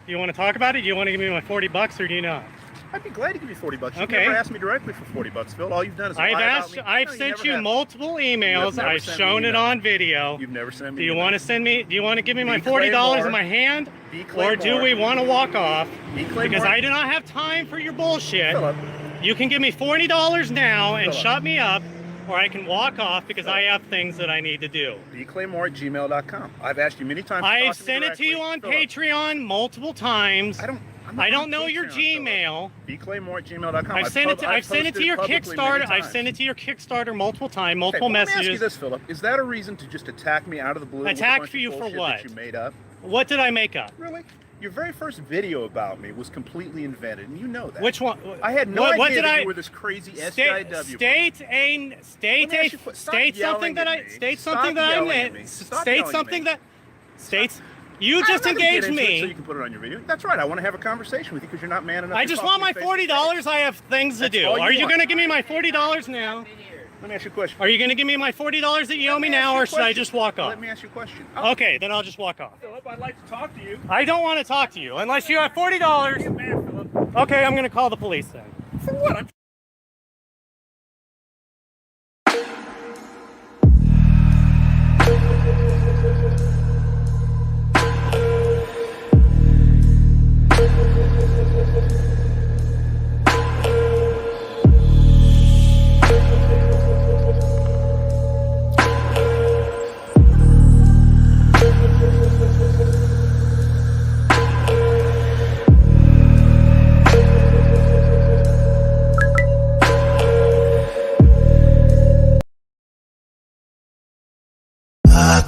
Do you want to talk about it? Do you want to give me my 40 bucks or do you not? I'd be glad to give you 40 bucks. You've Okay. never asked me directly for 40 bucks, Phil. All you've done is lie about me. I've sent you multiple emails. I've shown it on video. You've never sent me. Do you want to send me? Do you want to give me my $40 in my hand, or do we want to walk off? Because I do not have time for your bullshit. Philip. You can give me $40 now and shut me up, or I can walk off because I have things that I need to do. bclaymore@gmail.com. I've asked you many times. I've sent it to you on Patreon multiple times. I don't know your Gmail. bclaymore@gmail.com. I've sent it to your Kickstarter. I've sent it to your Kickstarter multiple times, multiple messages. Let me ask you this, Philip. Is that a reason to just attack me out of the blue? Attack for you for what? That you made up? What did I make up? Really? Your very first video about me was completely invented, and you know that. Which one? I had no idea that you were this crazy SJW. State something that I states. You just engaged me. So you can put it on your video. That's right. I want to have a conversation with you because you're not man enough. I just want my $40. I have things to do. Are you going to give me my $40 now? Let me ask you a question. Are you going to give me my $40 that you owe me now, or should I just walk off? Let me ask you a question. Okay, then I'll just walk off. Philip, I'd like to talk to you. I don't want to talk to you unless you have $40. Okay, I'm going to call the police then. For what?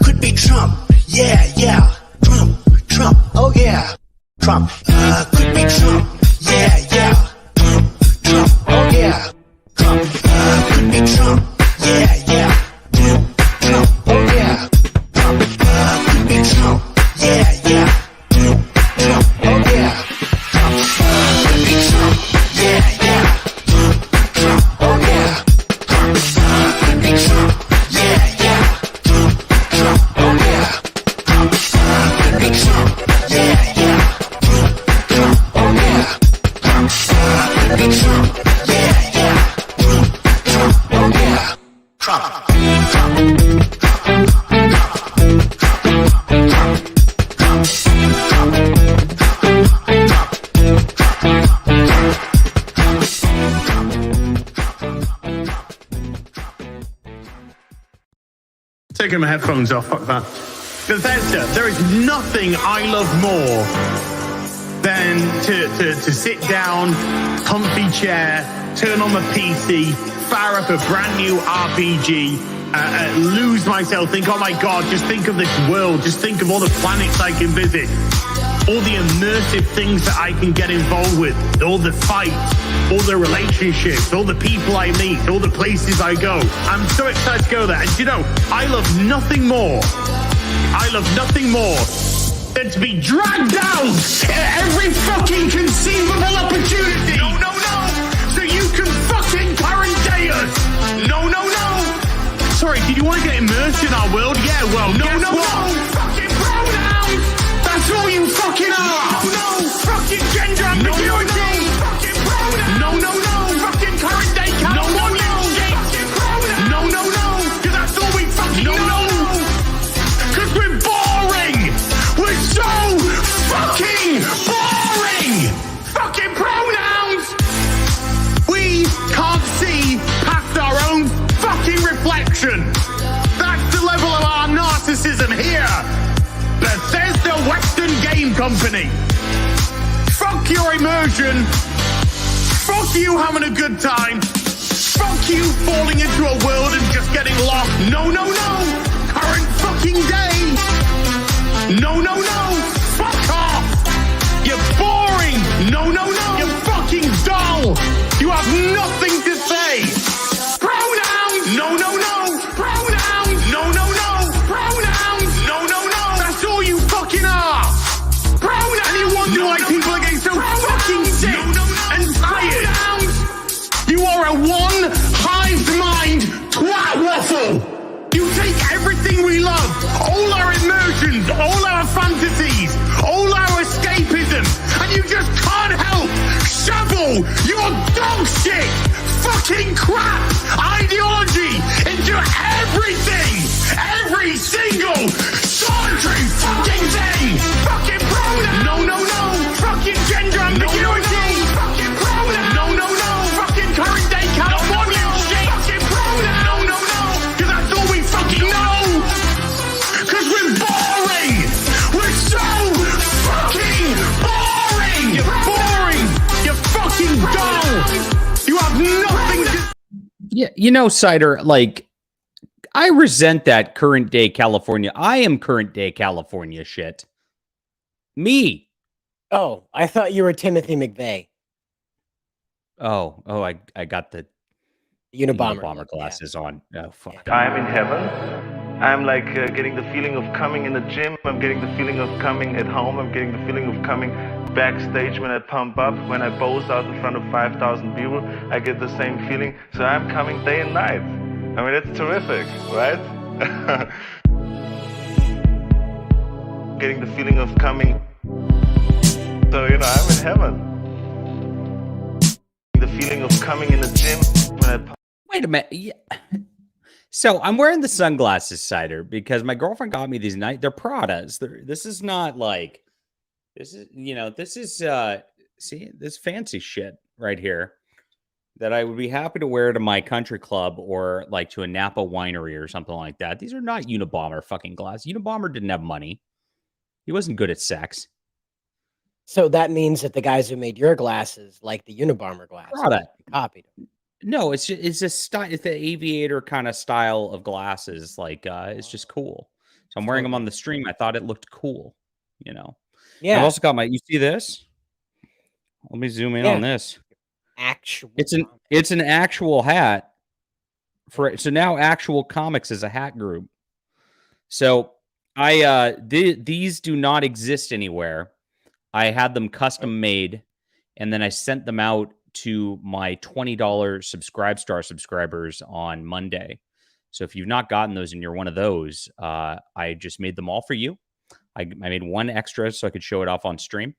Could be Trump, yeah, Trump, oh yeah, Trump. Could be Trump, yeah, Trump, oh yeah, Trump. Could be Trump, yeah, Trump, oh yeah, Trump. Could be Trump, yeah, Trump, oh yeah, Trump. Could be Trump, yeah, Trump, oh yeah, Trump. Could be Trump, yeah. Taking my headphones off, fuck that. Bethesda, there is nothing I love more than to sit down, comfy chair, turn on the PC, fire up a brand new RPG, lose myself, think, oh my god, just think of this world, just think of all the planets I can visit, all the immersive things that I can get involved with, all the fights, all the relationships, all the people I meet, all the places I go. I'm so excited to go there. And you know, I love nothing more than to be dragged down at every fucking conceivable opportunity. No. So you can fucking current day us. No. Sorry, did you want to get immersed in our world? Yeah, well, no. Fucking pronouns. That's all you fucking are. No. Fucking gender ambiguity. Fucking pronouns. No. Fucking current day California shit. Fucking pronouns. No. Because that's all we fucking know. Because we're boring. We're so fucking boring. Fucking pronouns. We can't see past our own fucking reflection. That's the level of our narcissism here. Bethesda Western Game Company. Fuck your immersion. Fuck you having a good time. Fuck you falling into a world and just getting lost. No. Current fucking day. No. Fuck off. You're boring. No. You're fucking dull. You have nothing to say. Pronouns. No. Pronouns. No. Pronouns. No. That's all you fucking are. Pronouns. And you wonder why people are getting so fucking sick and tired. You are a one hive mind twat waffle. You take everything we love, all our immersions, all our fantasies, all our escapism, Yeah, you know, Cider, like, I resent that current day California. I am current day California shit. Me. Oh, I thought you were Timothy McVeigh. Oh, I got the Unabomber Unabomber glasses on. Oh, fuck. I'm in heaven. I'm like getting the feeling of coming in the gym. I'm getting the feeling of coming at home. I'm getting the feeling of coming backstage when I pump up, when I pose out in front of 5,000 people. I get the same feeling. So I'm coming day and night. I mean, it's terrific, right? Getting the feeling of coming. So, you know, I'm in heaven. The feeling of coming in the gym when I pump. Wait a minute. Yeah. So I'm wearing the sunglasses, Cider, because my girlfriend got me these they're Pradas. This is not like, this is, you know, this is, see, this fancy shit right here that I would be happy to wear to my country club or like to a Napa winery or something like that. These are not Unabomber fucking glasses. Unabomber didn't have money. He wasn't good at sex. So that means that the guys who made your glasses, like the Unabomber glasses, Prada. copied them. No, it's a style. It's the aviator kind of style of glasses. Like, it's just cool. So I'm wearing them on the stream. I thought it looked cool, you know. Yeah. I've also got my. You see this? Let me zoom in on this. Actual. It's an actual hat. So now Actual Comics is a hat group. So these do not exist anywhere. I had them custom made, and then I sent them out to my $20 subscribers on Monday. So if you've not gotten those and you're one of those, I just made them all for you. I made one extra so I could show it off on stream.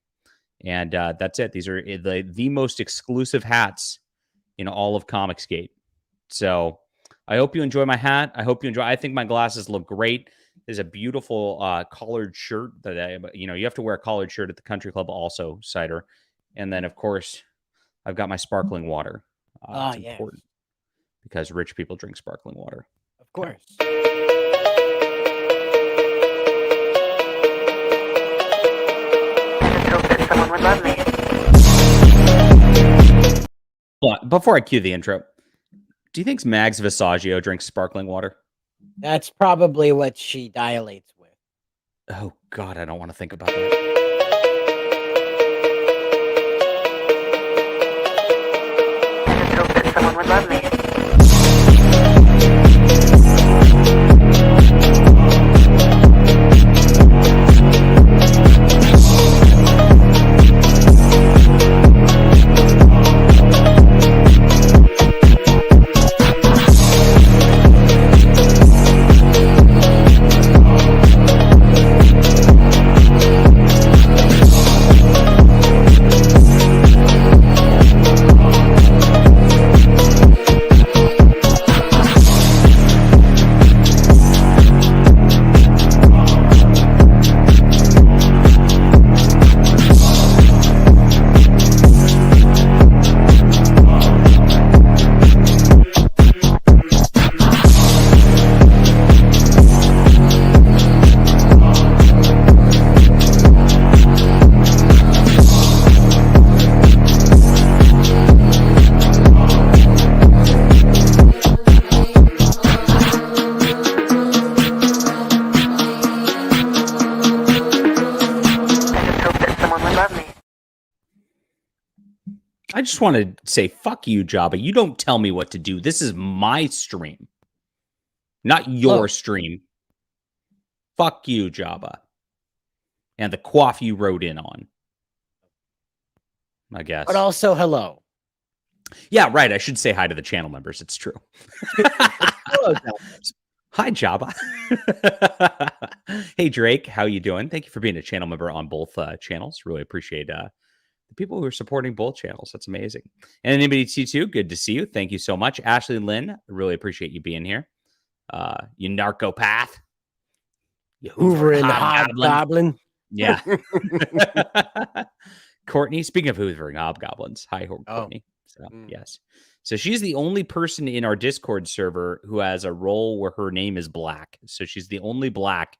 And that's it. These are the most exclusive hats in all of Comicsgate. So I hope you enjoy my hat. I hope you enjoy. I think my glasses look great. There's a beautiful collared shirt that you have to wear a collared shirt at the country club also, Cider. And then, of course, I've got my sparkling water. It's important because rich people drink sparkling water. Of course. Someone would love me. But before I cue the intro, do you think Mags Visaggio drinks sparkling water? That's probably what she dilates with. Oh, God, I don't want to think about that. Someone would love me. I just want to say, fuck you, Jabba. You don't tell me what to do. This is my stream, not your stream. Fuck you, Jabba. And the quaff you wrote in on, I guess. But also, hello. Yeah, right. I should say hi to the channel members. It's true. Hello, hi, Jabba. Hey, Drake. How you doing? Thank you for being a channel member on both channels. Really appreciate the people who are supporting both channels. That's amazing. And anybody T2, good to see you. Thank you so much. Ashley Lynn, really appreciate you being here. You narcopath. You Hoover and Hobgoblin. Yeah. Courtney, speaking of hoovering hobgoblins. Hi, Courtney. So, yes. So she's the only person in our Discord server who has a role where her name is Black. So she's the only Black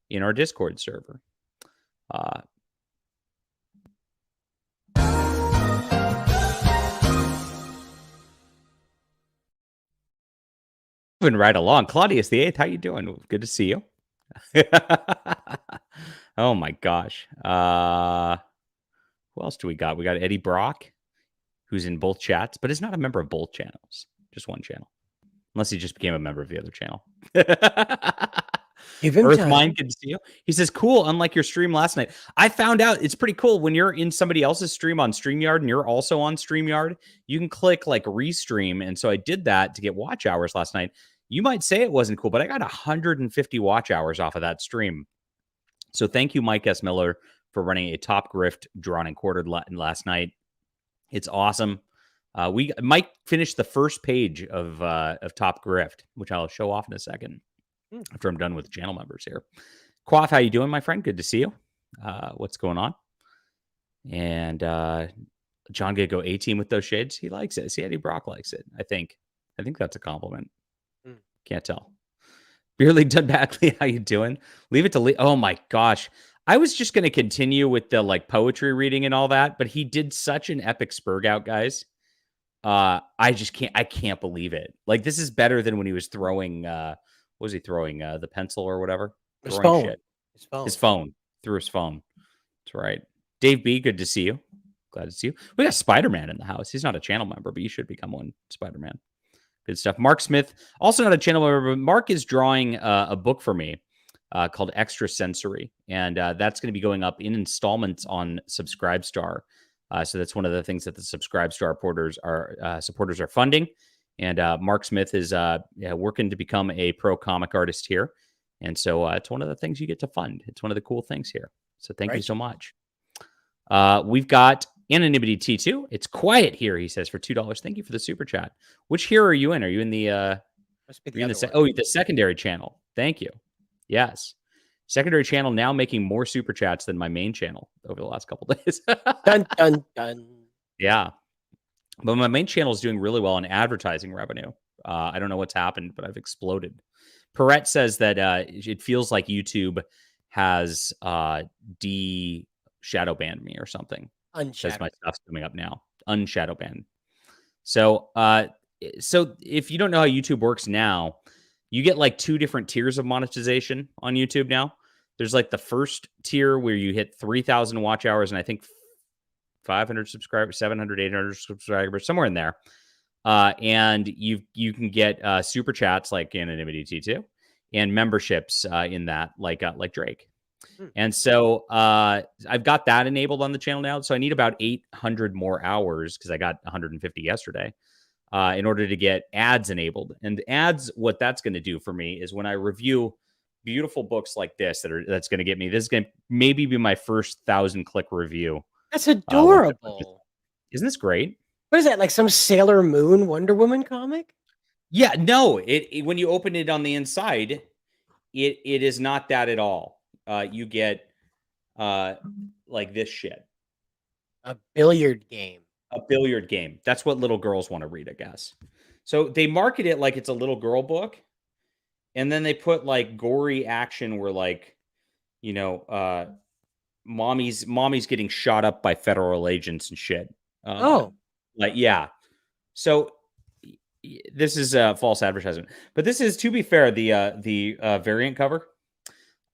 in our Discord server. Moving right along. Claudius the 8th, how you doing? Good to see you. Oh my gosh. Who else do we got? We got Eddie Brock, who's in both chats, but is not a member of both channels. Just one channel. Unless he just became a member of the other channel. Give him Earth time. Mind, good to see you. He says, cool, unlike your stream last night. I found out it's pretty cool when you're in somebody else's stream on StreamYard and you're also on StreamYard, you can click like restream. And so I did that to get watch hours last night. You might say it wasn't cool, but I got 150 watch hours off of that stream. So thank you, Mike S. Miller, for running a Top Grift drawn and quartered last night. It's awesome. Mike finished the first page of Top Grift, which I'll show off in a second after I'm done with channel members here. Quaff, how you doing, my friend? Good to see you. What's going on? And John gonna go 18 with those shades. He likes it. See, Eddie Brock likes it. I think that's a compliment. Can't tell. Beer League done badly. How you doing? Leave it to Lee. Oh my gosh. I was just going to continue with the like poetry reading and all that, but he did such an epic spurg out, guys. I can't believe it. Like, this is better than when he was throwing, what was he throwing? The pencil or whatever? His phone. His phone. Through his phone. That's right. Dave B, good to see you. Glad to see you. We got Spider-Man in the house. He's not a channel member, but you should become one, Spider-Man. Good stuff. Mark Smith, also not a channel member, but Mark is drawing a book for me called Extra Sensory. And that's going to be going up in installments on Subscribestar. So that's one of the things that the Subscribestar supporters are funding. And Mark Smith is working to become a pro comic artist here. And so it's one of the things you get to fund. It's one of the cool things here. So thank you so much. We've got Anonymity T2. It's quiet here, he says, for $2. Thank you for the super chat. Which here are you in? Are you in the the secondary channel? Thank you. Yes. Secondary channel now making more super chats than my main channel over the last couple days. Dun, dun, dun. Yeah. But my main channel is doing really well in advertising revenue. I don't know what's happened, but I've exploded. Perrette says that it feels like YouTube has shadow banned me or something. Because my stuff's coming up now. Unshadow banned. So if you don't know how YouTube works now, you get like 2 different tiers of monetization on YouTube now. There's like the first tier where you hit 3,000 watch hours and I think 500 subscribers, 700, 800 subscribers, somewhere in there. And you can get super chats like Anonymity T2 and memberships in that like Drake. And so I've got that enabled on the channel now. So I need about 800 more hours because I got 150 yesterday in order to get ads enabled. And ads, what that's going to do for me is when I review beautiful books like this, that's going to get me, this is going to maybe be my first 1,000-click review. That's adorable. Isn't this great? What is that? Like some Sailor Moon Wonder Woman comic? Yeah, no. It when you open it on the inside, it is not that at all. You get like this shit. A billiard game. A billiard game. That's what little girls want to read, I guess. So they market it like it's a little girl book. And then they put like gory action where like, mommy's getting shot up by federal agents and shit. Like, yeah. So this is a false advertisement. But this is, to be fair, the variant cover.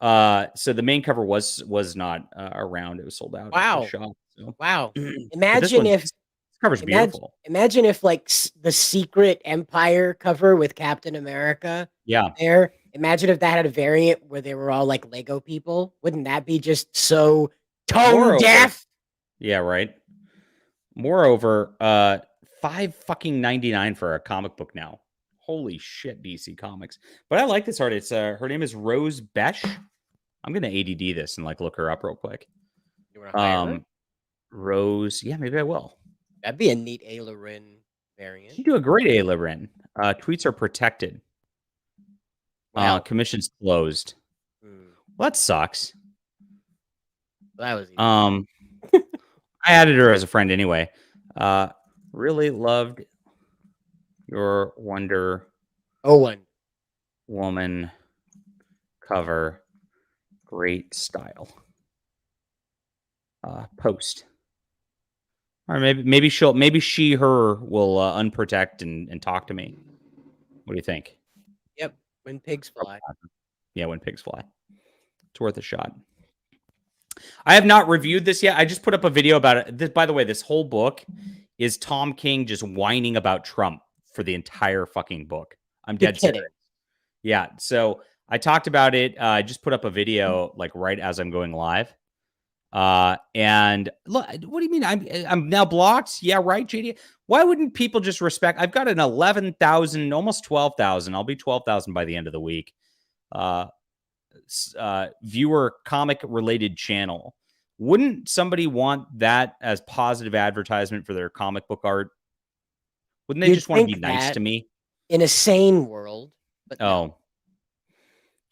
So the main cover was not around. It was sold out. Wow. Shop, so. Wow. Imagine if this cover's beautiful. Imagine if like the Secret Empire cover with Captain America. Yeah. There. Imagine if that had a variant where they were all like Lego people. Wouldn't that be just so tone deaf? Yeah, right. Moreover, $5.99 for a comic book now. Holy shit, DC Comics. But I like this artist. Her name is Rose Besh. I'm gonna ADD this and like look her up real quick. You want to hire her? Rose, yeah, maybe I will. That'd be a neat Ailerin variant. You do a great Ailerin. Tweets are protected. Wow. Commission's closed. Well, that sucks. Well, that was easy. I added her as a friend anyway. Really loved your Wonder Woman cover. Great style. Post. Or maybe she will unprotect and talk to me. What do you think? When pigs fly. Yeah, when pigs fly. It's worth a shot. I have not reviewed this yet. I just put up a video about it. This, by the way, this whole book is Tom King just whining about Trump for the entire fucking book. I'm You're dead kidding. serious. Yeah. So I talked about it. I just put up a video like right as I'm going live. And look, what do you mean? I'm now blocked? Yeah, right, JD. Why wouldn't people just respect? I've got an 11,000, almost 12,000. I'll be 12,000 by the end of the week. Viewer comic related channel. Wouldn't somebody want that as positive advertisement for their comic book art? Wouldn't they You'd just want to be think nice that to me? in a sane world. But no. Oh,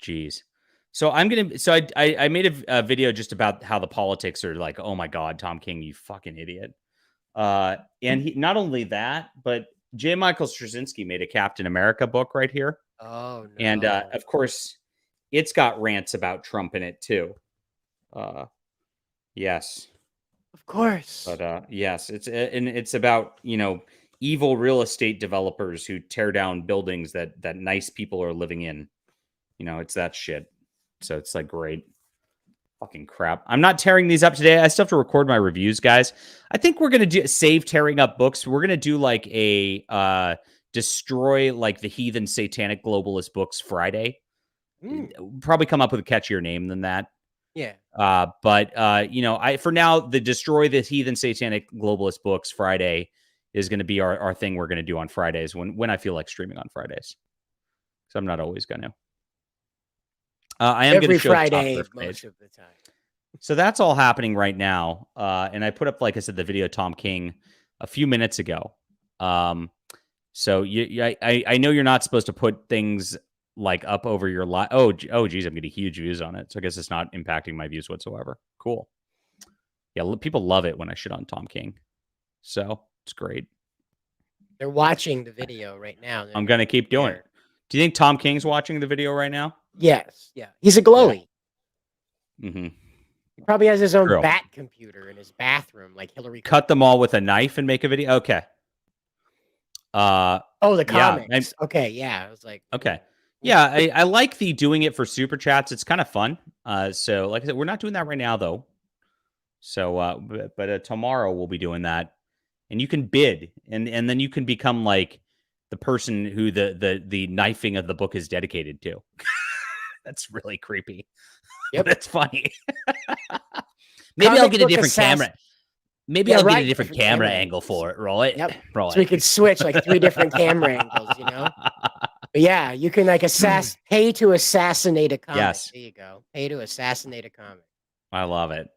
geez. So I'm gonna. So I made a video just about how the politics are like. Oh my God, Tom King, you fucking idiot. And he not only that, but J. Michael Straczynski made a Captain America book right here. Oh no. And of course, it's got rants about Trump in it too. Yes, of course. but yes, it's about evil real estate developers who tear down buildings that nice people are living in. It's that shit. So it's like great. Fucking crap. I'm not tearing these up today. I still have to record my reviews, guys. I think we're gonna save tearing up books. We're gonna do like a destroy like the heathen satanic globalist books Friday. Probably come up with a catchier name than that. Yeah. But for now, the destroy the heathen satanic globalist books Friday is going to be our thing. We're going to do on Fridays when I feel like streaming on Fridays. So I'm not always going to. I am going to show Friday most of the time. So that's all happening right now. And I put up, like I said, the video of Tom King a few minutes ago. So I know you're not supposed to put things like up over your live. Oh, geez, I'm getting huge views on it. So I guess it's not impacting my views whatsoever. Cool. Yeah, people love it when I shit on Tom King. So it's great. They're watching the video right now. I'm going to keep doing it. Do you think Tom King's watching the video right now? Yes. Yeah. He's a glowy. Yeah. Mm-hmm. He probably has his own bat computer in his bathroom, like Hillary Clinton. Cut them all with a knife and make a video? Okay. The comics. Yeah, okay, yeah. I was like, okay. Yeah, I like the doing it for super chats. It's kind of fun. So like I said, we're not doing that right now though. So but tomorrow we'll be doing that. And you can bid and then you can become like the person who the knifing of the book is dedicated to. That's really creepy. Yep. That's funny. Maybe I'll get a different camera. Maybe I'll get a different camera angle for it. Roll it. Yep. Roll so we could switch like 3 different camera angles, But yeah, you can like pay to assassinate a comic. Yes. There you go. Pay to assassinate a comic. I love it.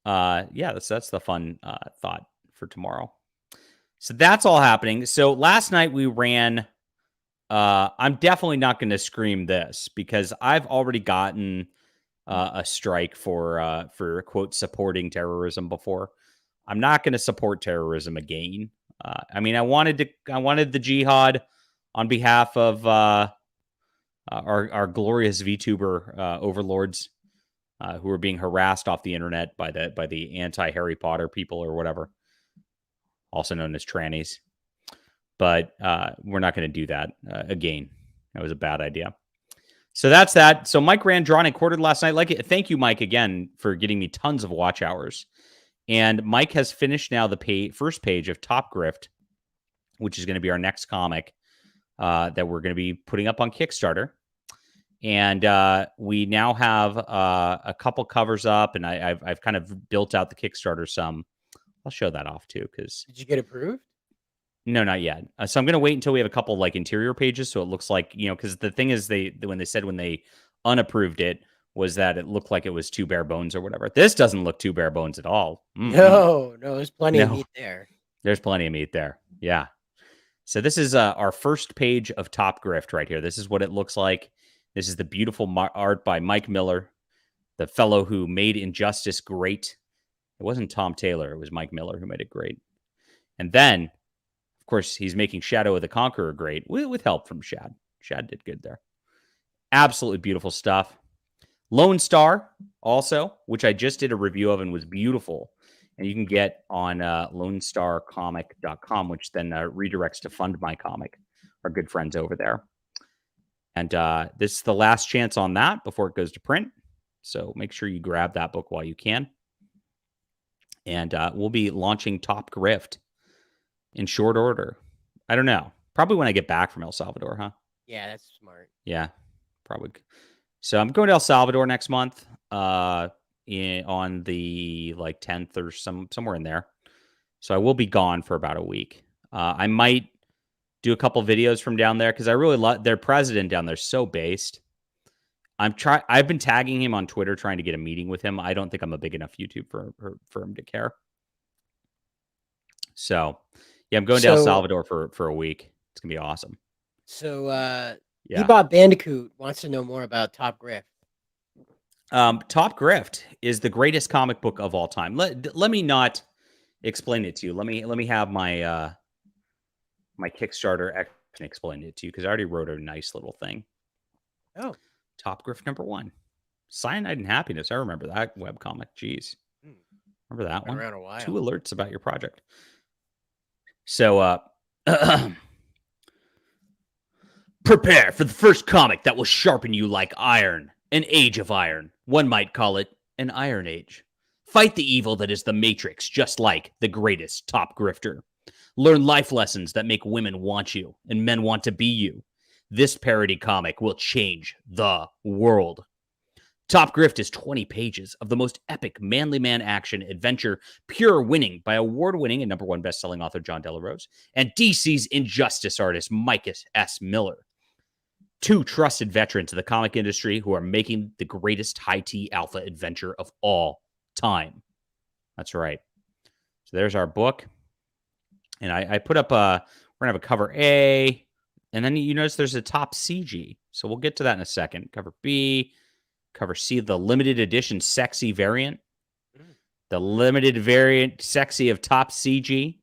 Yeah, that's the fun thought for tomorrow. So that's all happening. So last night we ran. I'm definitely not going to scream this because I've already gotten a strike for quote supporting terrorism before. I'm not going to support terrorism again. I mean, I wanted the jihad on behalf of our glorious VTuber overlords who are being harassed off the internet by the anti-Harry Potter people or whatever, also known as trannies. But we're not going to do that again. That was a bad idea. So that's that. So Mike ran drawn and quartered last night. Thank you, Mike, again for getting me tons of watch hours. And Mike has finished now the first page of Top Grift, which is going to be our next comic that we're going to be putting up on Kickstarter. And we now have a couple covers up, and I've kind of built out the Kickstarter some. I'll show that off too. Did you get approved? No, not yet. So I'm going to wait until we have a couple like interior pages. So it looks like, because the thing is when they unapproved it was that it looked like it was too bare bones or whatever. This doesn't look too bare bones at all. Mm-hmm. No, there's plenty of meat there. There's plenty of meat there. Yeah. So this is our first page of Top Grift right here. This is what it looks like. This is the beautiful art by Mike Miller, the fellow who made Injustice great. It wasn't Tom Taylor. It was Mike Miller who made it great. And then, of course, he's making Shadow of the Conqueror great with help from Shad. Shad did good there. Absolutely beautiful stuff. Lone Star also, which I just did a review of and was beautiful. And you can get on lonestarcomic.com, which then redirects to Fund My Comic, our good friends over there. And this is the last chance on that before it goes to print. So make sure you grab that book while you can. And we'll be launching Top Grift in short order. I don't know. Probably when I get back from El Salvador, huh? Yeah, that's smart. Yeah, probably. So I'm going to El Salvador next month on the 10th or somewhere in there. So I will be gone for about a week. I might do a couple videos from down there because I really love their president down there. So based. I've been tagging him on Twitter trying to get a meeting with him. I don't think I'm a big enough YouTube for him to care. So yeah, I'm going to El Salvador for a week. It's gonna be awesome. So yeah. Bebop Bandicoot wants to know more about Top Grift. Top Grift is the greatest comic book of all time. Let me not explain it to you. Let me have my my Kickstarter explain it to you because I already wrote a nice little thing. Oh. Top Grift #1. Cyanide and Happiness. I remember that webcomic. Jeez. Remember that one? Around a while. 2 alerts about your project. So, prepare for the first comic that will sharpen you like iron. An age of iron. One might call it an Iron Age. Fight the evil that is the Matrix, just like the greatest top grifter. Learn life lessons that make women want you and men want to be you. This parody comic will change the world. Top Grift is 20 pages of the most epic manly man action adventure, pure winning by award-winning and #1 best-selling author John Delarose and DC's Injustice artist Mike S. Miller. 2 trusted veterans of the comic industry who are making the greatest high-T alpha adventure of all time. That's right. So there's our book. And I put up we're going to have a cover A. And then you notice there's a top CG. So we'll get to that in a second. Cover B, cover C, the limited edition sexy variant. The limited variant sexy of top CG.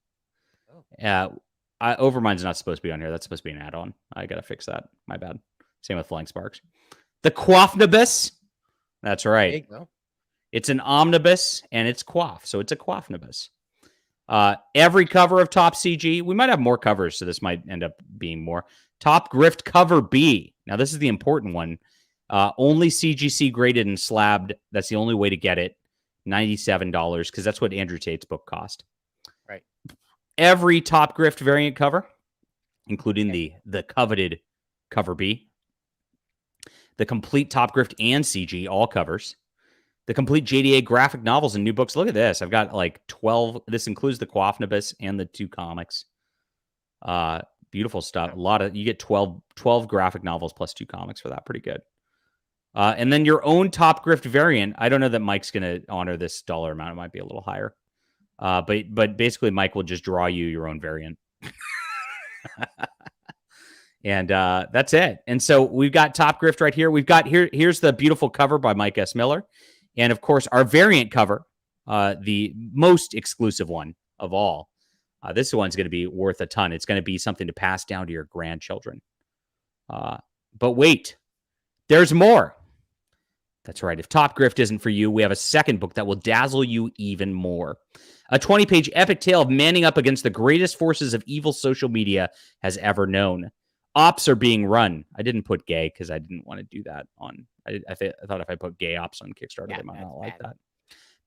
Overmind's not supposed to be on here. That's supposed to be an add-on. I got to fix that. My bad. Same with Flying Sparks. The Quaffnibus. That's right. There you go. It's an omnibus and it's quaff. So it's a Quaffnibus. Every cover of Top CG, we might have more covers, so this might end up being more. Top Grift cover B. Now, this is the important one. Only CGC graded and slabbed. That's the only way to get it. $97, because that's what Andrew Tate's book cost. Right. Every Top Grift variant cover, including the coveted cover B. The complete Top Grift and CG, all covers. The complete JDA graphic novels and new books. Look at this. I've got like 12. This includes the Quaffnibus and the 2 comics. Beautiful stuff. You get 12 graphic novels plus 2 comics for that. Pretty good. And then your own Top Grift variant. I don't know that Mike's going to honor this dollar amount. It might be a little higher. But basically Mike will just draw you your own variant. And that's it. And so we've got Top Grift right here. We've got here's the beautiful cover by Mike S. Miller. And of course, our variant cover, the most exclusive one of all. This one's going to be worth a ton. It's going to be something to pass down to your grandchildren. But wait, there's more. That's right. If Top Grift isn't for you, we have a second book that will dazzle you even more. A 20-page epic tale of manning up against the greatest forces of evil social media has ever known. Ops are being run. I didn't put gay because I didn't want to do that on. I thought if I put gay ops on Kickstarter, they might not like that.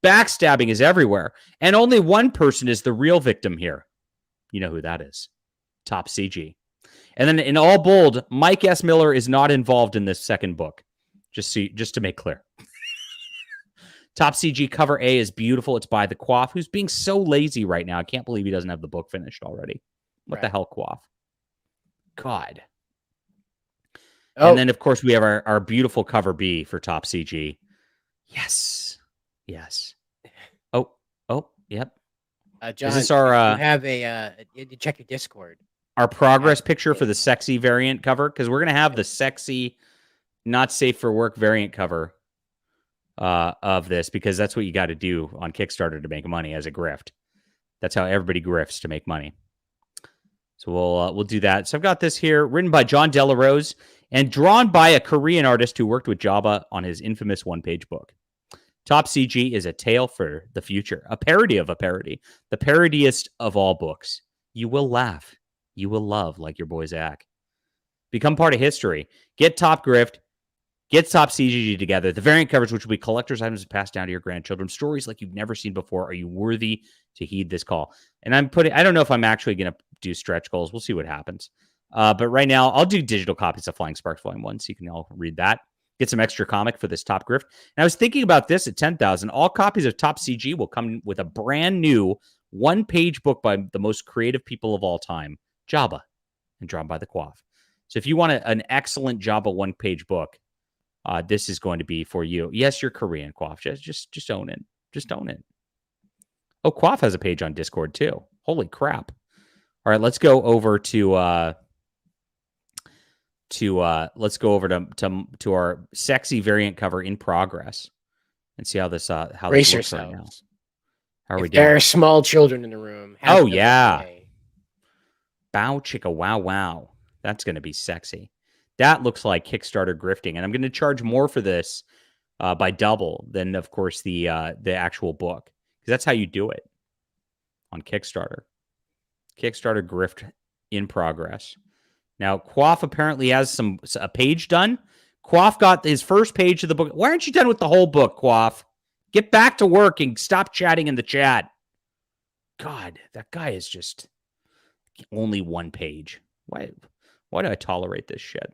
Backstabbing is everywhere, and only one person is the real victim here. You know who that is. Top CG. And then in all bold, Mike S. Miller is not involved in this second book. Just to make clear. Top CG cover A is beautiful. It's by the Quaff, who's being so lazy right now. I can't believe he doesn't have the book finished already. What the hell, Quaff? God. Oh. And then, of course, we have our beautiful cover B for Top CG. Yes. Oh, yep. John, is this our, you have you check your Discord. Our progress picture for the sexy variant cover, because we're going to have the sexy, not safe for work variant cover of this, because that's what you got to do on Kickstarter to make money as a grift. That's how everybody grifts to make money. So we'll do that. So I've got this here, written by John Delarose and drawn by a Korean artist who worked with Jabba on his infamous one-page book. Top CG is a tale for the future, a parody of a parody, the parodiest of all books. You will laugh. You will love, like your boy Zach. Become part of history. Get Top Grift. Get Top CGG together. The variant covers, which will be collector's items passed down to your grandchildren. Stories like you've never seen before. Are you worthy to heed this call? And I don't know if I'm actually going to do stretch goals. We'll see what happens. But right now, I'll do digital copies of Flying Sparks Volume 1, so you can all read that. Get some extra comic for this Top Grift. And I was thinking about this at 10,000. All copies of Top CG will come with a brand new one-page book by the most creative people of all time, Jabba, and drawn by the Quaff. So if you want an excellent Jabba one-page book, this is going to be for you. Yes, you're Korean, Quaff. Just own it. Just own it. Oh, Quaff has a page on Discord too. Holy crap! All right, let's go over to our sexy variant cover in progress and see how this Brace this looks right now. yourselves. How are we If there doing? are small children in the room. have Oh them yeah. away. Bow chicka wow wow. That's going to be sexy. That looks like Kickstarter grifting, and I'm going to charge more for this by double than, of course, the actual book, because that's how you do it on Kickstarter. Kickstarter grift in progress. Now, Quaff apparently has a page done. Quaff got his first page of the book. Why aren't you done with the whole book, Quaff? Get back to work and stop chatting in the chat. God, that guy is just only one page. Why do I tolerate this shit?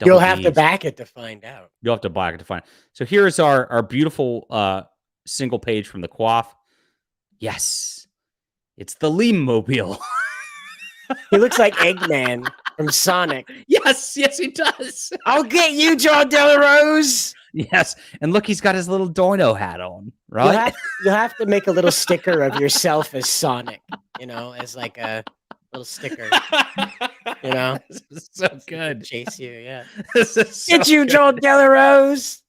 You'll have to back it to find out. You'll have to back it to find. So here is our beautiful single page from the Quaff. Yes, it's the LEEM mobile. He looks like Eggman from Sonic. Yes, he does. I'll get you, John Delarose. Yes, and look, he's got his little Dorno hat on, right? You'll have to make a little sticker of yourself as Sonic, as like a little sticker. This is so good. Chase you, yeah. This is so Get you, good. John Delarose.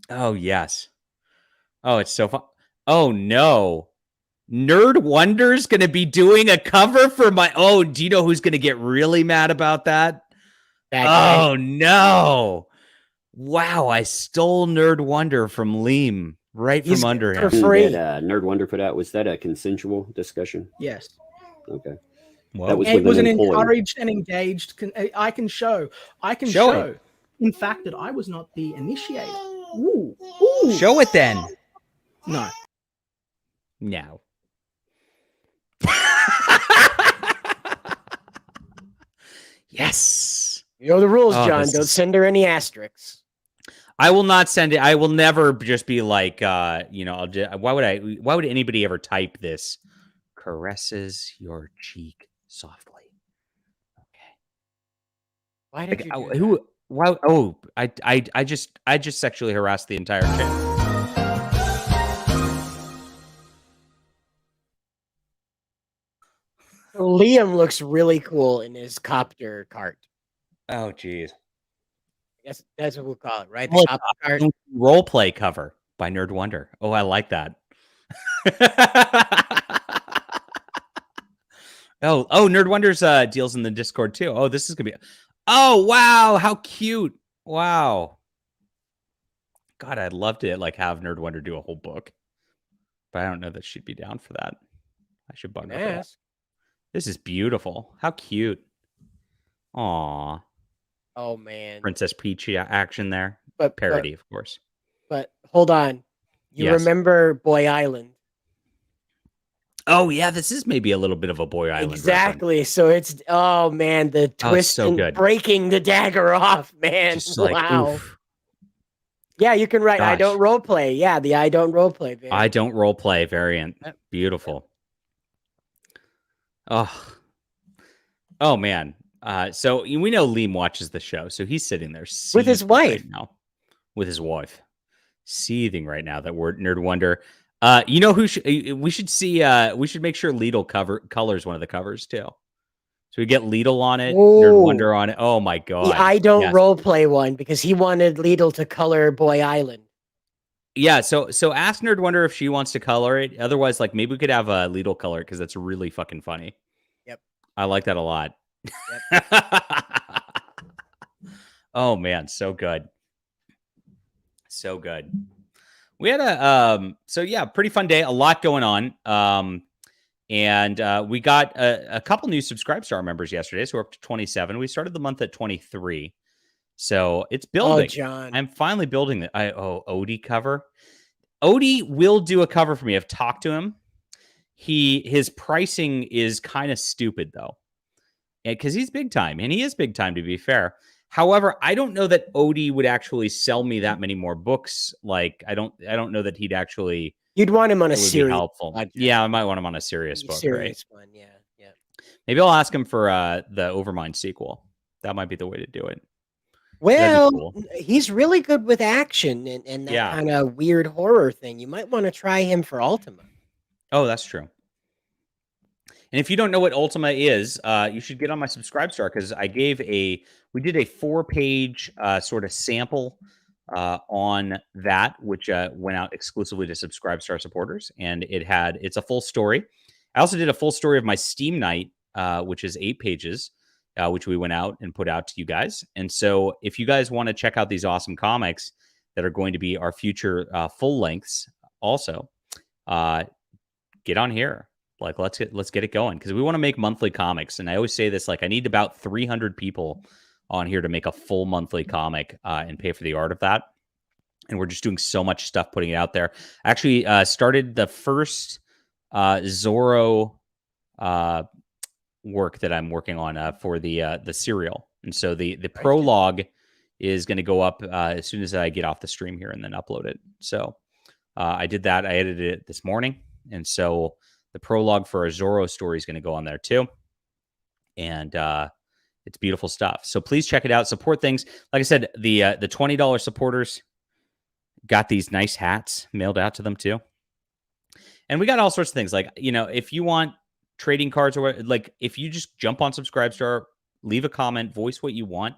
Oh, yes. Oh, it's so fun. Oh, no. Nerd Wonder's going to be doing a cover for my... Oh, do you know who's going to get really mad about that? Oh, no. Wow, I stole Nerd Wonder from Leem from under him. For free. That Nerd Wonder put out, was that a consensual discussion? Yes. Okay. Well, That was It with was an employee. encouraged and engaged. I can show. Show it. In fact, that I was not the initiator. Ooh. Show it then. No. No. Yes. You know the rules, Oh, John. this Don't is- send her any asterisks. I will not send it. I will never just be like, why would anybody ever type this? Caresses your cheek softly. Okay. Why did you do Who? Why? Oh, I just sexually harassed the entire chat. that? Liam looks really cool in his copter cart. Oh, geez. Yes, that's what we'll call it, right? Well, The copter cart. Role play cover by Nerd Wonder. Oh, I like that. oh, Nerd Wonder's deals in the Discord too. Oh, this is gonna be. Oh, wow, how cute! Wow. God, I'd love to have Nerd Wonder do a whole book, but I don't know that she'd be down for that. I should bug her. for that. Yes. This is beautiful. How cute. Aw. Oh man. Princess Peach action there. But Parody, of course. But hold on. You Yes. remember Boy Island? Oh, yeah, this is maybe a little bit of a Boy Island reference. Exactly. So it's the twist so and good. breaking the dagger off, man. Just like, wow. oof. Yeah, you can write I Gosh. don't role play. Yeah, the I don't role play. Man. I don't role play variant. Beautiful. Oh man. So we know Liam watches the show, so he's sitting there With his seething wife. right now. With his wife, seething right now. That word Nerd Wonder. You know who we should see? We should make sure Lidl colors one of the covers too. So we get Lidl on it, Nerd Ooh. Wonder on it. Oh my god! The I don't Yes. role play one because he wanted Lidl to color Boy Island. Yeah, so ask Nerd Wonder if she wants to color it. Otherwise, maybe we could have a Lidl color because that's really fucking funny. Yep. I like that a lot. Yep. Oh man, so good. So good. We had a pretty fun day, a lot going on. And we got a couple new Subscribe Star members yesterday, so we're up to 27. We started the month at 23. So it's building. Oh, John. I'm finally building the Odie cover. Odie will do a cover for me. I've talked to him. His pricing is kind of stupid though, because he's big time, and he is big time to be fair. However, I don't know that Odie would actually sell me that many more books. Like I don't know that he'd actually. You'd want him on a It would be serious helpful. project. Yeah, I might want him on a serious book, right? Serious one, yeah. Maybe I'll ask him for the Overmind sequel. That might be the way to do it. Well, cool. he's really good with action and that kind of weird horror thing. You might want to try him for Ultima. Oh, that's true. And if you don't know what Ultima is, you should get on my Subscribe Star, because we did a 4-page sort of sample on that, which went out exclusively to Subscribe Star supporters, and it's a full story. I also did a full story of my Steam Night, which is 8 pages, which we went out and put out to you guys. And so if you guys want to check out these awesome comics that are going to be our future full lengths also, get on here. Like, let's get it going, because we want to make monthly comics. And I always say this, like, I need about 300 people on here to make a full monthly comic and pay for the art of that. And we're just doing so much stuff putting it out there. Actually started the first Zorro work that I'm working on for the serial. And so the prologue is going to go up as soon as I get off the stream here, and then upload it. So I did that. I edited it this morning. And so the prologue for a Zorro story is going to go on there too. And it's beautiful stuff. So please check it out. Support things. Like I said, the $20 supporters got these nice hats mailed out to them too. And we got all sorts of things. Like, if you want trading cards, or like, if you just jump on Subscribestar, leave a comment, voice what you want,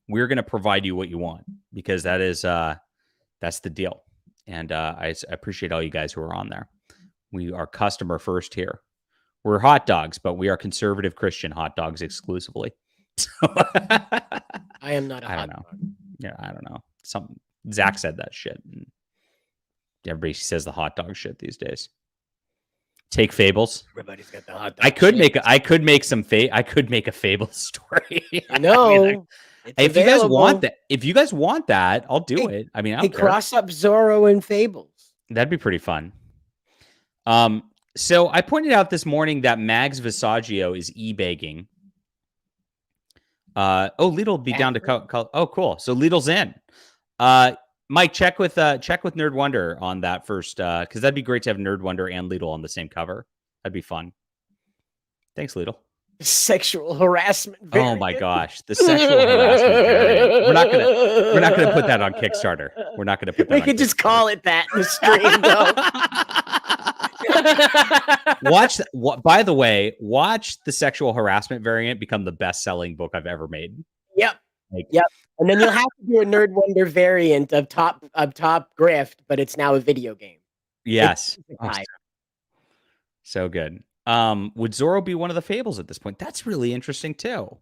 we're going to provide you what you want, because that's the deal. And I appreciate all you guys who are on there. We are customer first here. We're hot dogs, but we are conservative Christian hot dogs exclusively. So I am not a hot dog. dog. Yeah, I don't know. Zach said that shit. Everybody says the hot dog shit these days. Take Fables. Everybody's got the hot dog. I could make a Fable story. No. If you guys want that, I'll do it. I mean, I don't care. Cross up Zorro and Fables. That'd be pretty fun. So I pointed out this morning that Mags Visaggio is e-bagging. Lidl will be down to call. Oh, cool. So Lidl's in. Mike, check with Nerd Wonder on that first, because that'd be great to have Nerd Wonder and Lidl on the same cover. That'd be fun. Thanks, Lidl. Sexual harassment variant. Oh my gosh, the sexual harassment variant. We're not gonna put that on Kickstarter. We're not gonna put that. We could just call it that in the stream, though. By the way, watch the sexual harassment variant become the best-selling book I've ever made. Yep. Yep. And then you'll have to do a Nerd Wonder variant of Top Grift, but it's now a video game. Yes. So good. Would Zorro be one of the Fables at this point? That's really interesting too.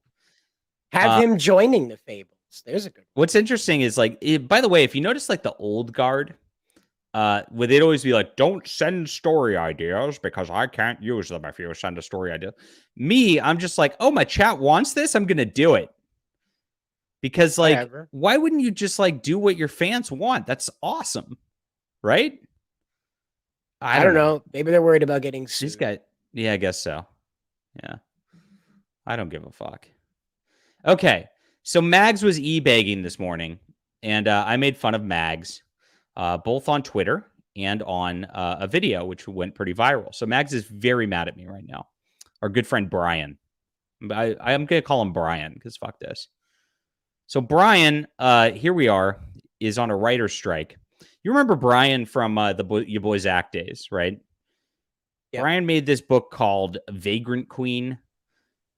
Have him joining the Fables. There's a good one. What's interesting is, like, by the way, if you notice, like, the old guard, where they'd always be like, don't send story ideas because I can't use them if you send a story idea. Me, I'm just like, oh, my chat wants this, I'm gonna do it. Because, like, Whatever. Why wouldn't you just, like, do what your fans want? That's awesome. Right? I don't know. Maybe they're worried about getting sued. These guys. Yeah, I guess so. Yeah. I don't give a fuck. Okay. So Mags was e-bagging this morning, and I made fun of Mags, both on Twitter and on a video, which went pretty viral. So Mags is very mad at me right now. Our good friend Brian. I'm going to call him Brian, because fuck this. So Brian, here we are, is on a writer's strike. You remember Brian from your boy Zach days, right? Yep. Brian made this book called Vagrant Queen,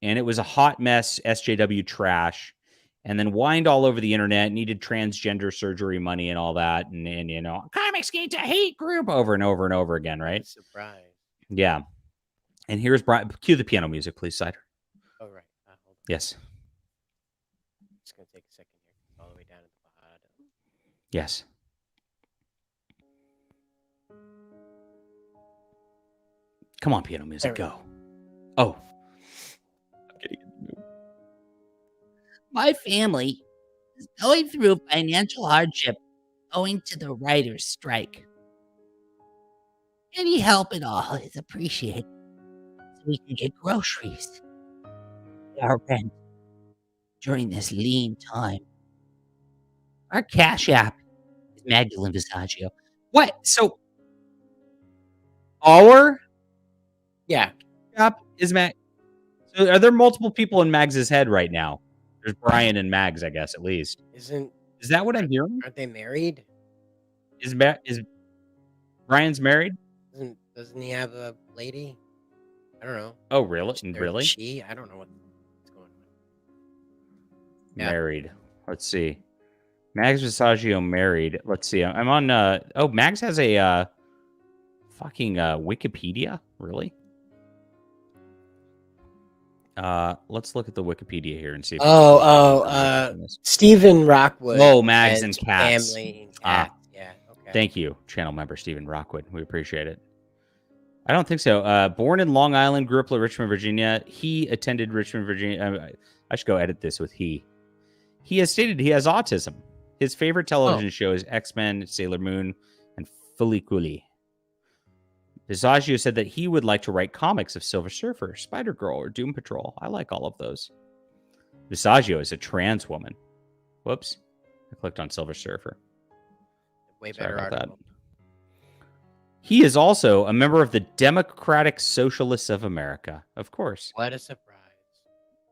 and it was a hot mess, SJW trash, and then whined all over the internet, needed transgender surgery money and all that, and comics get to hate group over and over and over again, right? Surprise. Yeah. And here's Brian. Cue the piano music, please, Cider. Oh, right. Hold on. Yes. It's going to take a second here. All the way down to the bottom. Yes. Come on, piano music, There we go. Oh. My family is going through financial hardship owing to the writers' strike. Any help at all is appreciated so we can get groceries, pay our rent during this lean time. Our Cash App is Magdalene Visaggio. What? So our Yeah. app is Mag. So are there multiple people in Mags's head right now? There's Brian and Mags, I guess, at least. Is that what I'm hearing? Aren't they married? Is Brian's married? Doesn't he have a lady? I don't know. Oh, really? Or Really? She? I don't know what's going on. Yeah. Married. Let's see. Mags Visaggio married. Let's see. I'm on. Oh, Mags has a fucking Wikipedia. Really? Let's look at the Wikipedia here and see. If Stephen Rockwood. Oh, Mags and Cats. Family and Cats. Yeah. Okay. Thank you, channel member Stephen Rockwood. We appreciate it. I don't think so. Born in Long Island, grew up in Richmond, Virginia. He attended Richmond, Virginia. I should go edit this with he. He has stated he has autism. His favorite television show is X-Men, Sailor Moon, and Fuliculi. Visaggio said that he would like to write comics of Silver Surfer, Spider-Girl, or Doom Patrol. I like all of those. Visaggio is a trans woman. Whoops. I clicked on Silver Surfer. Way Sorry better about article. that. He is also a member of the Democratic Socialists of America. Of course. What a surprise.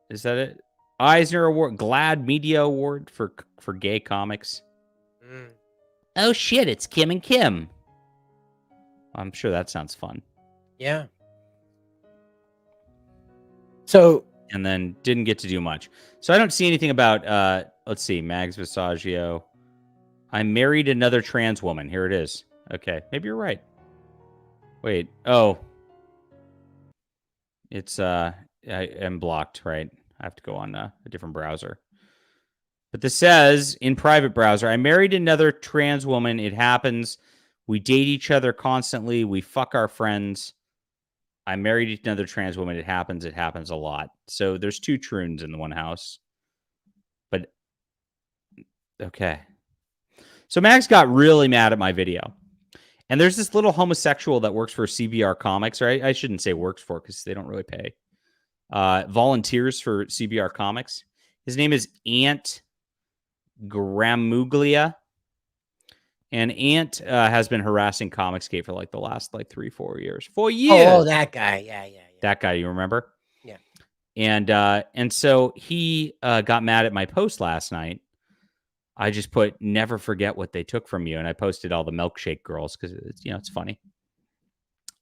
Is that it? Eisner Award, GLAAD Media Award for gay comics. Oh shit, it's Kim and Kim. I'm sure that sounds fun. Yeah. So. And then didn't get to do much. So I don't see anything about, let's see, Mags Visaggio. I married another trans woman. Here it is. Okay, maybe you're right. Wait, oh. It's, I am blocked, right? I have to go on a different browser. But this says, in private browser, I married another trans woman. It happens. We date each other constantly. We fuck our friends. I married another trans woman. It happens. It happens a lot. So there's two troons in the one house. But, okay. So Max got really mad at my video. And there's this little homosexual that works for CBR Comics, right? I shouldn't say works for because they don't really pay. Volunteers for CBR Comics. His name is Ant Gramuglia. And Ant has been harassing Comicsgate for like the last 3-4 years. 4 years. Oh, that guy. Yeah. That guy, you remember? Yeah. And so he got mad at my post last night. I just put, never forget what they took from you. And I posted all the milkshake girls because, it's funny.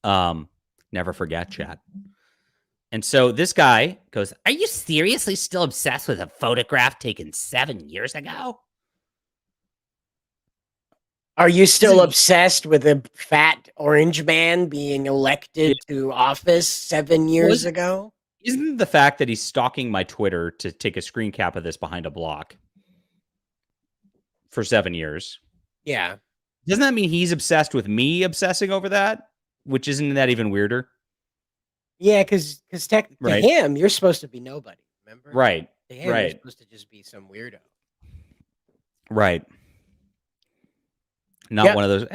Never forget, chat. And so this guy goes, Are you seriously still obsessed with a photograph taken 7 years ago? Are you still obsessed with a fat orange man being elected to office 7 years ago? Isn't the fact that he's stalking my Twitter to take a screen cap of this behind a block for 7 years? Yeah. Doesn't that mean he's obsessed with me obsessing over that? Which isn't that even weirder? Yeah, because to him, you're supposed to be nobody, remember? Right. To him, you're supposed to just be some weirdo. Right. Not one of those.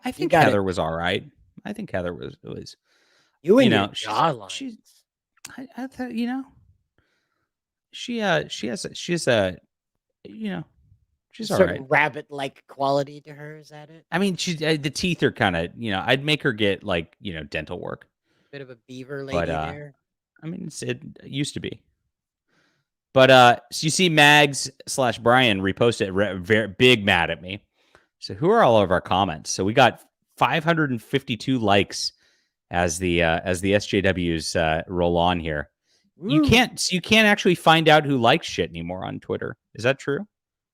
I think Heather was all right. I think Heather was. You and your jawline. I thought, she has a she's all right. Rabbit-like quality to her. Is that it? I mean, the teeth are kind of, I'd make her get dental work. Bit of a beaver lady there. I mean, it used to be. But so you see Mags/Brian reposted very big mad at me. So who are all of our comments? So we got 552 likes as the SJWs roll on here. Ooh. You can't actually find out who likes shit anymore on Twitter. Is that true?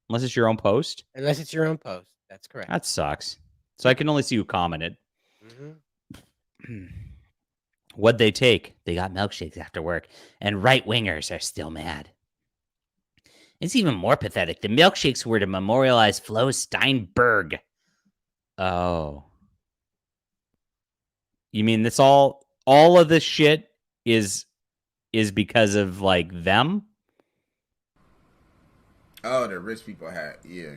Unless it's your own post. Unless it's your own post. That's correct. That sucks. So I can only see who commented. Mm-hmm. What'd they take? They got milkshakes after work, and right-wingers are still mad. It's even more pathetic. The milkshakes were to memorialize Flo Steinberg. Oh. You mean it's all all of this shit is because of like them. Oh, the rich people hat. Yeah.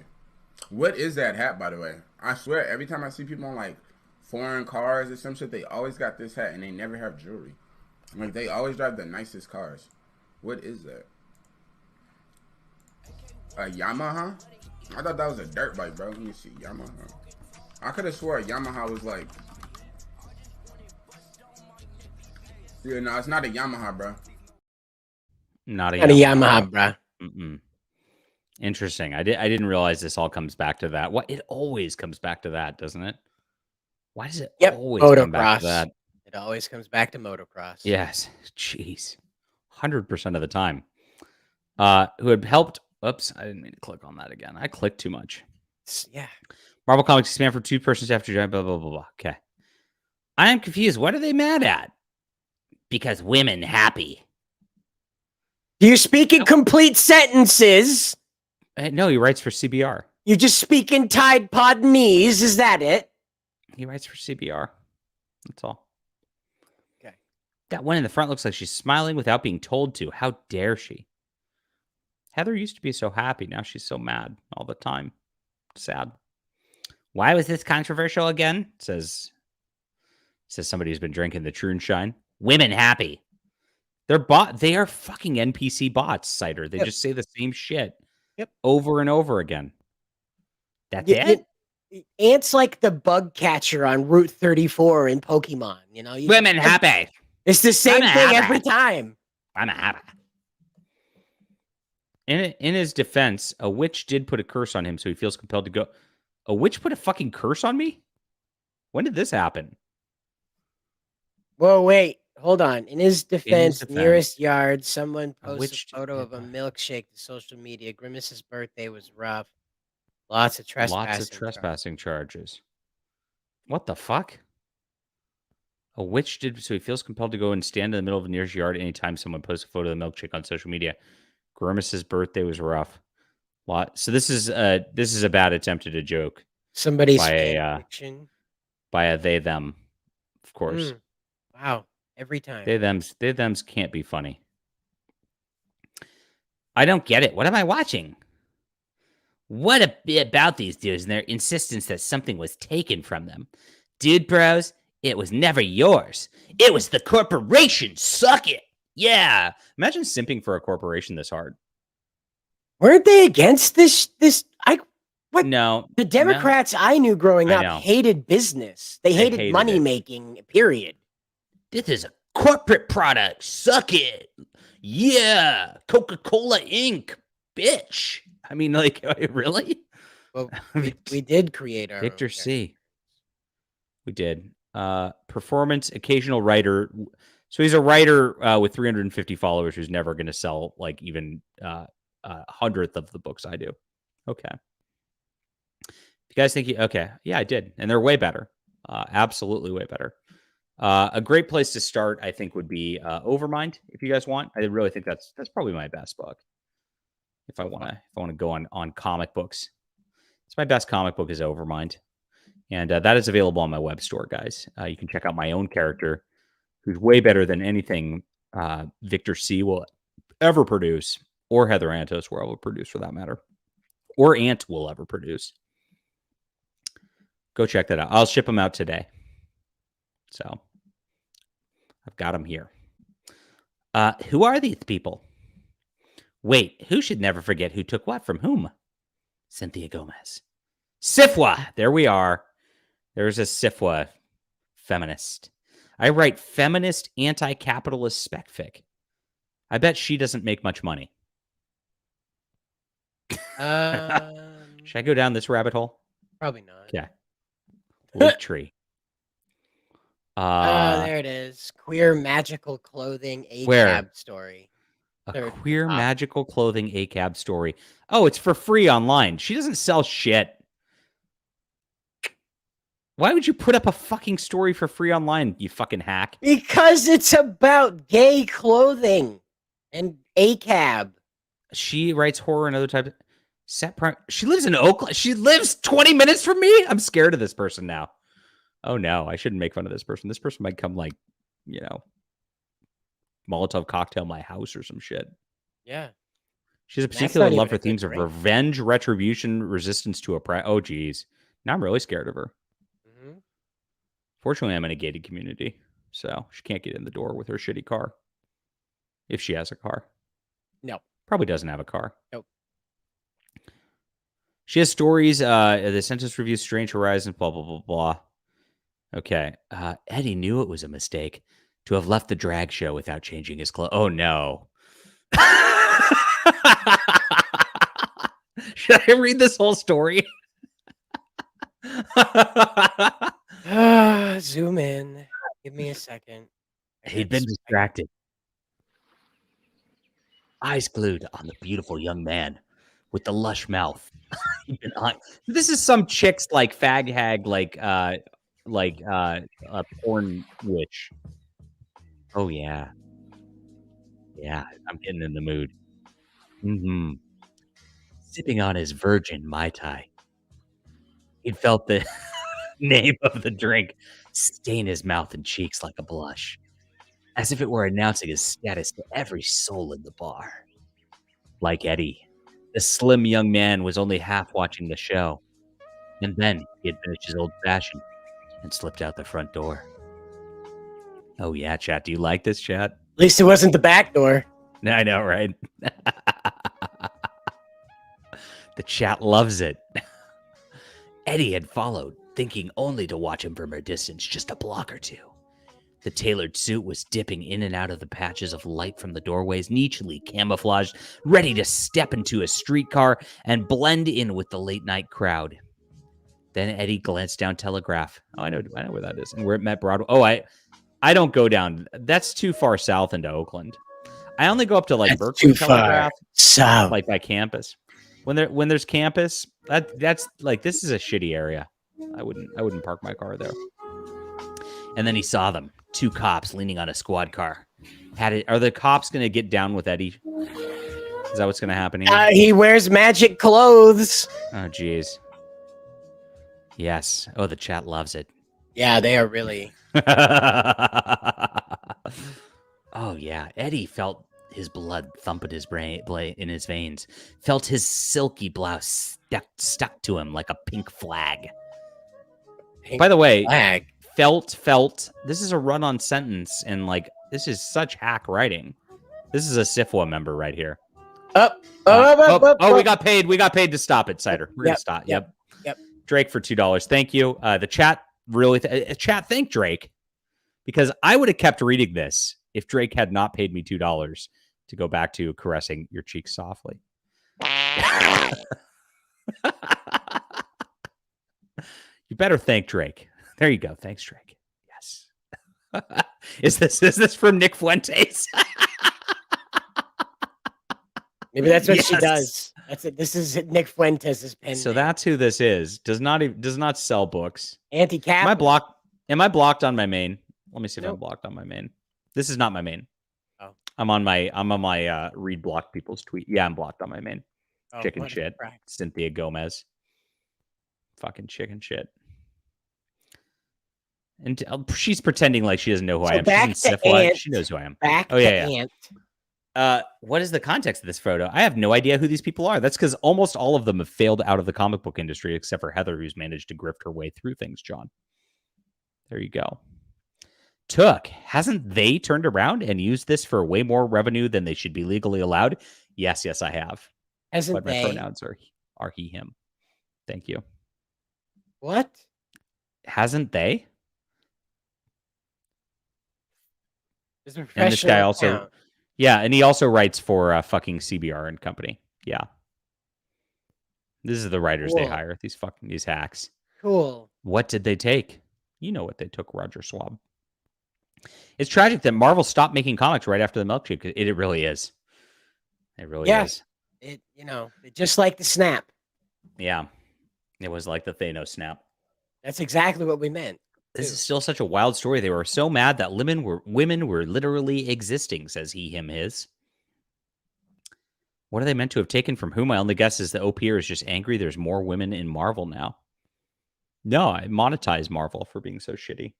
What is that hat, by the way? I swear, every time I see people on like foreign cars or some shit, they always got this hat and they never have jewelry. Like they always drive the nicest cars. What is that? A Yamaha? I thought that was a dirt bike, bro. Let me see. Yamaha. I could have swore a Yamaha was like... Yeah, no, it's not a Yamaha, bro. Not a Yamaha, bro. Mm-mm. Interesting. I didn't realize this all comes back to that. What? It always comes back to that, doesn't it? Why does it always come back to that? It always comes back to motocross. Yes. Jeez. 100% of the time. Who had helped... Oops, I didn't mean to click on that again. I clicked too much. Yeah. Marvel Comics expand for 2 persons after blah, blah, blah, blah. Okay. I am confused. What are they mad at? Because women happy. Do you speak in complete sentences? No, he writes for CBR. You just speak in Tide Podnese. Is that it? He writes for CBR. That's all. Okay. That one in the front looks like she's smiling without being told to. How dare she? Heather used to be so happy. Now she's so mad all the time. Sad. Why was this controversial again? Says somebody who's been drinking the Trunshine. Women happy. They are fucking NPC bots, Cider. They just say the same shit over and over again. That's it? Ant's like the bug catcher on Route 34 in Pokemon. You know, women happy. It's the same thing every time. I'm happy. In his defense, a witch did put a curse on him, so he feels compelled to go. A witch put a fucking curse on me? When did this happen? Whoa, wait. Hold on. In his defense, nearest yard, someone posted a photo of a milkshake to social media. Grimace's birthday was rough. Lots of trespassing charges. What the fuck? A witch did, so he feels compelled to go and stand in the middle of the nearest yard anytime someone posts a photo of the milkshake on social media. Grimace's birthday was rough. So this is a bad attempt at a joke. Somebody's by a they them, of course. Wow, every time. They thems can't be funny. I don't get it. What am I watching? What about these dudes and their insistence that something was taken from them? Dude bros, it was never yours. It was the corporation. Suck it. Yeah. Imagine simping for a corporation this hard. Weren't they against this? No. The Democrats I knew growing up hated business. They hated money making, period. This is a corporate product. Suck it. Yeah. Coca-Cola Inc. Bitch. I mean, like, really? Well, we did create our Victor C. We did. Performance, occasional writer. So he's a writer with 350 followers who's never going to sell like even a hundredth of the books I do. Okay. If you guys think okay, yeah, I did, and they're way better. Absolutely way better. A great place to start, I think, would be Overmind. If you guys want, I really think that's probably my best book. If I want to go on comic books, it's my best comic book is Overmind, and that is available on my web store, guys. You can check out my own character, who's way better than anything Victor C will ever produce, or Heather Antos will ever produce, for that matter, or Ant will ever produce. Go check that out. I'll ship them out today. So I've got them here. Who are these people? Wait, who should never forget who took what from whom? Cynthia Gomez. Sifwa. There we are. There's a Sifwa feminist. I write feminist, anti-capitalist spec fic. I bet she doesn't make much money. Should I go down this rabbit hole? Probably not. Yeah. Link tree. There it is. Queer magical clothing ACAB story. A queer magical clothing ACAB story. Oh, it's for free online. She doesn't sell shit. Why would you put up a fucking story for free online, you fucking hack? Because it's about gay clothing and ACAB. She writes horror and other types. She lives in Oakland. She lives 20 minutes from me. I'm scared of this person now. Oh no, I shouldn't make fun of this person. This person might come like you know, Molotov cocktail my house or some shit. Yeah. She has a That's particular not love even for a good themes of drink. revenge, retribution, resistance to oppression. Oh, geez. Now I'm really scared of her. Mhm. Fortunately, I'm in a gated community, so she can't get in the door with her shitty car. If she has a car. No. Probably doesn't have a car. Nope. She has stories. The sentence review, Strange Horizons, blah, blah, blah, blah. Okay. Eddie knew it was a mistake to have left the drag show without changing his clothes. Oh, no. Should I read this whole story? Zoom in. Give me a second. He'd been distracted. Eyes glued on the beautiful young man with the lush mouth. This is some chick's like fag hag, like a porn witch. Oh yeah. Yeah, I'm getting in the mood. Mm-hmm. Sipping on his virgin Mai Tai. He'd felt the name of the drink stain his mouth and cheeks like a blush, as if it were announcing his status to every soul in the bar. Like Eddie, the slim young man was only half watching the show, and then he had finished his old-fashioned and slipped out the front door. Oh yeah, chat. Do you like this, chat? At least it wasn't the back door. I know, right? The chat loves it. Eddie had followed, thinking only to watch him from a distance, just a block or two. The tailored suit was dipping in and out of the patches of light from the doorways, neatly camouflaged, ready to step into a streetcar and blend in with the late-night crowd. Then Eddie glanced down Telegraph. Oh, I know where that is. And where it met Broadway. Oh, I don't go down. That's too far south into Oakland. I only go up to like Berkeley Telegraph, south, like by campus. When there's campus, that's like, this is a shitty area. I wouldn't park my car there. And then he saw them, 2 cops leaning on a squad car. Are the cops gonna get down with Eddie? Is that what's gonna happen here? He wears magic clothes. Oh jeez. Yes. Oh, the chat loves it. Yeah, they are really. Oh yeah, Eddie felt his blood thump at his brain in his veins. Felt his silky blouse stuck to him like a pink flag. By the way, flag. Felt. This is a run-on sentence, and like this is such hack writing. This is a SIFWA member right here. We got paid. We got paid to stop it, Cider. We're gonna stop. Yep. Drake for $2. Thank you. The chat really. Chat, thank Drake, because I would have kept reading this if Drake had not paid me $2 to go back to caressing your cheeks softly. You better thank Drake. There you go. Thanks, Drake. Yes. Is this from Nick Fuentes? Maybe that's what she does. That's it. This is Nick Fuentes' pen. So that's who this is. Does not sell books. Anti-cap. Am I blocked on my main? Let me see if I'm blocked on my main. This is not my main. Oh. I'm on my read block people's tweet. Yeah, I'm blocked on my main. Oh, chicken shit. Cynthia Gomez. Fucking chicken shit. And she's pretending like she doesn't know who I am. She's in syphilis. She knows who I am. What is the context of this photo? I have no idea who these people are. That's because almost all of them have failed out of the comic book industry, except for Heather, who's managed to grift her way through things, John. There you go. Hasn't they turned around and used this for way more revenue than they should be legally allowed? Yes, I have. But my pronouns are he, him. Thank you. What? Hasn't they? And this guy also, and he also writes for fucking CBR and company. Yeah, this is the writers they hire. These hacks. Cool. What did they take? You know what they took, Roger Schwab. It's tragic that Marvel stopped making comics right after the milkshake. It really is. It really is. It just like the snap. Yeah, it was like the Thanos snap. That's exactly what we meant. This is still such a wild story. They were so mad that women were literally existing, says he, him, his. What are they meant to have taken from whom? My only guess is the OPer is just angry there's more women in Marvel now. No, I monetize Marvel for being so shitty.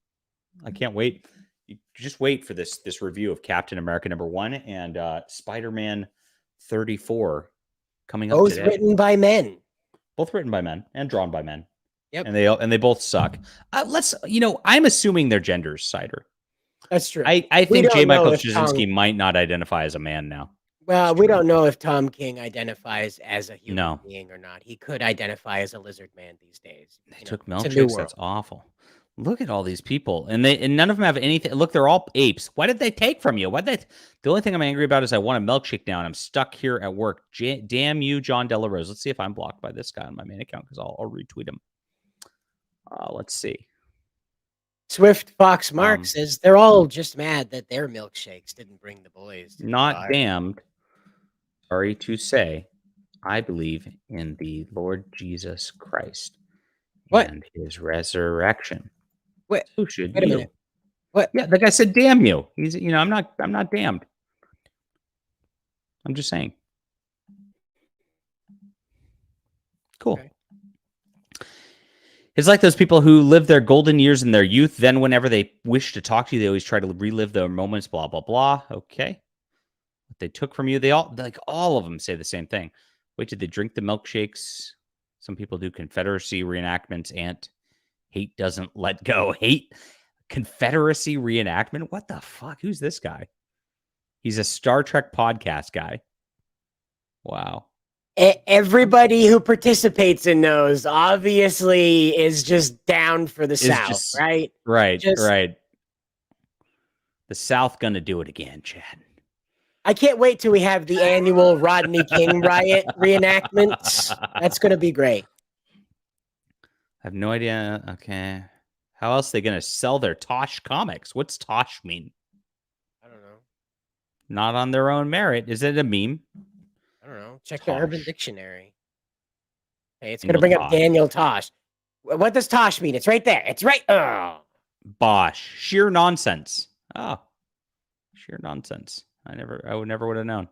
I can't wait. You just wait for this review of Captain America #1 and Spider-Man 34 coming up Both today. written by men. Both written by men and drawn by men. Yep. And they both suck. I'm assuming their gender's cider. That's true. I think J. Michael Straczynski might not identify as a man now. Well, we don't know if Tom King identifies as a human No. being or not. He could identify as a lizard man these days. They took milkshakes. That's awful. Look at all these people, and none of them have anything. Look, they're all apes. What did they take from you? The only thing I'm angry about is I want a milkshake now, and I'm stuck here at work. Damn you, John Delarose. Let's see if I'm blocked by this guy on my main account because I'll retweet him. Let's see. Swift Fox Mark says they're all just mad that their milkshakes didn't bring the boys. Not damned. Sorry to say, I believe in the Lord Jesus Christ and his resurrection. Wait, so should wait a you. minute. What? Yeah, the guy said, "Damn you." He's, I'm not damned. I'm just saying. Cool. Okay. It's like those people who live their golden years in their youth. Then whenever they wish to talk to you, they always try to relive their moments, blah, blah, blah. Okay. What they took from you, all of them say the same thing. Wait, did they drink the milkshakes? Some people do Confederacy reenactments and hate doesn't let go. Hate Confederacy reenactment? What the fuck? Who's this guy? He's a Star Trek podcast guy. Wow. Everybody who participates in those obviously is just down for the South, right? Right, right. The South gonna do it again, Chad. I can't wait till we have the annual Rodney King riot reenactments. That's gonna be great. I have no idea. Okay. How else are they gonna sell their Tosh comics? What's Tosh mean? I don't know. Not on their own merit. Is it a meme? I don't know. Check the Urban Dictionary. Hey, it's going to bring up Daniel Tosh. What does Tosh mean? It's right there. It's right. Oh. Bosh. Sheer nonsense. Oh. Sheer nonsense. I would never would have known.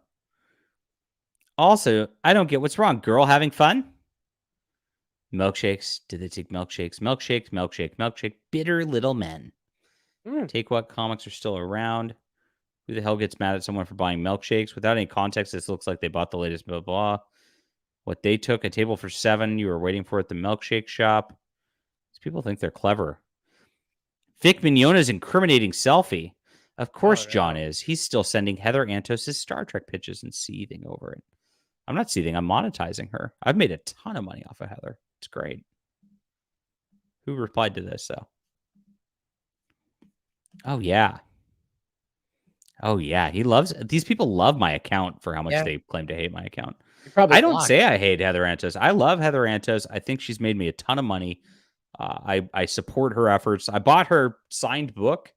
Also, I don't get what's wrong. Girl having fun? Milkshakes. Did they take milkshakes? Milkshake, milkshake, milkshake. Bitter little men. Take what comics are still around. Who the hell gets mad at someone for buying milkshakes? Without any context, this looks like they bought the latest blah, blah. What they took, a table for 7. You were waiting for at the milkshake shop. These people think they're clever. Vic Mignogna's incriminating selfie. Of course John is. He's still sending Heather Antos his Star Trek pitches and seething over it. I'm not seething. I'm monetizing her. I've made a ton of money off of Heather. It's great. Who replied to this, though? Oh, yeah. Oh, yeah. These people love my account for how much they claim to hate my account. I don't say I hate Heather Antos. I love Heather Antos. I think she's made me a ton of money. I support her efforts. I bought her signed book.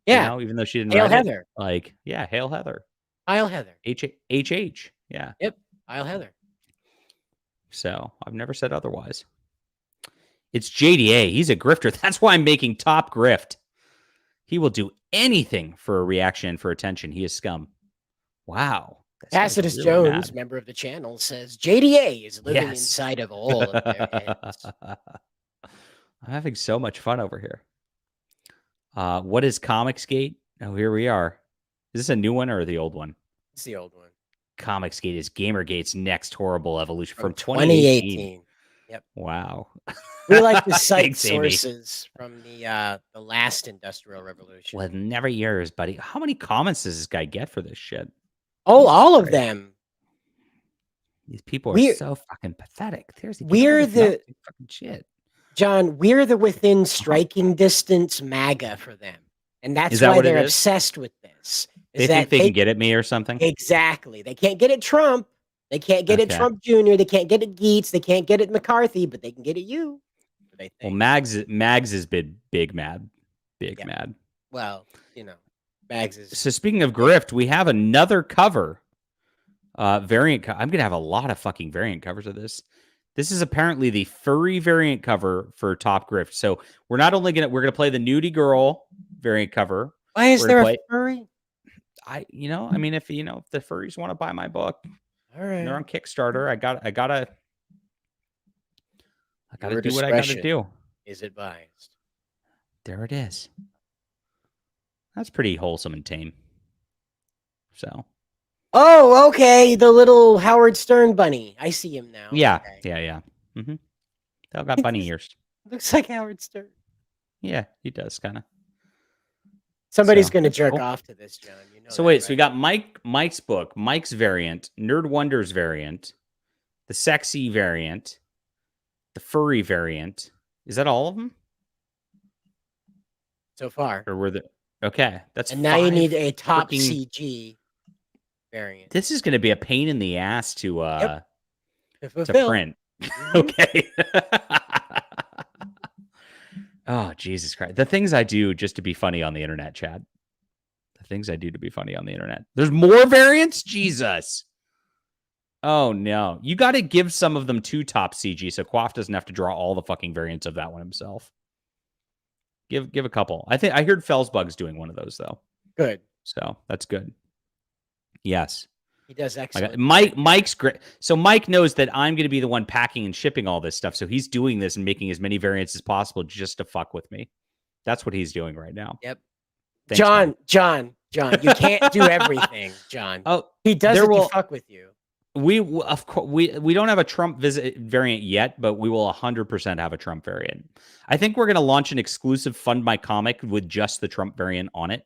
Yeah. Even though she didn't Hail write Heather. it. Hail Heather. Heil Heather. HH. Yeah. Yep. Heil Heather. So I've never said otherwise. It's JDA. He's a grifter. That's why I'm making top grift. He will do anything for a reaction, for attention. He is scum. Wow. Tacitus really Jones, mad. member of the channel, says JDA is living inside of all of their heads. I'm having so much fun over here. What is Comicsgate? Oh, here we are. Is this a new one or the old one? It's the old one. Comicsgate is Gamergate's next horrible evolution from 2018. Yep. Wow. We like to cite Thanks, Amy. sources from the last Industrial Revolution. Well, never yours, buddy. How many comments does this guy get for this shit? Oh, all of them. These people are so fucking pathetic. We're the fucking shit. John, we're the within striking distance MAGA for them. And that's why they're obsessed with this. They think they can get at me or something? Exactly. They can't get at Trump. They can't get at Trump Jr. They can't get at Geets. They can't get at McCarthy, but they can get at you. Well, Mags is big mad. Big mad. Well, Mags is. So speaking of grift, we have another cover. Variant. I'm going to have a lot of fucking variant covers of this. This is apparently the furry variant cover for Top Grift. So we're not only we're gonna play the nudie girl variant cover. Why is there a furry? If the furries want to buy my book, all right, they're on Kickstarter. I gotta do what I gotta do. Is advised. There it is. That's pretty wholesome and tame. So. Oh, okay. The little Howard Stern bunny. I see him now. Yeah, Okay. yeah. Mm-hmm. They all got bunny ears. Looks like Howard Stern. Yeah, he does kind of. Somebody's gonna jerk off to this, John. You know. So wait, so we got Mike's book, Mike's variant, Nerd Wonders variant, the sexy variant, the furry variant. Is that all of them? So far. Or were the okay? That's and now you 5 need a top freaking- CG variant. This is going to be a pain in the ass to fulfill. print. Mhm. Okay. Oh, Jesus Christ. The things I do just to be funny on the internet, Chad. The things I do to be funny on the internet. There's more variants? Jesus. Oh, no. You got to give some of them to top CG so Quaff doesn't have to draw all the fucking variants of that one himself. Give a couple. I heard Felsbug's doing one of those, though. Good. So that's good. Yes. He does excellent. Mike's great. So Mike knows that I'm going to be the one packing and shipping all this stuff. So he's doing this and making as many variants as possible just to fuck with me. That's what he's doing right now. Yep. Thanks, John, you can't do everything, John. Oh, he does it to fuck with you. We of course we don't have a Trump variant yet, but we will 100% have a Trump variant. I think we're going to launch an exclusive Fund My Comic with just the Trump variant on it.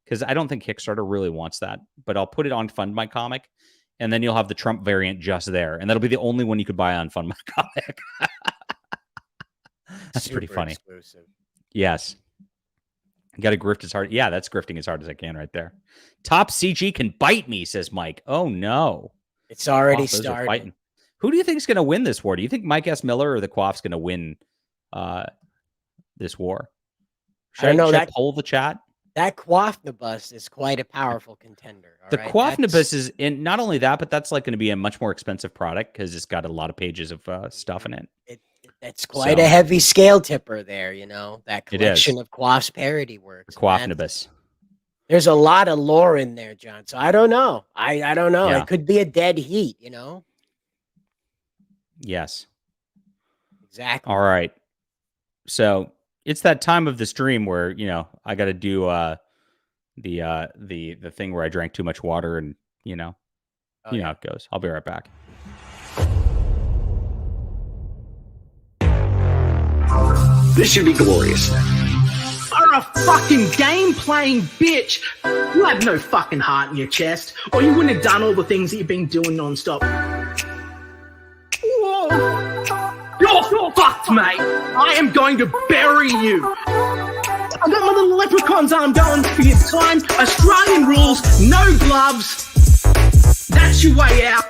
Because I don't think Kickstarter really wants that, but I'll put it on Fund My Comic, and then you'll have the Trump variant just there, and that'll be the only one you could buy on Fund My Comic. That's pretty funny. Exclusive. Yes. You got to grift as hard. Yeah, that's grifting as hard as I can right there. Top CG can bite me, says Mike. Oh, no. It's already started. Who do you think is going to win this war? Do you think Mike S. Miller or the Quaff's going to win this war? Should I poll the chat? That Quaffnibus is quite a powerful contender. The Quaffnibus is in not only that, but that's like going to be a much more expensive product because it's got a lot of pages of stuff in it. It's quite a heavy scale tipper there, you know, that collection of Quaff's parody works. The Quaffnibus. There's a lot of lore in there, John. So I don't know. I don't know. Yeah. It could be a dead heat, you know? Yes. Exactly. All right. So it's that time of the stream where, you know, I got to do the thing where I drank too much water and, you know, how it goes. I'll be right back. This should be glorious. You're a fucking game-playing bitch. You have no fucking heart in your chest, or you wouldn't have done all the things that you've been doing non-stop. You're fucked, mate. I am going to bury you. I got my little leprechaun's arm going for your time. Australian rules, no gloves. That's your way out.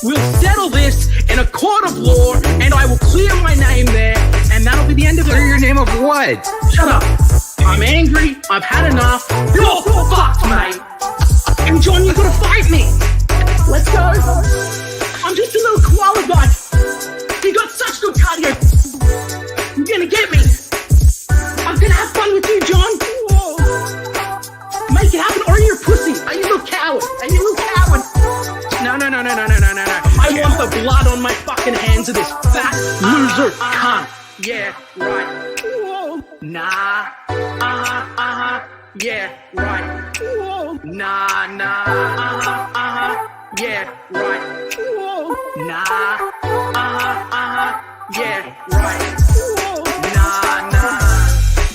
We'll settle this in a court of law, and I will clear my name there, and that'll be the end of it. Clear your name of what? Shut up. I'm angry. I've had enough. You're fucked, mate. And John, you gotta fight me. Let's go. I'm just a little koala guy. You got such good cardio. You're gonna get me. I'm gonna have fun with you, John. Make it happen, or you're a pussy. Are you a little coward? Are you a little coward? No. I want the blood on my fucking hands of this fat loser cunt. Yeah, right. Nah. Yeah, right. Nah. Yeah, right. Nah. Yeah, right. Nah.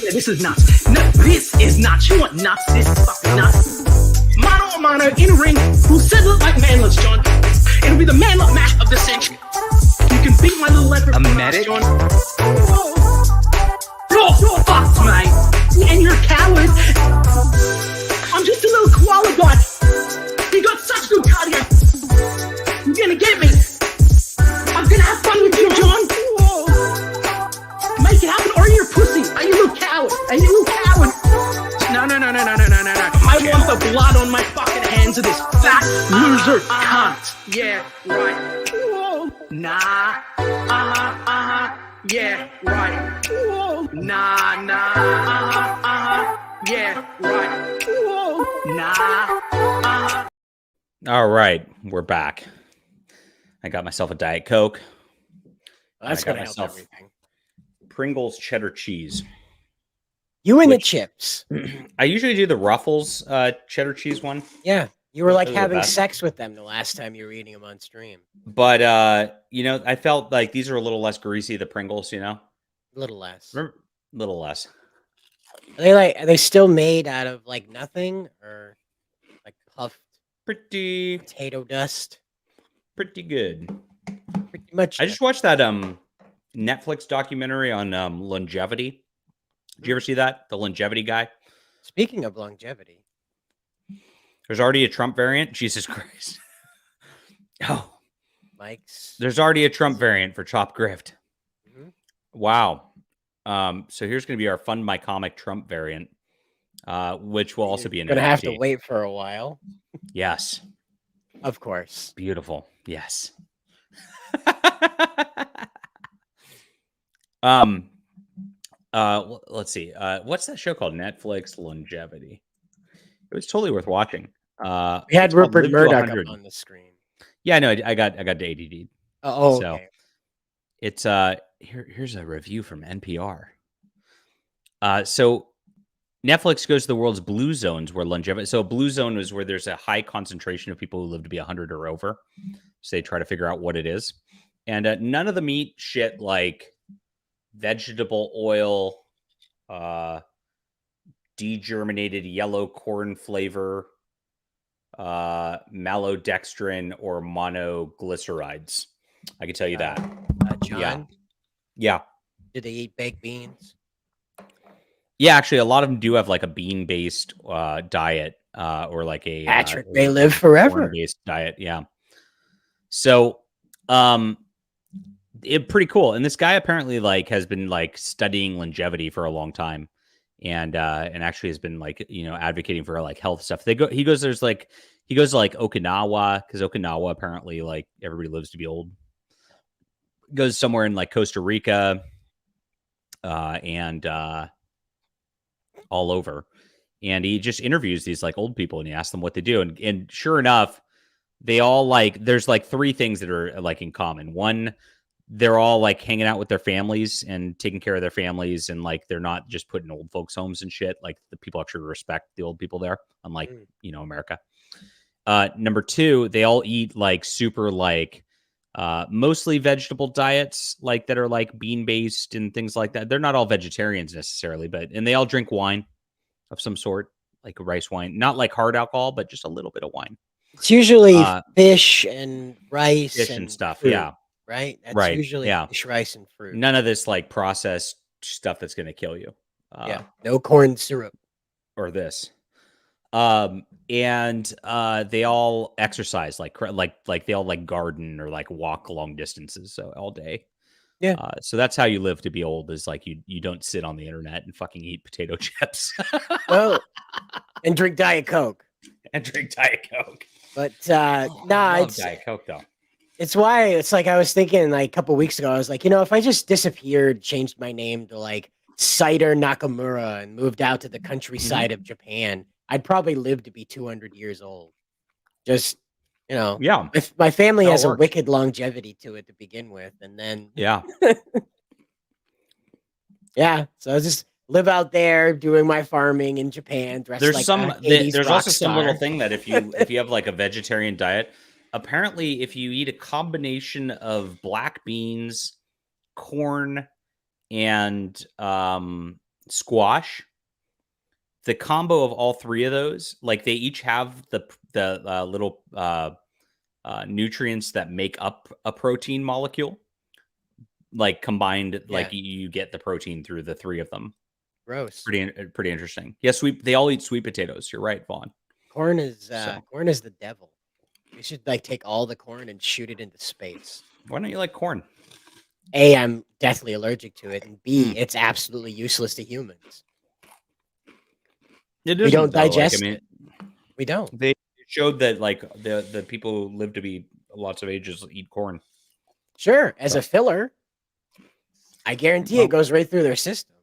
Yeah, this is nuts. No, this is nuts. You want nuts? This is fucking nuts. Mano a mano in a ring. We'll settle it like manlets, John. It'll be the manlet match of the century. You can beat my little leopard. A medic? John. You're fucked, mate. And you're a coward. I'm just a little koala guy. You got such good cardio. You're gonna get me. I'm gonna have fun with you, John. Make it happen, or you're a pussy. Are you a little coward? Are you a little coward? No. I want the blood on my fucking hands of this fat loser cunt. Yeah, right. Nah. Yeah, right. Nah. Yeah, right. Nah. All right, we're back. I got myself a Diet Coke. That's gonna help everything. Pringles cheddar cheese. You and the chips. I usually do the Ruffles cheddar cheese one. Yeah, you were like Those are the having best. sex with them the last time you were eating them on stream. But you know, I felt like these are a little less greasy. The Pringles, you know, A little less. Little less. Are they still made out of like nothing or like puffed Pretty potato dust? Pretty good. Pretty much. I just watched that Netflix documentary on longevity. Did you ever see that? The longevity guy. Speaking of longevity, there's already a Trump variant. Jesus Christ. Oh, Mike's. There's already a Trump variant for Chop Grift. Wow. So here's going to be our Fund My Comic Trump variant, which will also be an Gonna have NFT. to wait for a while. Yes. Of course. Beautiful. Yes. Let's see. What's that show called? Netflix Longevity. It was totally worth watching. We had Rupert Murdoch up on the screen. Yeah, I know. I got to ADD. Oh, so okay. It's here's a review from NPR. So Netflix goes to the world's blue zones where longevity. So a blue zone is where there's a high concentration of people who live to be 100 or over. So they try to figure out what it is, and none of them eat shit like vegetable oil, degerminated yellow corn flavor, maltodextrin, or monoglycerides. I can tell you that. John? Yeah. Do they eat baked beans? Yeah, actually, a lot of them do have like a bean-based diet, or like a Patrick, they live forever. Based diet, yeah. So, pretty cool. And this guy apparently like has been like studying longevity for a long time, and actually has been like, you know, advocating for like health stuff. He goes to like Okinawa, because Okinawa apparently like everybody lives to be old. Goes somewhere in like Costa Rica, and all over, and he just interviews these like old people and he asks them what they do, and sure enough, they all like, there's like three things that are like in common. One, they're all like hanging out with their families and taking care of their families, and like they're not just put in old folks homes and shit. Like the people actually respect the old people there, unlike you know, America. Number two, they all eat like super like mostly vegetable diets, like that are like bean based and things like that. They're not all vegetarians necessarily, and they all drink wine of some sort, like rice wine, not like hard alcohol, but just a little bit of wine. It's usually fish and rice and stuff. fruit, Yeah. Right. That's right. usually yeah. fish, rice, and fruit. None of this like processed stuff that's going to kill you. Yeah. No corn syrup. Or this. And they all exercise like they all like garden or like walk long distances, so all day. Yeah. So that's how you live to be old, is like you don't sit on the internet and fucking eat potato chips. Well, and drink Diet Coke. And drink Diet Coke. But it's Diet Coke though. It's why it's like I was thinking like a couple weeks ago, I was like, you know, if I just disappeared, changed my name to like Cider Nakamura and moved out to the countryside of Japan, I'd probably live to be 200 years old. Just, you know, yeah. If my family has a wicked longevity to it to begin with, and then yeah. Yeah. So I just live out there doing my farming in Japan. There's like some there's also some little thing that if you have like a vegetarian diet, apparently if you eat a combination of black beans, corn, and squash, the combo of all three of those, like they each have the little nutrients that make up a protein molecule, like combined, like you get the protein through the three of them. Gross. Pretty interesting. Yeah, they all eat sweet potatoes. You're right, Vaughn. Corn is the devil. You should like take all the corn and shoot it into space. Why don't you like corn? A, I'm deathly allergic to it, and B, it's absolutely useless to humans. We don't digest it. We don't. They showed that like the people who live to be lots of ages eat corn. Sure, as a filler. I guarantee it goes right through their system.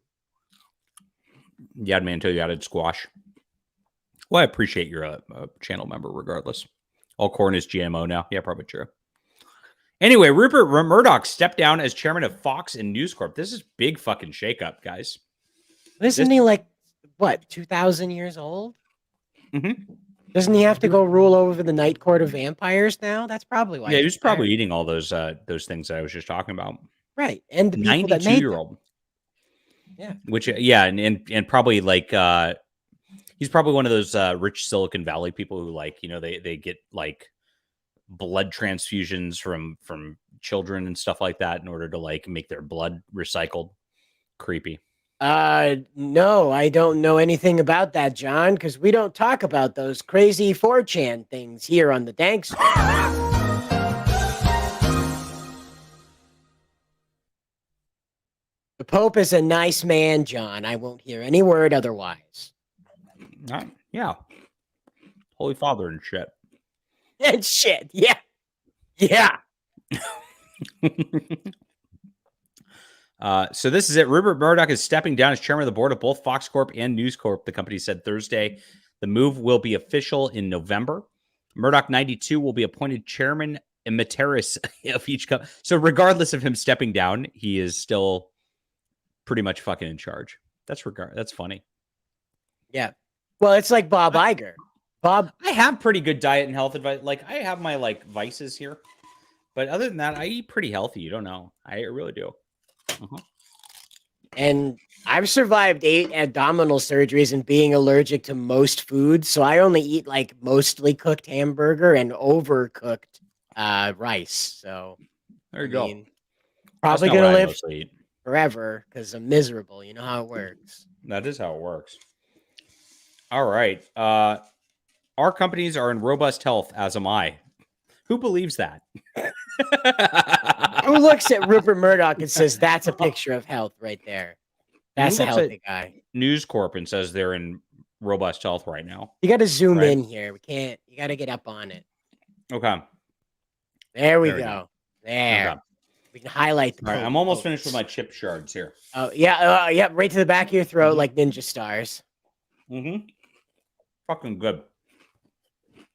You had me until you added squash. Well, I appreciate you're a channel member regardless. All corn is GMO now. Yeah, probably true. Anyway, Rupert Murdoch stepped down as chairman of Fox and News Corp. This is big fucking shakeup, guys. Isn't he like, what, 2,000 years old? Mm-hmm. Doesn't he have to go rule over the Night Court of Vampires now? That's probably why. Yeah, he was probably eating all those things that I was just talking about. Right, and the people that made 92-year-old. Yeah. Which and probably like he's probably one of those rich Silicon Valley people who like, you know, they get like blood transfusions from children and stuff like that in order to like make their blood recycled. Creepy. No, I don't know anything about that, John, because we don't talk about those crazy 4chan things here on the Dankstream. The Pope is a nice man, John. I won't hear any word otherwise. Yeah. Holy Father and shit. And shit, yeah. Yeah. So this is it. Rupert Murdoch is stepping down as chairman of the board of both Fox Corp and News Corp. The company said Thursday the move will be official in November. Murdoch 92 will be appointed chairman emeritus of each company. So regardless of him stepping down, he is still pretty much fucking in charge. That's funny. Yeah. Well, it's like Bob Iger. Bob, I have pretty good diet and health advice. Like I have my like vices here, but other than that, I eat pretty healthy. You don't know. I really do. And I've survived 8 abdominal surgeries and being allergic to most foods, so I only eat like mostly cooked hamburger and overcooked rice. So there you go. Probably gonna live forever because I'm miserable. You know how it works. That is how it works. All right. Our companies are in robust health, as am I. Who believes that? Who looks at Rupert Murdoch and says that's a picture of health right there? That's a healthy guy. News Corp and says they're in robust health right now. You got to zoom in here. We can't. You got to get up on it. Okay. There we go. There. Okay. We can highlight the. All right, I'm almost finished with my chip shards here. Oh yeah, yeah, right to the back of your throat like ninja stars. Fucking good.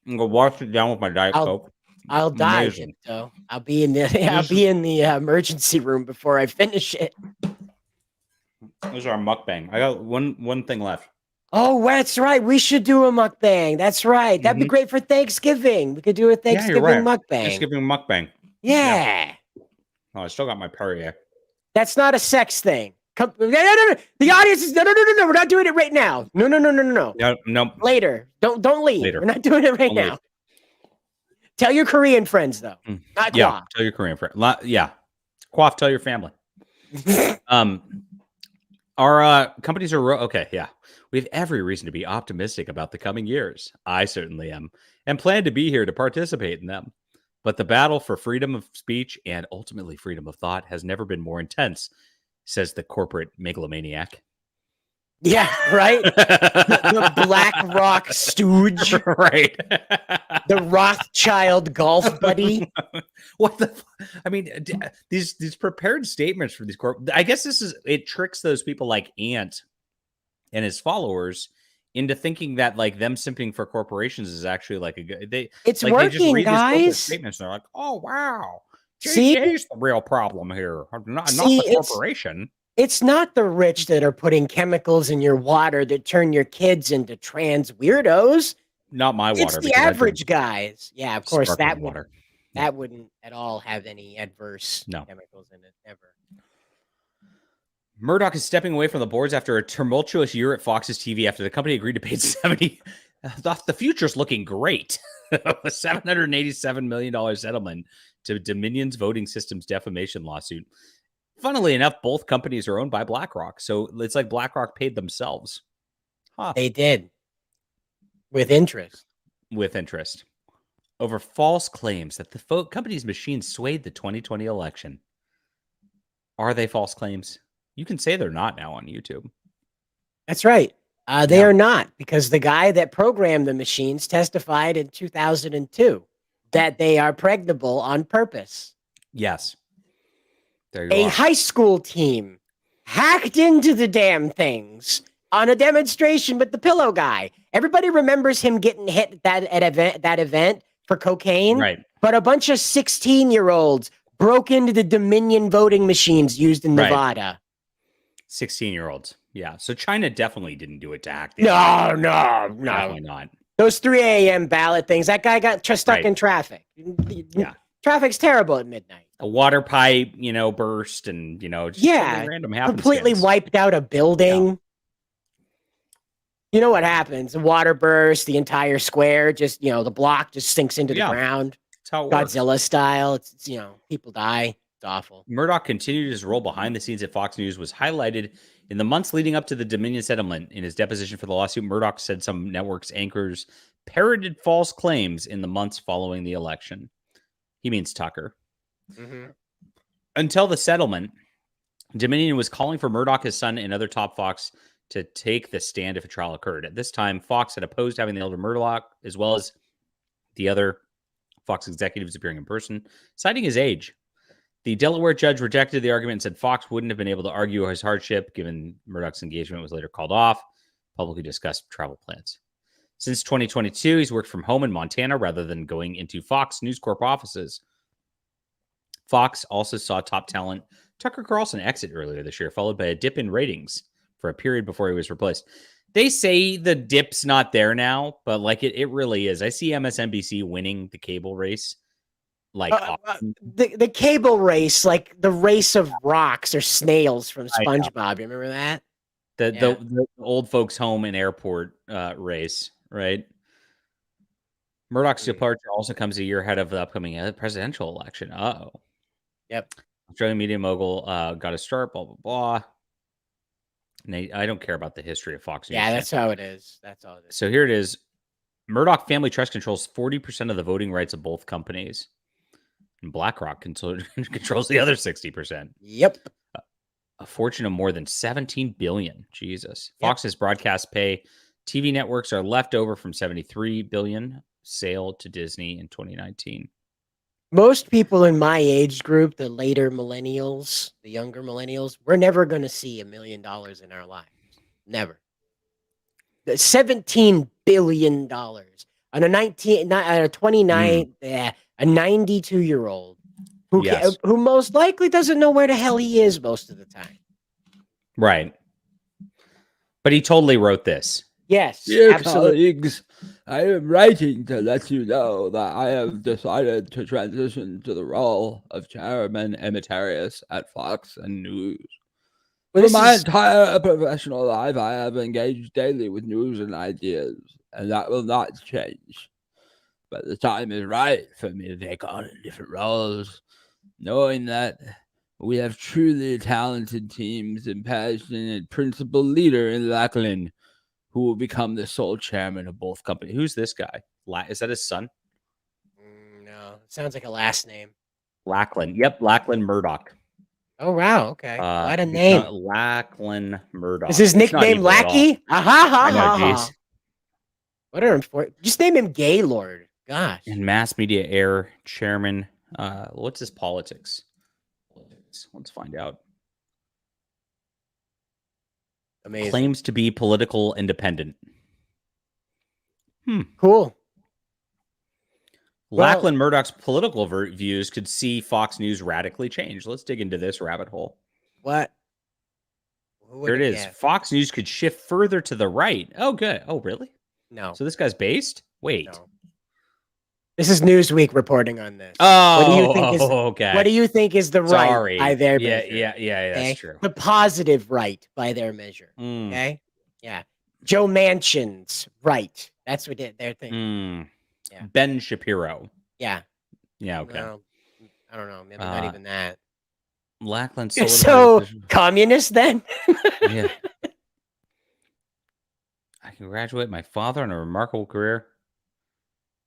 I'm gonna wash it down with my Diet Coke. I'll die, though. I'll be in the emergency room before I finish it. This is our mukbang. I got one thing left. Oh, that's right. We should do a mukbang. That's right. That'd be great for Thanksgiving. We could do a Thanksgiving mukbang. Thanksgiving mukbang. Yeah. Oh, I still got my Perrier. That's not a sex thing. Come, no. The audience is no. We're not doing it right now. No. No. Later. Don't leave. Later. We're not doing it right now. Tell your Korean friends though. Not yeah. Quaff. Tell your Korean friend. Yeah. Quaff. Tell your family. Our companies are okay. Yeah. We have every reason to be optimistic about the coming years. I certainly am, and plan to be here to participate in them. But the battle for freedom of speech and ultimately freedom of thought has never been more intense, says the corporate megalomaniac. Yeah, right? the Black Rock stooge. Right. The Rothschild golf buddy. What the I mean, these prepared statements for these I guess it tricks those people like Ant and his followers into thinking that like them simping for corporations is actually like a good it's like, working, they just read guys. Statements and they're like, oh wow. See, JJ's the real problem here. Not the corporation. It's not the rich that are putting chemicals in your water that turn your kids into trans weirdos. Not my water. It's the average guys. Yeah, of course, that water. Wouldn't at all have any adverse chemicals in it, ever. Murdoch is stepping away from the boards after a tumultuous year at Fox's TV after the company agreed to pay 70. The future's looking great. A $787 million settlement to Dominion's voting systems defamation lawsuit. Funnily enough, both companies are owned by BlackRock, so it's like BlackRock paid themselves. Huh. They did. With interest. Over false claims that the company's machines swayed the 2020 election. Are they false claims? You can say they're not now on YouTube. That's right. They are not, because the guy that programmed the machines testified in 2002 that they are pregnable on purpose. Yes. There you are. High school team hacked into the damn things on a demonstration with the pillow guy. Everybody remembers him getting hit at that event for cocaine. Right. But a bunch of 16-year-olds broke into the Dominion voting machines used in Nevada. 16-year-olds. Yeah. So China definitely didn't do it to hack the No, election. no. Definitely not. Those 3 a.m. ballot things. That guy got stuck in traffic. Yeah. Traffic's terrible at midnight. A water pipe, burst and, just something random completely wiped out a building. Yeah. You know what happens? The water burst, the entire square, just, the block just sinks into the ground. That's how it Godzilla works. style. It's people die. It's awful. Murdoch continued his role behind the scenes at Fox News was highlighted in the months leading up to the Dominion settlement. In his deposition for the lawsuit, Murdoch said some networks' anchors parroted false claims in the months following the election. He means Tucker. Mm-hmm. Until the settlement, Dominion was calling for Murdoch, his son, and other top Fox to take the stand if a trial occurred. At this time, Fox had opposed having the elder Murdoch, as well as the other Fox executives appearing in person, citing his age. The Delaware judge rejected the argument and said Fox wouldn't have been able to argue his hardship, given Murdoch's engagement was later called off, publicly discussed travel plans. Since 2022, he's worked from home in Montana rather than going into Fox News Corp offices. Fox also saw top talent Tucker Carlson exit earlier this year, followed by a dip in ratings for a period before he was replaced. They say the dip's not there now, but it really is. I see MSNBC winning the cable race. The cable race, like the race of rocks or snails from SpongeBob. You remember that? The old folks home and airport race, right? Murdoch's departure also comes a year ahead of the upcoming presidential election. Yep. Australian media mogul got a start, blah, blah, blah. And I don't care about the history of Fox News. Yeah, that's how it is. That's all it is. So here it is. Murdoch Family Trust controls 40% of the voting rights of both companies. And BlackRock controls the other 60%. Yep. A fortune of more than $17 billion. Jesus. Fox's broadcast pay TV networks are left over from $73 billion sale to Disney in 2019. Most people in my age group, the later millennials, the younger millennials, we're never going to see $1 million in our lives. Never. $17 billion on a 92-year-old who most likely doesn't know where the hell he is most of the time. Right. But he totally wrote this. Yes, dear absolutely. colleagues, I am writing to let you know that I have decided to transition to the role of chairman emeritus at Fox and News. For my entire professional life, I have engaged daily with news and ideas, and that will not change. But the time is right for me to take on different roles, knowing that we have truly talented teams and passionate principal leader in Lachlan, who will become the sole chairman of both companies. Who's this guy? Is that his son? No, it sounds like a last name. Lachlan. Yep, Lachlan Murdoch. Oh, wow. Okay. What a name. Lachlan Murdoch. Is his nickname Lackey? What are him for? Just name him Gaylord. Gosh. And mass media air chairman. What's his politics? Let's find out. Amazing. Claims to be political independent. Cool. Lachlan Murdoch's political views could see Fox News radically change. Let's dig into this rabbit hole. What? Here it is. Fox News could shift further to the right. Oh, good. Oh, really? No. So this guy's based? Wait. No. This is Newsweek reporting on this. Okay. What do you think is the right by their measure? Yeah, that's true. The positive right by their measure. Okay? Yeah. Joe Manchin's right. That's what they're thinking. Yeah. Ben Shapiro. Yeah. Yeah, okay. Well, I don't know. Maybe not even that. Lachlan. So communist then? Yeah. I congratulate my father on a remarkable career.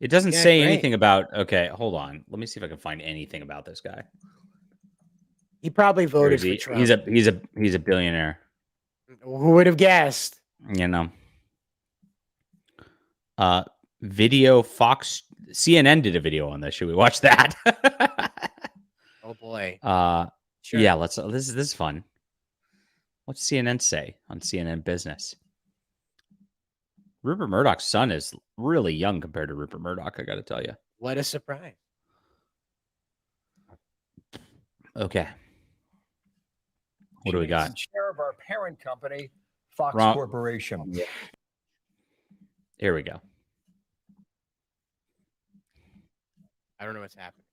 It doesn't say anything about. Okay, hold on. Let me see if I can find anything about this guy. He probably voted for Trump. He's a billionaire. Who would have guessed? You know. Video Fox CNN did a video on this. Should we watch that? Oh boy. Sure. Yeah, let's. This is fun. What's CNN say on CNN Business? Rupert Murdoch's son is really young compared to Rupert Murdoch, I got to tell you. What a surprise. Okay. What do we got? Chair of our parent company Fox Corporation. Yeah. Here we go. I don't know what's happening.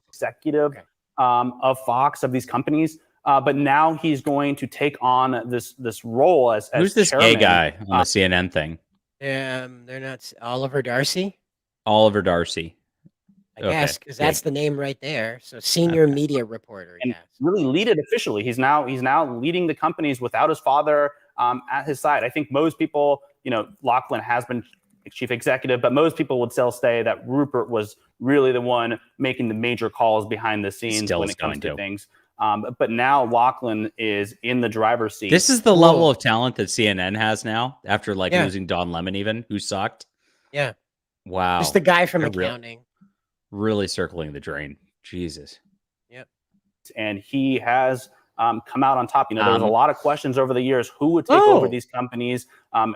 Executive of Fox, of these companies. But now he's going to take on this role as who's this chairman. gay guy on the CNN thing? They're not Oliver Darcy. Oliver Darcy. I guess because that's the name right there. So senior media reporter. And really lead it officially. He's now leading the companies without his father at his side. I think most people, Lachlan has been chief executive, but most people would still say that Rupert was really the one making the major calls behind the scenes when it comes to things. But now Lachlan is in the driver's seat. This is the level of talent that CNN has now after losing Don Lemon, even who sucked. Yeah. Wow. Just the guy from accounting. Really circling the drain. Jesus. Yep. And he has come out on top. There was a lot of questions over the years who would take over these companies.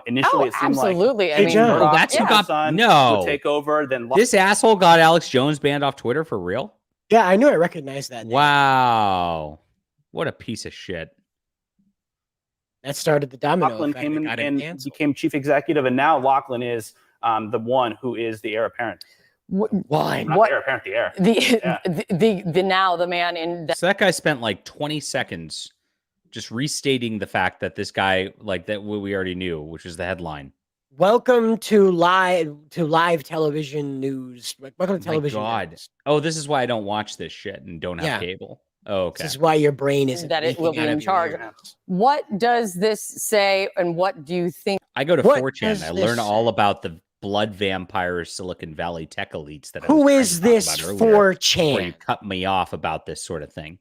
Initially, it seemed absolutely. like that's who got would take over. Then this asshole got Alex Jones banned off Twitter for real. Yeah, I knew I recognized that name. Wow. What a piece of shit. That started the domino Lachlan effect. came in and became chief executive, and now Lachlan is the one who is the heir apparent. Why? Not the heir apparent, the heir. The now the man in. So that guy spent like 20 seconds just restating the fact that this guy, that we already knew, which was the headline. Welcome to live television news. Welcome to television. God. News. Oh, this is why I don't watch this shit and don't have cable. Oh, okay. This is why your brain isn't that it will be in charge. What does this say, and what do you think? I go to 4chan. I learn all about the blood vampires, Silicon Valley tech elites. Who is this 4chan? Before you cut me off about this sort of thing.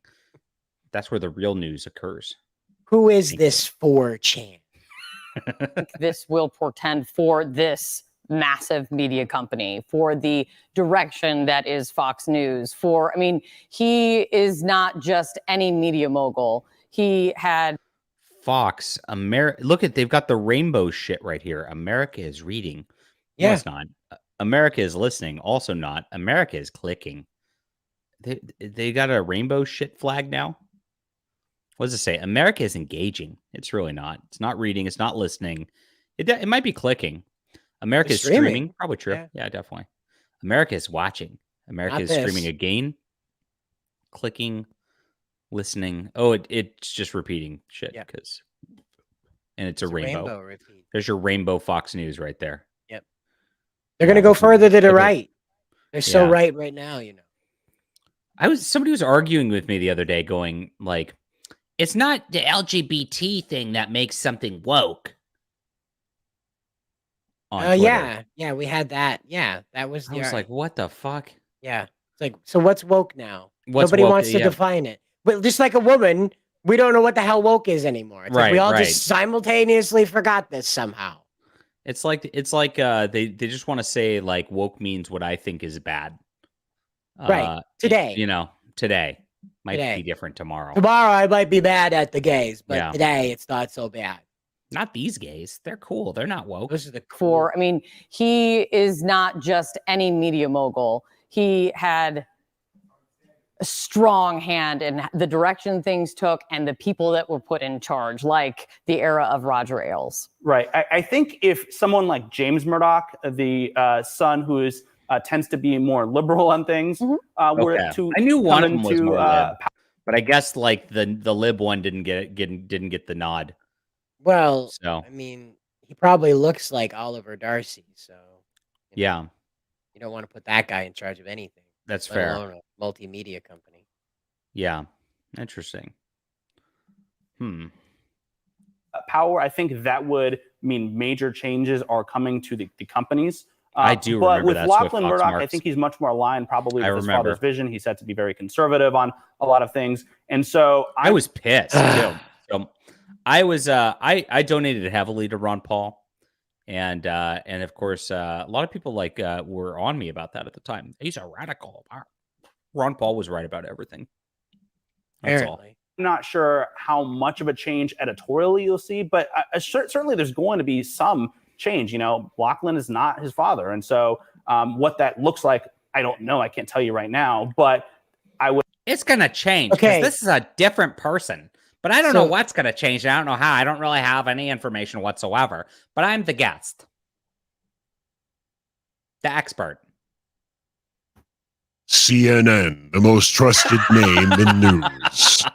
That's where the real news occurs. Who is this 4chan? This will portend for this massive media company, for the direction that is Fox News. He is not just any media mogul. He had Fox, look they've got the rainbow shit right here. America is reading. Yeah. No, it's not. America is listening. Also not. America is clicking. They got a rainbow shit flag now. What does it say? America is engaging. It's really not. It's not reading. It's not listening. It might be clicking. America is streaming. Probably true. Yeah, definitely. America is watching. America is streaming again. Clicking, listening. Oh, it's just repeating shit and it's a rainbow. Repeat. There's your rainbow Fox News right there. Yep. They're gonna go further to the right. They're so right now. Somebody was arguing with me the other day, going it's not the LGBT thing that makes something woke. Yeah, we had that. Yeah, that was. I was like, what the fuck? Yeah, it's like, so what's woke now? What's Nobody woke, wants to define it. But just like a woman, we don't know what the hell woke is anymore. It's like we all just simultaneously forgot this somehow. It's like they just want to say woke means what I think is bad. Right. Today. Today might be different tomorrow. Tomorrow I might be bad at the gays, but today it's not so bad. Not these gays. They're cool. They're not woke. Those are the cool. He is not just any media mogul. He had a strong hand in the direction things took and the people that were put in charge, like the era of Roger Ailes. Right. I think if someone like James Murdoch, the son who tends to be more liberal on things, were to I knew one of them was more lib, but I guess the lib one didn't get the nod. Well, he probably looks like Oliver Darcy, so you don't want to put that guy in charge of anything. That's fair. Alone a multimedia company. Yeah, interesting. Power. I think that would mean major changes are coming to the companies. I do but remember with that's Lachlan what Fox Murdoch, marks. I think he's much more aligned probably with his father's vision. He's said to be very conservative on a lot of things, and so I was pissed too. So I donated heavily to Ron Paul, and of course a lot of people were on me about that at the time. He's a radical. Ron Paul was right about everything. That's all. I'm not sure how much of a change editorially you'll see, but certainly there's going to be some change. Lachlan is not his father, and so what that looks like, I don't know. I can't tell you right now, but I would. It's gonna change. Okay, this is a different person. But I don't know what's going to change. I don't know how. I don't really have any information whatsoever. But I'm the guest. The expert. CNN, the most trusted name in news.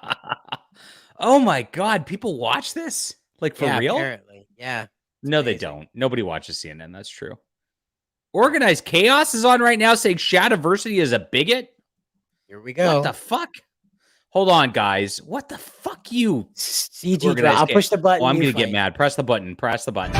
Oh my God. People watch this? Like for real? Apparently. Yeah. No, they don't. Nobody watches CNN. That's true. Organized Chaos is on right now saying Shadiversity is a bigot. Here we go. What the fuck? Hold on, guys. What the fuck, you? CG, I'll push the button. Oh, I'm going to get mad. Press the button. Press the button.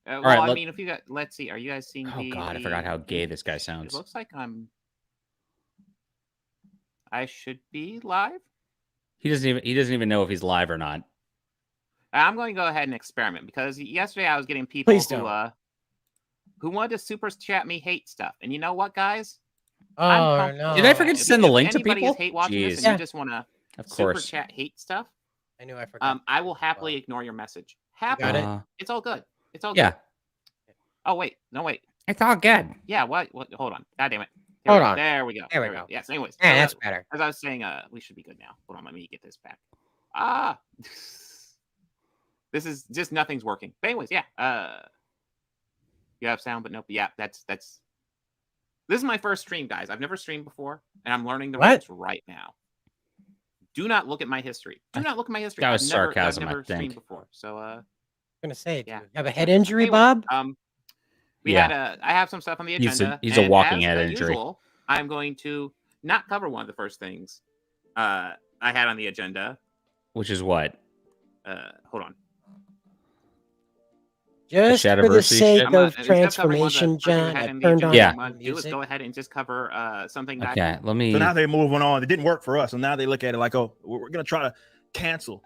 Well, right, I mean, if you got, let's see, are you guys seeing Oh God, I forgot how gay this guy sounds. It looks like I should be live. He doesn't even know if he's live or not. I'm going to go ahead and experiment because yesterday I was getting people who wanted to super chat me hate stuff. And you know what, guys? Oh no! Did I forget to send the link to people? If anybody is hate watching this and you just want to super chat hate stuff, I knew I forgot. I will happily ignore your message. Happily. It's all good. It's all good. Yeah. Oh wait, no wait. It's all good. Yeah. What? Hold on. God damn it. Hold on. There we go. There we go. Yes. Anyways. Yeah, that's better. As I was saying, we should be good now. Hold on. Let me get this back. This is just nothing's working. But anyways, yeah. You have sound, but nope. Yeah. That's. This is my first stream, guys. I've never streamed before, and I'm learning the ropes right now. Do not look at my history. Do not look at my history. That was sarcasm, I've never I think. streamed before. So I'm gonna say, yeah. Do you have a head injury, Bob? I have some stuff on the agenda. He's a walking and head as injury. Usual, I'm going to not cover one of the first things I had on the agenda. Which is what? Hold on. Just for the sake of transformation, John, I turned on the music. Go ahead and just cover something. Okay, let me. So now they're moving on. It didn't work for us, and now they look at it like, oh, we're gonna try to cancel.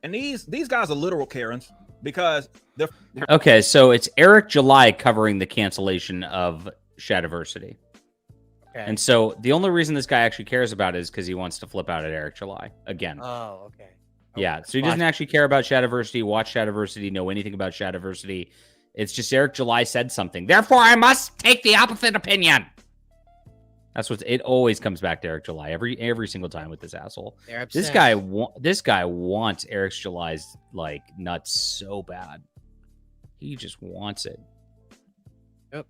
And these guys are literal Karens because they're Okay, so it's Eric July covering the cancellation of Shadiversity. Okay. And so the only reason this guy actually cares about it is because he wants to flip out at Eric July again. Oh, okay. Yeah, so he doesn't actually care about Shadiversity, watch Shadiversity, know anything about Shadiversity. It's just Eric July said something. Therefore, I must take the opposite opinion. That's what it always comes back to Eric July every single time with this asshole. This guy wants Eric July's like nuts so bad. He just wants it. Yep.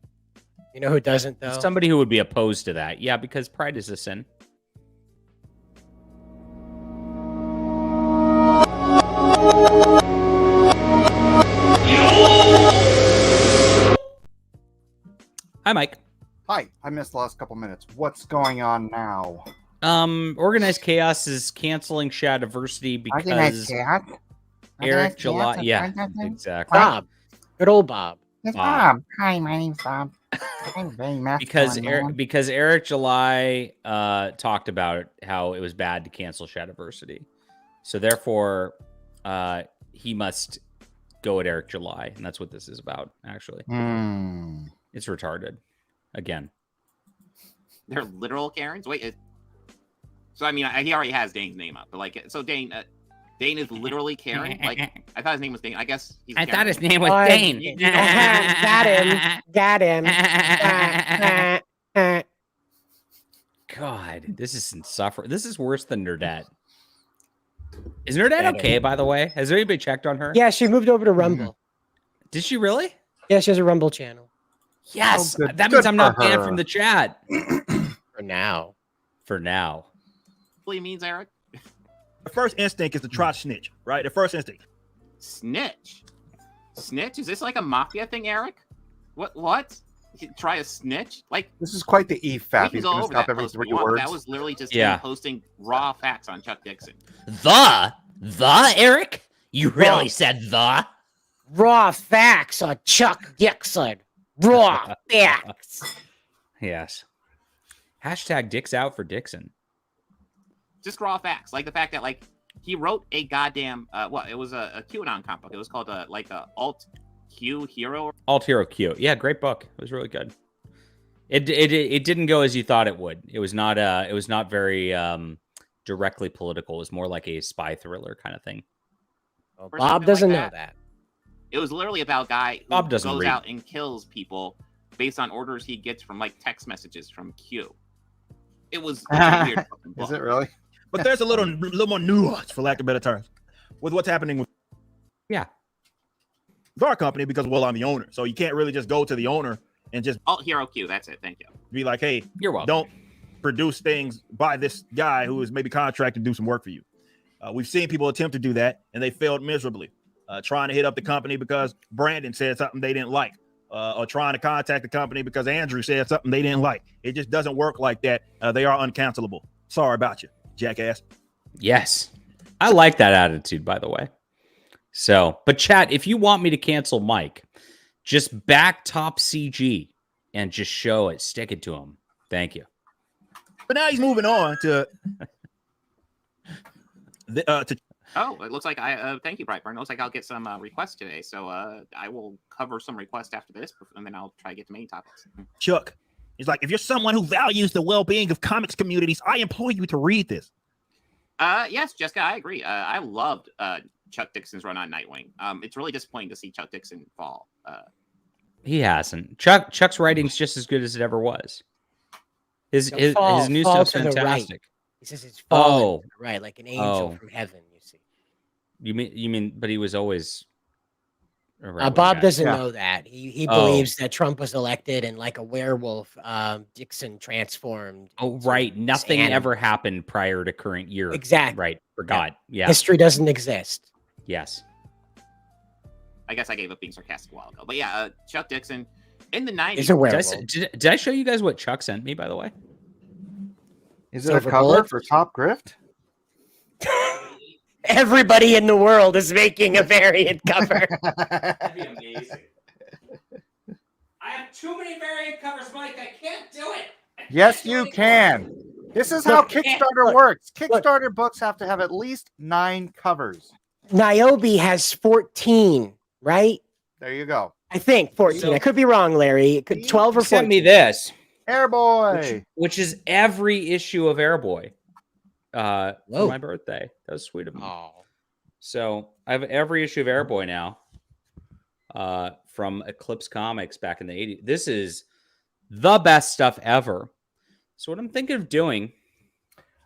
You know who doesn't though? Somebody who would be opposed to that. Yeah, because pride is a sin. Hi, Mike. Hi, I missed the last couple minutes. What's going on now? Organized Chaos is canceling Shadiversity because Eric July. Yeah, exactly. Bob, good old Bob. It's Bob. Hi, my name's Bob. I'm very masculine. because Eric July talked about how it was bad to cancel Shadiversity, so therefore he must go at Eric July, and that's what this is about. Actually, it's retarded. Again, they're literal Karens. Wait, so I mean, he already has Dane's name up, but like, so Dane is literally Karen. Like, I thought his name was Dane. I guess he's. I thought his name was Dane. Got him. God, this is insufferable. This is worse than Nerdette. Is Nerdette okay, by the way? Has anybody checked on her? Yeah, she moved over to Rumble. Did she really? Yeah, she has a Rumble channel. Yes, that means I'm not banned from the chat. For now. What means, Eric? The first instinct is to try to snitch, right? The first instinct. Snitch? Is this like a mafia thing, Eric? What? You try a snitch? Like, this is quite the EFAP. He's going to stop every 3 words. That was literally just him posting raw facts on Chuck Dixon. The Eric? You really said the? Raw facts on Chuck Dixon. Raw facts. Yes. Hashtag dicks out for Dixon. Just raw facts, like the fact that like he wrote a goddamn it was a QAnon comic book. It was called like a Alt Q Hero. Alt Hero Q. Yeah, great book. It was really good. It didn't go as you thought it would. It was not very directly political. It was more like a spy thriller kind of thing. Well, Or Bob something doesn't like know that. It was literally about a guy who Bob doesn't goes read. out and kills people based on orders he gets from like text messages from Q. It was a weird fucking book. Is it really? But there's a little more nuance, for lack of better terms, with what's happening with our company, because, well, I'm the owner. So you can't really just go to the owner and just Hero Q, that's it. Thank you. be like, hey, you're welcome. Don't produce things by this guy who is maybe contracted to do some work for you. We've seen people attempt to do that, and they failed miserably. Trying to hit up the company because Brandon said something they didn't like, or trying to contact the company because Andrew said something they didn't like. It just doesn't work like that. They are uncancelable. Sorry about you, jackass. Yes. I like that attitude, by the way. So, but chat, if you want me to cancel Mike, just back top CG and just show it, stick it to him. Thank you. But now he's moving on to Oh, it looks like thank you, Brightburn. It looks like I'll get some requests today, so I will cover some requests after this, and then I'll try to get to main topics. Chuck. He's like, if you're someone who values the well-being of comics communities, I implore you to read this. Yes, Jessica, I agree. I loved Chuck Dixon's run on Nightwing. It's really disappointing to see Chuck Dixon fall. He hasn't. Chuck's writing's just as good as it ever was. His new stuff's fantastic. Right. He says it's falling to the right, like an angel from heaven. You see. You mean? But he was always. A Bob doesn't know that. He believes that Trump was elected and like a werewolf, Dixon transformed. Oh, right. Nothing ever happened prior to current year. Exactly. Right. Forgot. Yeah. History doesn't exist. Yes. I guess I gave up being sarcastic a while ago. But yeah, Chuck Dixon in the 90s. He's a werewolf. Did I show you guys what Chuck sent me, by the way? Is it a cover for Top Grift? Everybody in the world is making a variant cover. That'd be amazing. I have too many variant covers, Mike. I can't do it. Yes, you can. This is how Kickstarter works. Kickstarter books have to have at least 9 covers. Niobe has 14, right? There you go. I think 14. So- I could be wrong, Larry. It could 12 or 14. Sent me this, Airboy, which is every issue of Airboy. For my birthday. That was sweet of me. So I have every issue of Airboy now. From Eclipse Comics back in the 80s. This is the best stuff ever. So what I'm thinking of doing.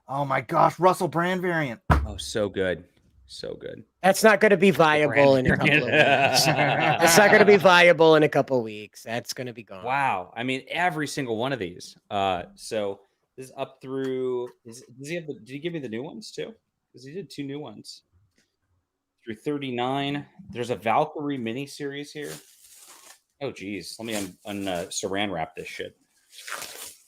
Oh my gosh, Russell Brand variant. Oh, so good. So good. That's not going to be viable in a couple of weeks. That's not going to be viable in a couple of weeks. That's going to be gone. Wow. I mean, every single one of these. So this is up through. Does he have did he give me the new ones too? Because he did 2 new ones. Through 39. There's a Valkyrie miniseries here. Oh, geez. Let me saran wrap this shit.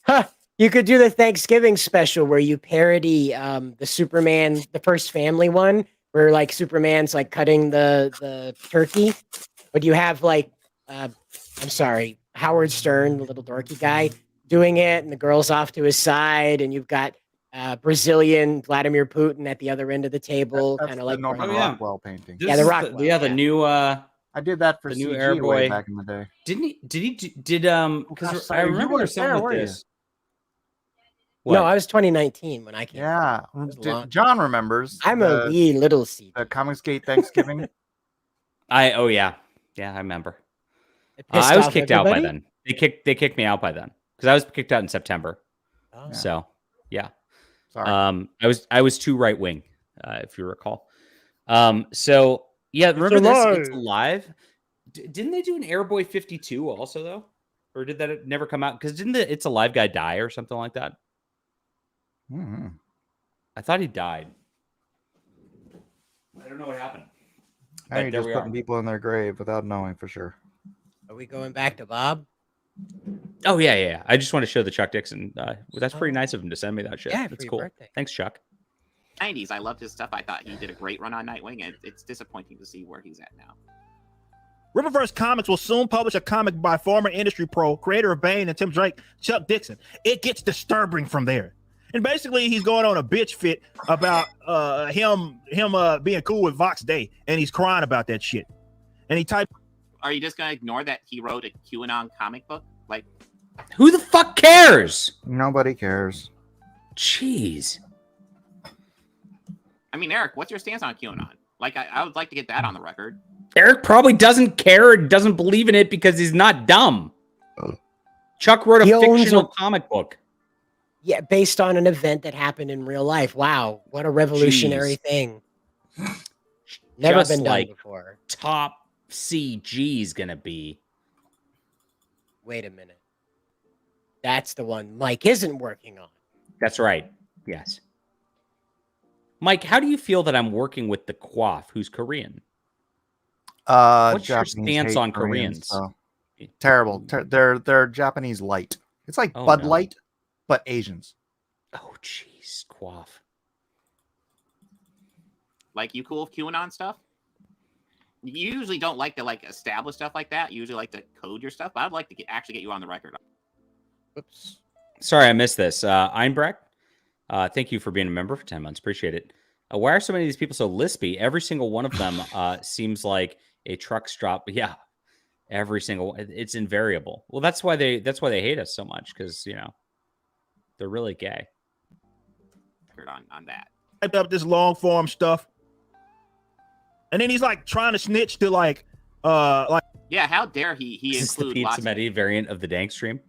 Huh. You could do the Thanksgiving special where you parody the Superman, the first family one, where like Superman's like cutting the turkey, but you have like Howard Stern, the little dorky guy, doing it, and the girl's off to his side, and you've got Brazilian Vladimir Putin at the other end of the table, kind of like Norman Rockwell painting. This is Rockwell. The new. I did that for the new CG Airboy way back in the day. Because I remember there's something with this. No, I was 2019 when I came. Yeah, John remembers. I'm a wee little seed. The Comicsgate Thanksgiving. I remember. I was kicked out by then. They kicked me out by then because I was kicked out in September. Oh. So yeah, sorry. I was too right wing, if you recall. So yeah, remember this? It's alive. Didn't they do an Airboy 52 also though, or did that never come out? Because didn't the It's Alive guy die or something like that? Mm-hmm. I thought he died. I don't know what happened. I think you're just putting people in their grave without knowing for sure. Are we going back to Bob? Oh yeah. I just want to show the Chuck Dixon. That's pretty nice of him to send me that shit. Yeah, that's for your cool. birthday. Thanks, Chuck. 90s, I loved his stuff. I thought he did a great run on Nightwing, and it's disappointing to see where he's at now. Riververse Comics will soon publish a comic by former industry pro, creator of Bane and Tim Drake, Chuck Dixon. It gets disturbing from there. And basically, he's going on a bitch fit about him being cool with Vox Day, and he's crying about that shit. And he typed, Are you just going to ignore that he wrote a QAnon comic book? Like, who the fuck cares? Nobody cares. Jeez. I mean, Eric, what's your stance on QAnon? Like, I would like to get that on the record. Eric probably doesn't care or doesn't believe in it because he's not dumb. Chuck wrote a fictional comic book. Yeah, based on an event that happened in real life. Wow, what a revolutionary thing. Never Just been done like before. Top CG is going to be. Wait a minute. That's the one Mike isn't working on. That's right. Yes. Mike, how do you feel that I'm working with the Quaff, who's Korean? What's your stance on Koreans? Terrible. They're Japanese light. It's like Bud Light, but Asians. Oh, jeez, Quaff. Like, you cool with QAnon stuff? You usually don't like to establish stuff like that. You usually like to code your stuff, but I'd like to actually get you on the record. Oops. Sorry, I missed this. Einbrecht, thank you for being a member for 10 months. Appreciate it. Why are so many of these people so lispy? Every single one of them seems like a truck stop. Yeah, every single. It's invariable. Well, that's why they hate us so much, because they're really gay. On that. Typed up this long form stuff, and then he's like trying to snitch to like. Yeah, how dare he Is this the include Pizza lots of... Medi variant of the Dankstream?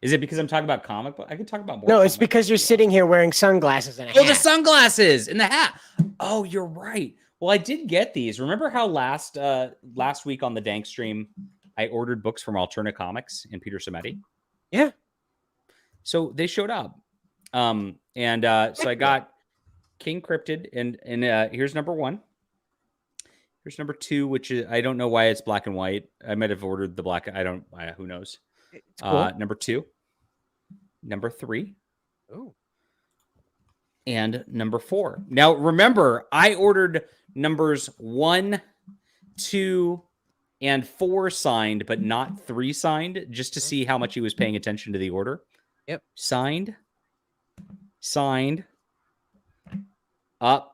Is it because I'm talking about comic book? I could talk about more. No, it's because you're sitting here wearing sunglasses and a Oh, hat. the sunglasses and the hat. Oh, you're right. Well, I did get these. Remember how last week on the Dankstream, I ordered books from Alterna Comics and Peter Samedi? Yeah. So they showed up. So I got King Cryptid, and here's number 1. Here's number 2, which is, I don't know why it's black and white. I might have ordered the black. Who knows? It's cool. Number 2, number 3. Oh. And number 4. Now, remember, I ordered numbers 1, 2, and 4 signed, but not 3 signed, just to see how much he was paying attention to the order. Yep. Signed.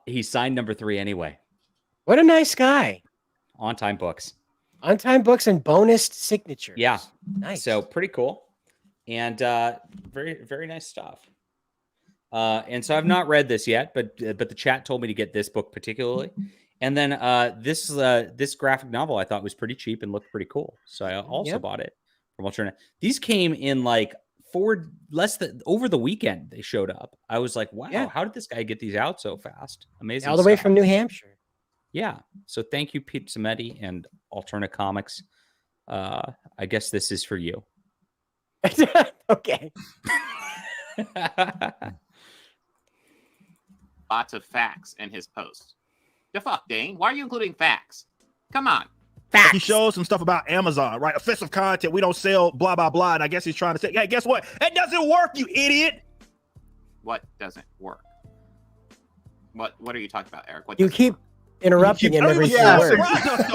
He signed number 3 anyway. What a nice guy. On Time Books. On Time Books and bonus signatures. Yeah. Nice. So pretty cool. And very, very nice stuff. And so I've not read this yet, but the chat told me to get this book particularly. And then this graphic novel I thought was pretty cheap and looked pretty cool. So I also bought it from Alterna. These came in like over the weekend they showed up. I was like, wow, how did this guy get these out so fast? Amazing. All the way from New Hampshire. Yeah. So thank you, Pete Samedi and Alterna Comics. I guess this is for you. Okay. Lots of facts in his posts. The fuck, Dane? Why are you including facts? Come on. Facts. He shows some stuff about Amazon, right? Offensive content. We don't sell blah, blah, blah. And I guess he's trying to say, hey, guess what? That doesn't work, you idiot. What doesn't work? What are you talking about, Eric? What you keep interrupting him every few words.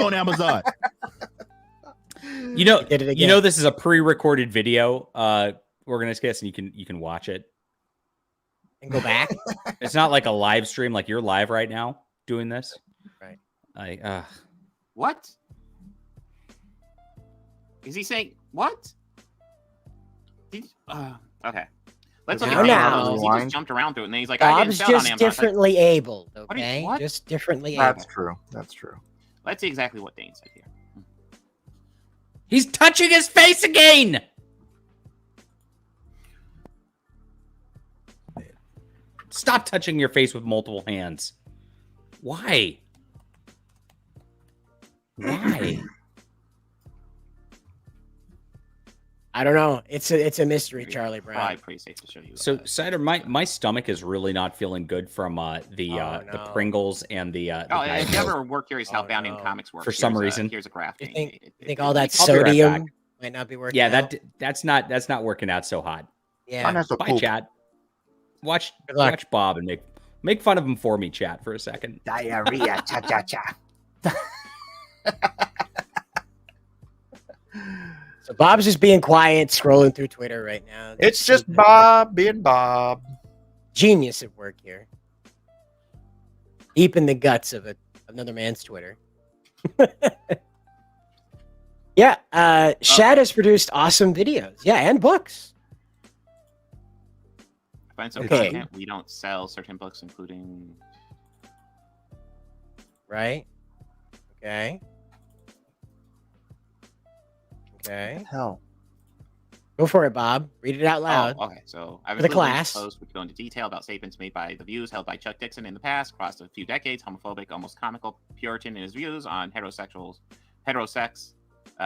on Amazon. You know, this is a pre-recorded video. Organized guess, and you can watch it and go back. It's not like a live stream, like you're live right now doing this. Right. What? Is he saying what? Okay. Let's look at now. He just jumped around through it, and then he's like, I didn't Bob's sell it on just Amazon. differently abled, okay? What? Just differently able. That's true. That's true. Let's see exactly what Dane said here. He's touching his face again. Stop touching your face with multiple hands. Why? Why? I don't know. It's a mystery, Charlie Brown. Probably pretty safe to show you. So, Cider, my stomach is really not feeling good from the Pringles and the if you ever were curious how Bounding Comics works, for some reason. Here's a graph. You think all that sodium might not be working? Yeah, out? that's not working out so hot. Yeah. Bye, chat. Watch Bob and make fun of him for me, chat, for a second. Diarrhea, cha cha cha. So Bob's just being quiet, scrolling through Twitter right now. It's just Bob being Bob. Genius at work here. Deep in the guts of another man's Twitter. Yeah, Shad has produced awesome videos. Yeah, and books. Find some content. We don't sell certain books, including right? Okay. Okay. Hell. Go for it, Bob. Read it out loud. Oh, okay. So I For was the class. Post which go into detail about statements made by the views held by Chuck Dixon in the past, across a few decades, homophobic, almost comical, Puritan in his views on heterosex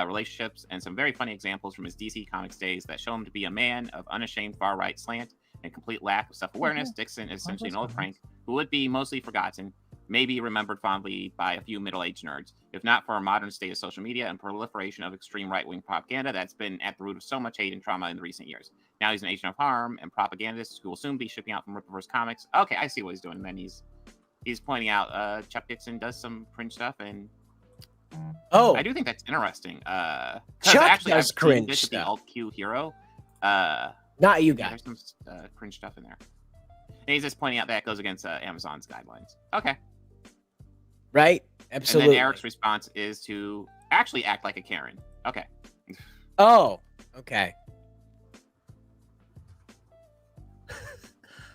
relationships, and some very funny examples from his DC Comics days that show him to be a man of unashamed far-right slant and complete lack of self-awareness. Dixon is essentially an old crank who would be mostly forgotten, maybe remembered fondly by a few middle-aged nerds, if not for a modern state of social media and proliferation of extreme right-wing propaganda that's been at the root of so much hate and trauma in the recent years. Now he's an agent of harm and propagandist who will soon be shipping out from Rippaverse Comics. Okay, I see what he's doing. And then he's pointing out Chuck Dixon does some cringe stuff, and I do think that's interesting. Chuck actually, does I've cringe this stuff. The alt Q hero. Not you guys. There's some cringe stuff in there. And he's just pointing out that goes against Amazon's guidelines. Okay. Right? Absolutely. And then Eric's response is to actually act like a Karen. Okay. Oh, okay.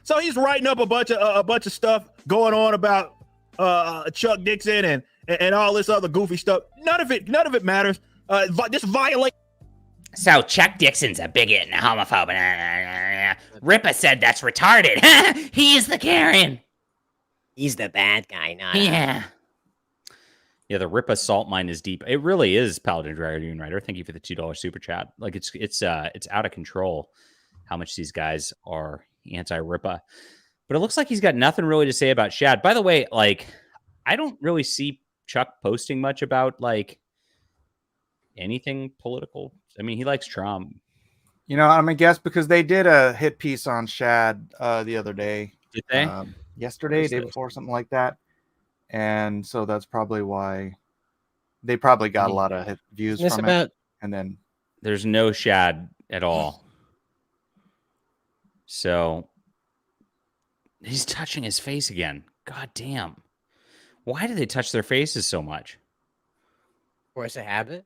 So he's writing up a bunch of stuff going on about Chuck Dixon and all this other goofy stuff. None of it matters. Just violate. So Chuck Dixon's a bigot and a homophobe. Rippa said that's retarded. He's the Karen. He's the bad guy, not Yeah. Yeah, the Rippa salt mine is deep. It really is, Paladin Dragoon Rider. Thank you for the $2 super chat. Like it's out of control how much these guys are anti-Rippa. But it looks like he's got nothing really to say about Shad. By the way, like I don't really see Chuck posting much about like anything political. I mean, he likes Trump. You know, I'm gonna guess because they did a hit piece on Shad the other day. Did they? Yesterday, day before, something like that. And so that's probably why they probably got a lot of views from it. And then there's no Shad at all. So he's touching his face again. God damn. Why do they touch their faces so much? Or it's a habit?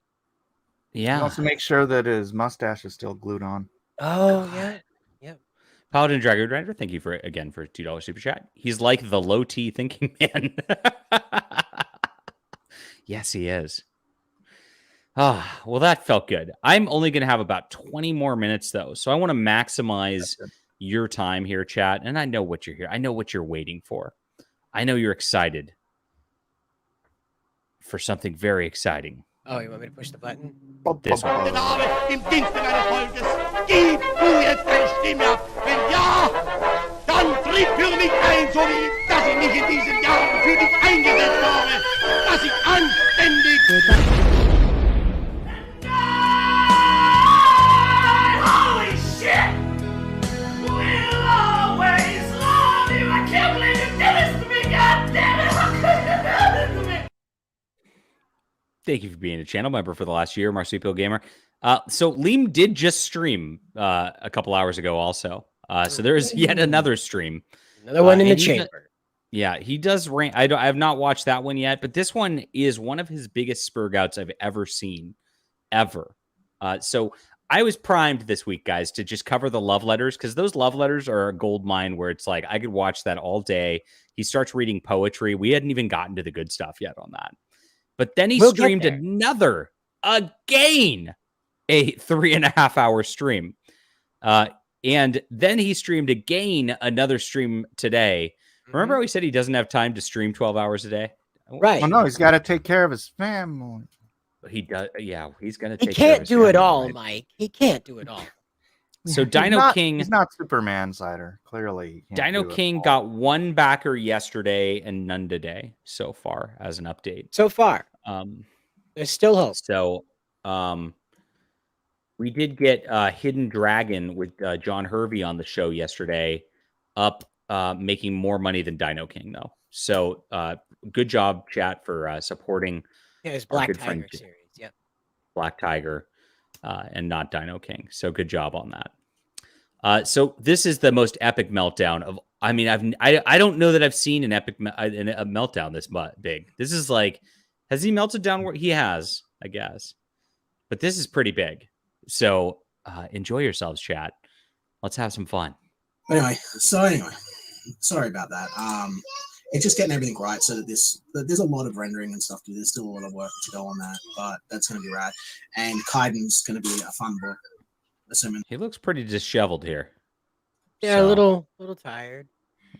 Yeah. He wants to make sure that his mustache is still glued on. Oh, yeah. Yep. Paladin Dragon Rider, thank you for $2 super chat. He's like the low T thinking man. Yes, he is. Ah, well, that felt good. I'm only going to have about 20 more minutes, though. So I want to maximize your time here, chat. And I know what you're here. I know what you're waiting for. I know you're excited for something very exciting. Oh, you want me to push the button? This one. Im Dienste meines Volkes, gib du jetzt deine Stimme ab. Wenn ja, dann tritt für mich ein, so wie dass ich mich in diesen Jahren für dich eingesetzt habe, dass ich anständig... Holy shit! We'll always love you! I can't believe you did this to me! God damn it! How could you do this to me? Thank you for being a channel member for the last year, Marsupial Gamer. So LEEM did just stream a couple hours ago also. So there is yet another stream. Another one in the chamber. Yeah, he does rank. I have not watched that one yet, but this one is one of his biggest spur outs I've ever seen, ever. So I was primed this week, guys, to just cover the love letters because those love letters are a gold mine where it's like I could watch that all day. He starts reading poetry. We hadn't even gotten to the good stuff yet on that. But then he streamed another, again, a 3.5 hour stream. And then he streamed again another stream today. Remember how he said he doesn't have time to stream 12 hours a day? Right. Well, no, he's got to take care of his family. He does. Yeah, he's going to He take care of can't his do it family, all, right? Mike. He can't do it all. So Dino King... He's not Superman, Cider. Clearly. he can't Dino do it King all. got one backer yesterday and none today so far as an update. So far. There's still hope. So we did get Hidden Dragon with John Hervey on the show yesterday up making more money than Dino King, though. So good job, chat, for supporting his our Black good Tiger friend, series. Yep. Black Tiger and not Dino King. So good job on that. So this is the most epic meltdown of. I mean, I don't know that I've seen an epic a meltdown this big. This is like, has he melted down where he has? I guess, but this is pretty big. So enjoy yourselves, chat. Let's have some fun. Anyway, sorry about that. it's just getting everything right. So that there's a lot of rendering and stuff. There's still a lot of work to go on that, but that's going to be rad. And Kaiden's going to be a fun book. Assuming he looks pretty disheveled here. Yeah, a little tired.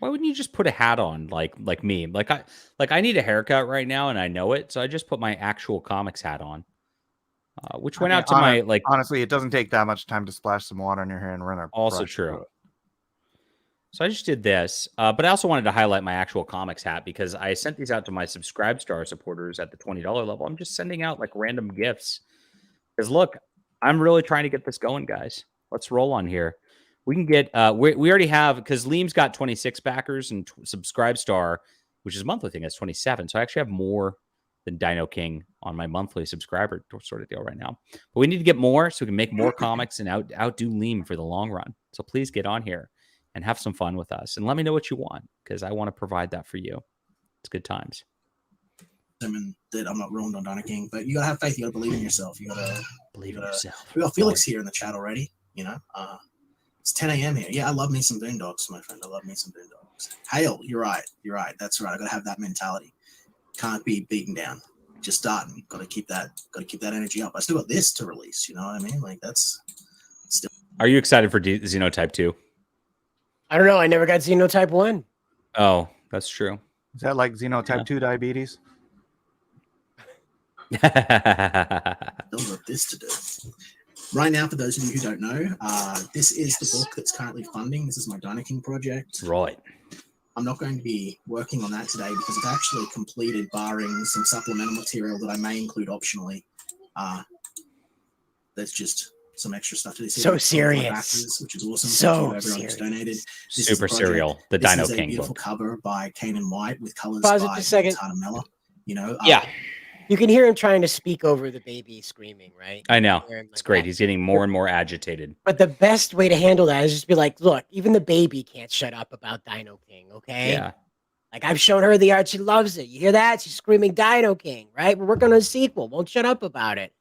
Why wouldn't you just put a hat on like me? Like I need a haircut right now and I know it, so I just put my actual comics hat on. Which went out to my like. Honestly, it doesn't take that much time to splash some water in your hair and run a. Also true. So I just did this, but I also wanted to highlight my actual comics hat because I sent these out to my Subscribe Star supporters at the $20 level. I'm just sending out like random gifts because look, I'm really trying to get this going, guys. Let's roll on here. We can get we already have because LEEM's got 26 backers and Subscribe Star, which is monthly thing, that's 27. So I actually have more than Dino King on my monthly subscriber sort of deal right now. But we need to get more so we can make more comics and outdo LEEM for the long run. So please get on here and have some fun with us. And let me know what you want because I want to provide that for you. It's good times. That I'm not ruined on Dino King, but you gotta have faith. You gotta believe in yourself. You gotta believe in yourself. We got Felix here in the chat already. You know, it's 10 a.m. here. Yeah, I love me some Boondocks, my friend. I love me some Boondocks. Hale, you're right. You're right. That's right. I gotta have that mentality. Can't be beaten down. Just starting. Got to keep that energy up. I still got this to release. You know what I mean? Like that's still. Are you excited for Xenotype 2? I don't know. I never got Xenotype 1. Oh, that's true. Is that like Xenotype 2 diabetes? Still got this to do. Right now, for those of you who don't know, this is the book that's currently funding. This is my Dino King project. Right. I'm not going to be working on that today because it's actually completed, barring some supplemental material that I may include optionally. That's just some extra stuff to this. So serious, backers, which is awesome. So thank you everyone who's donated. This super serial. The this Dino is a King beautiful book. cover by Kanan White with colors Pause it by a second. Mella. You know, yeah. You can hear him trying to speak over the baby screaming, right? I know. Like It's great. that. He's getting more and more agitated. But the best way to handle that is just be like, look, even the baby can't shut up about Dino King, okay? Yeah. Like I've shown her the art, she loves it. You hear that? She's screaming Dino King, right? We're working on a sequel. Won't shut up about it.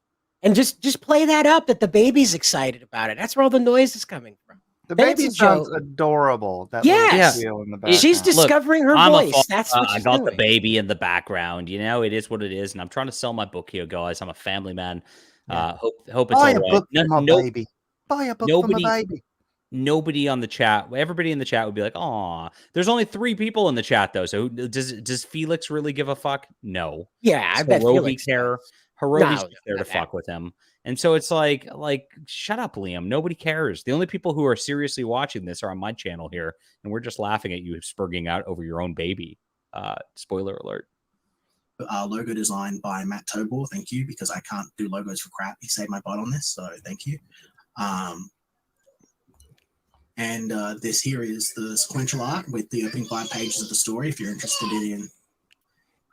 And just play that up that the baby's excited about it. That's where all the noise is coming from. The Then it's baby a sounds joke. adorable. That Yes. little squeal in the background. She's discovering her I'm a voice. fa- That's what I she's got doing. the baby in the background. You know, it is what it is. And I'm trying to sell my book here, guys. I'm a family man. Hope it's all Buy a right. book for my baby. Buy a book for my baby. Nobody on the chat, everybody in the chat would be like, "Aw." There's only 3 people in the chat though. So does Felix really give a fuck? No. Yeah, I bet Felix care. does. Hirobi's No, there to not fuck with him. And so it's like, shut up, Liam. Nobody cares. The only people who are seriously watching this are on my channel here, and we're just laughing at you spurging out over your own baby. Spoiler alert. Logo design by Matt Tobor. Thank you, because I can't do logos for crap. He saved my butt on this, so thank you. And this here is the sequential art with the opening 5 pages of the story. If you're interested in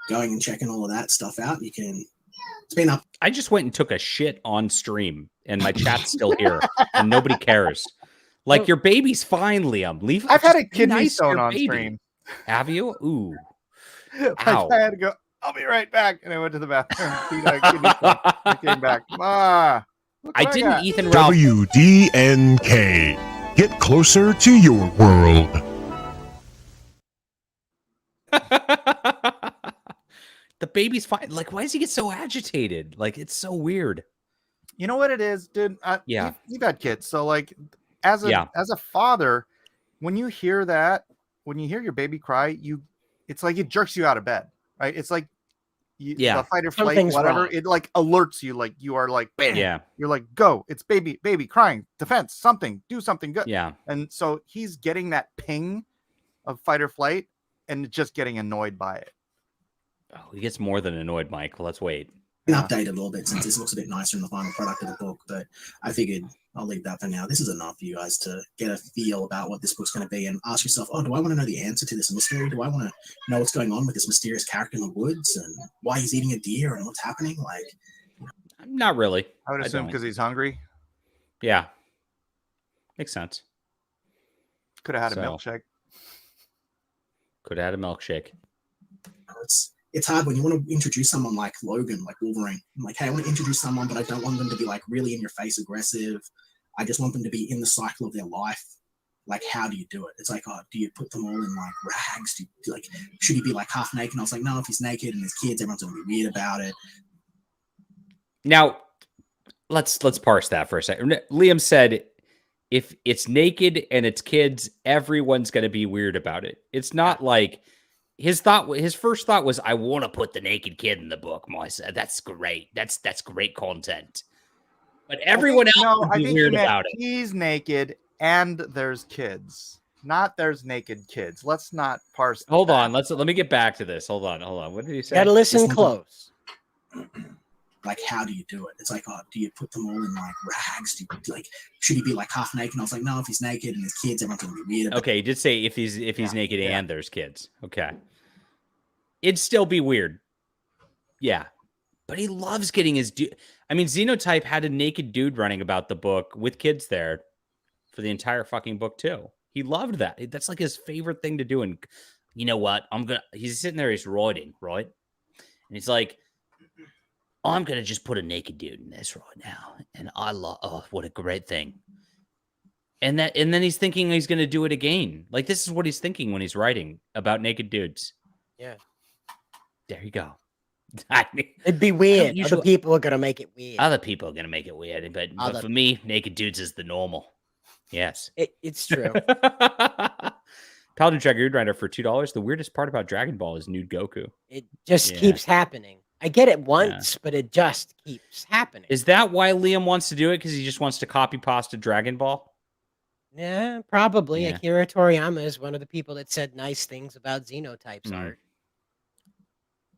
going and checking all of that stuff out, you can. It's been up. I just went and took a shit on stream, and my chat's still here, and nobody cares. Like, your baby's fine, Liam. Leave. I've had a just be kidney nice to stone your on baby. stream. Have you? Ooh. Like, Ow. I had to go. I'll be right back, and I went to the bathroom. I came back. Ma, look I what didn't got. Ethan Ralph. WDNK. Get closer to your world. The baby's fine. Like, why does he get so agitated? Like, it's so weird. You know what it is, dude? Yeah. You've got kids, so like, as a father, when you hear that, when you hear your baby cry, it's like it jerks you out of bed, right? It's like, the fight or flight, Something's whatever. wrong. It like alerts you, like you are like, bam. Yeah. You're like, go. It's baby crying, defense, something, do something good. Yeah. And so he's getting that ping of fight or flight and just getting annoyed by it. Oh, he gets more than annoyed, Mike. Let's wait. Been updated a little bit since this looks a bit nicer in the final product of the book, but I figured I'll leave that for now. This is enough for you guys to get a feel about what this book's going to be and ask yourself, oh, do I want to know the answer to this mystery? Do I want to know what's going on with this mysterious character in the woods and why he's eating a deer and what's happening? Like, Not really. I would assume don't. because he's hungry. Yeah. Makes sense. Could have had So. a milkshake. Could have had a milkshake. it's hard when you want to introduce someone like Logan, like Wolverine. I'm like, hey, I want to introduce someone, but I don't want them to be like really in your face aggressive. I just want them to be in the cycle of their life. like, how do you do it? It's like, oh, do you put them all in like rags? Do you, like, should he be like half naked? And I was like, no, if he's naked and his kids, everyone's gonna be weird about it. Now, let's parse that for a second. Liam said, if it's naked and it's kids, everyone's gonna be weird about it. It's not like his first thought was, I want to put the naked kid in the book. Melissa, that's great. That's great content. But everyone else would be weird about it. He's naked and there's kids, not there's naked kids. Let's not parse. Hold on. Let me get back to this. Hold on. What did he say? You gotta listen close. Like, how do you do it? It's like, oh, do you put them all in like rags? Do you, like, should he be like half naked? And I was like, no, if he's naked and his kids, everyone's gonna be weird about it. Okay, he did say if he's naked and there's kids. Okay. It'd still be weird. Yeah. But he loves getting his dude. I mean, Xenotype had a naked dude running about the book with kids there for the entire fucking book too. He loved that. That's like his favorite thing to do. And you know what? He's sitting there, he's writing, right? And he's like, I'm gonna just put a naked dude in this right now. And what a great thing. And then he's thinking he's gonna do it again. Like, this is what he's thinking when he's writing about naked dudes. Yeah. There you go. It'd be weird. Other people are gonna make it weird. Other people are gonna make it weird, but for me, naked dudes is the normal. Yes, it's true. Paladin Dragoon Rider for $2. The weirdest part about Dragon Ball is nude Goku. It just keeps happening. I get it once, but it just keeps happening. Is that why Liam wants to do it? Because he just wants to copy pasta Dragon Ball? Yeah, probably. Yeah. Akira Toriyama is one of the people that said nice things about Xenotype's art.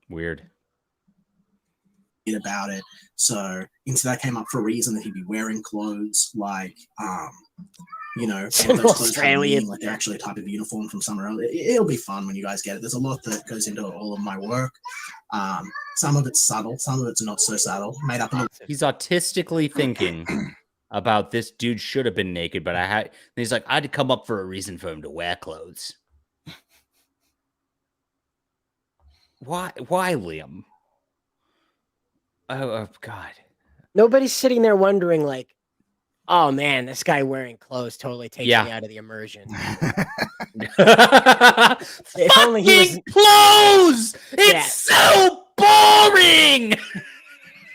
Weird. About it. So that came up for a reason that he'd be wearing clothes like you know, some of those clothes Australian, like they're actually a type of uniform from somewhere else. It'll be fun when you guys get it. There's a lot that goes into all of my work. Some of it's subtle, some of it's not so subtle. Made up in He's autistically thinking about this dude should have been naked, but he's like, I had to come up for a reason for him to wear clothes. Why, Liam? Oh, God. Nobody's sitting there wondering, like, oh, man, this guy wearing clothes totally takes me out of the immersion. If only he was... clothes! It's so boring!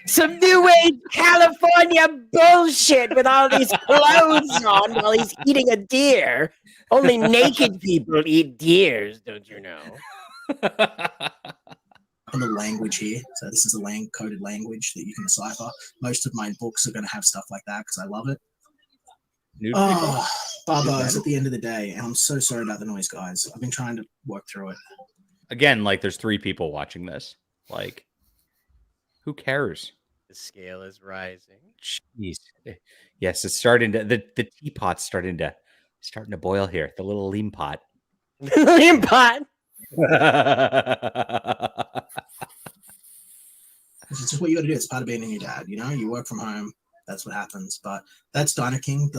Some new age California bullshit with all these clothes on while he's eating a deer. Only naked people eat deers, don't you know? in the language here. So this is a coded language that you can decipher. Most of my books are going to have stuff like that because I love it. Bubba, at the end of the day, and I'm so sorry about the noise, guys. I've been trying to work through it. Again, like there's 3 people watching this. Like, who cares? The scale is rising. Jeez. Yes, it's starting to the teapot's starting to boil here. The little lean pot. Lean pot. This is just what you got to do. It's part of being a new dad. You know, you work from home. That's what happens. But that's Diner King.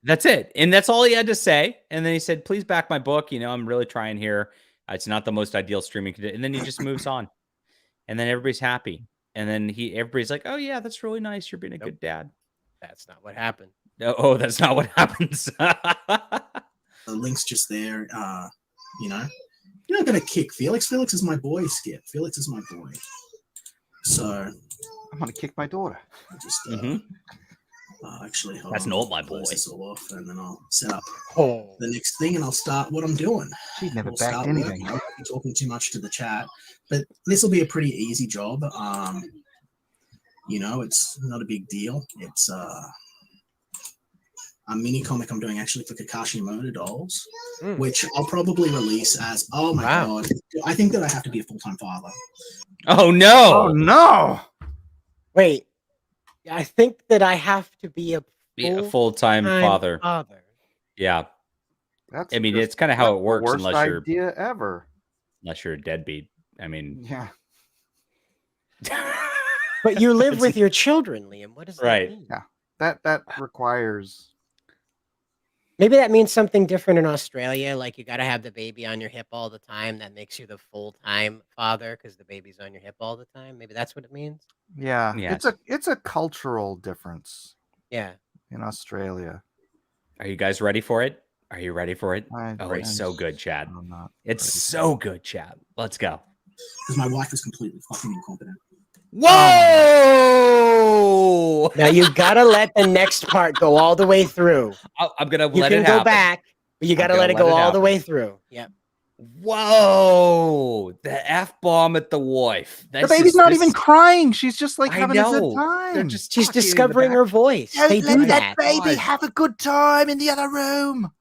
That's it. And that's all he had to say. And then he said, please back my book. You know, I'm really trying here. It's not the most ideal streaming condition. And then he just moves on. And then everybody's happy. And then everybody's like, oh, yeah, that's really nice. You're being a good dad. That's not what happened. Oh, that's not what happens. The link's just there. You know, you're not going to kick Felix. Felix is my boy, Skip. Felix is my boy. So I'm going to kick my daughter. Just, actually, that's not my boy. This all off, and then I'll set up the next thing, and I'll start what I'm doing. She's never backed anything. I'm not talking too much to the chat, but this will be a pretty easy job. You know, it's not a big deal. It's a mini comic I'm doing actually for Kakashi Moto dolls, which I'll probably release as. Oh my god! I think that I have to be a full-time father. Oh no! Oh no! Wait, I think that I have to be a full-time father. Yeah, that's. I mean, it's kind of how it works, worst unless you're idea ever. Unless you're a deadbeat. I mean, yeah. But you live with your children, Liam. What does that mean? Yeah, that requires. Maybe that means something different in Australia. Like you got to have the baby on your hip all the time. That makes you the full-time father because the baby's on your hip all the time. Maybe that's what it means. Yeah, it's a cultural difference. Yeah, in Australia. Are you guys ready for it? Are you ready for it? Oh, Right. it's so good, Chad. I'm not It's ready. so good, Chad. Let's go. Because my wife is completely fucking incompetent. Whoa! Now you gotta let the next part go all the way through. I'm gonna You let can it go happen. back, but you gotta let it go all the way through. Yep. Whoa! The F-bomb at the wife. The baby's not even crying. She's just like I having a good know. time. They're just She's talking in the discovering back. her voice. Don't They let do that that. baby have a good time in the other room.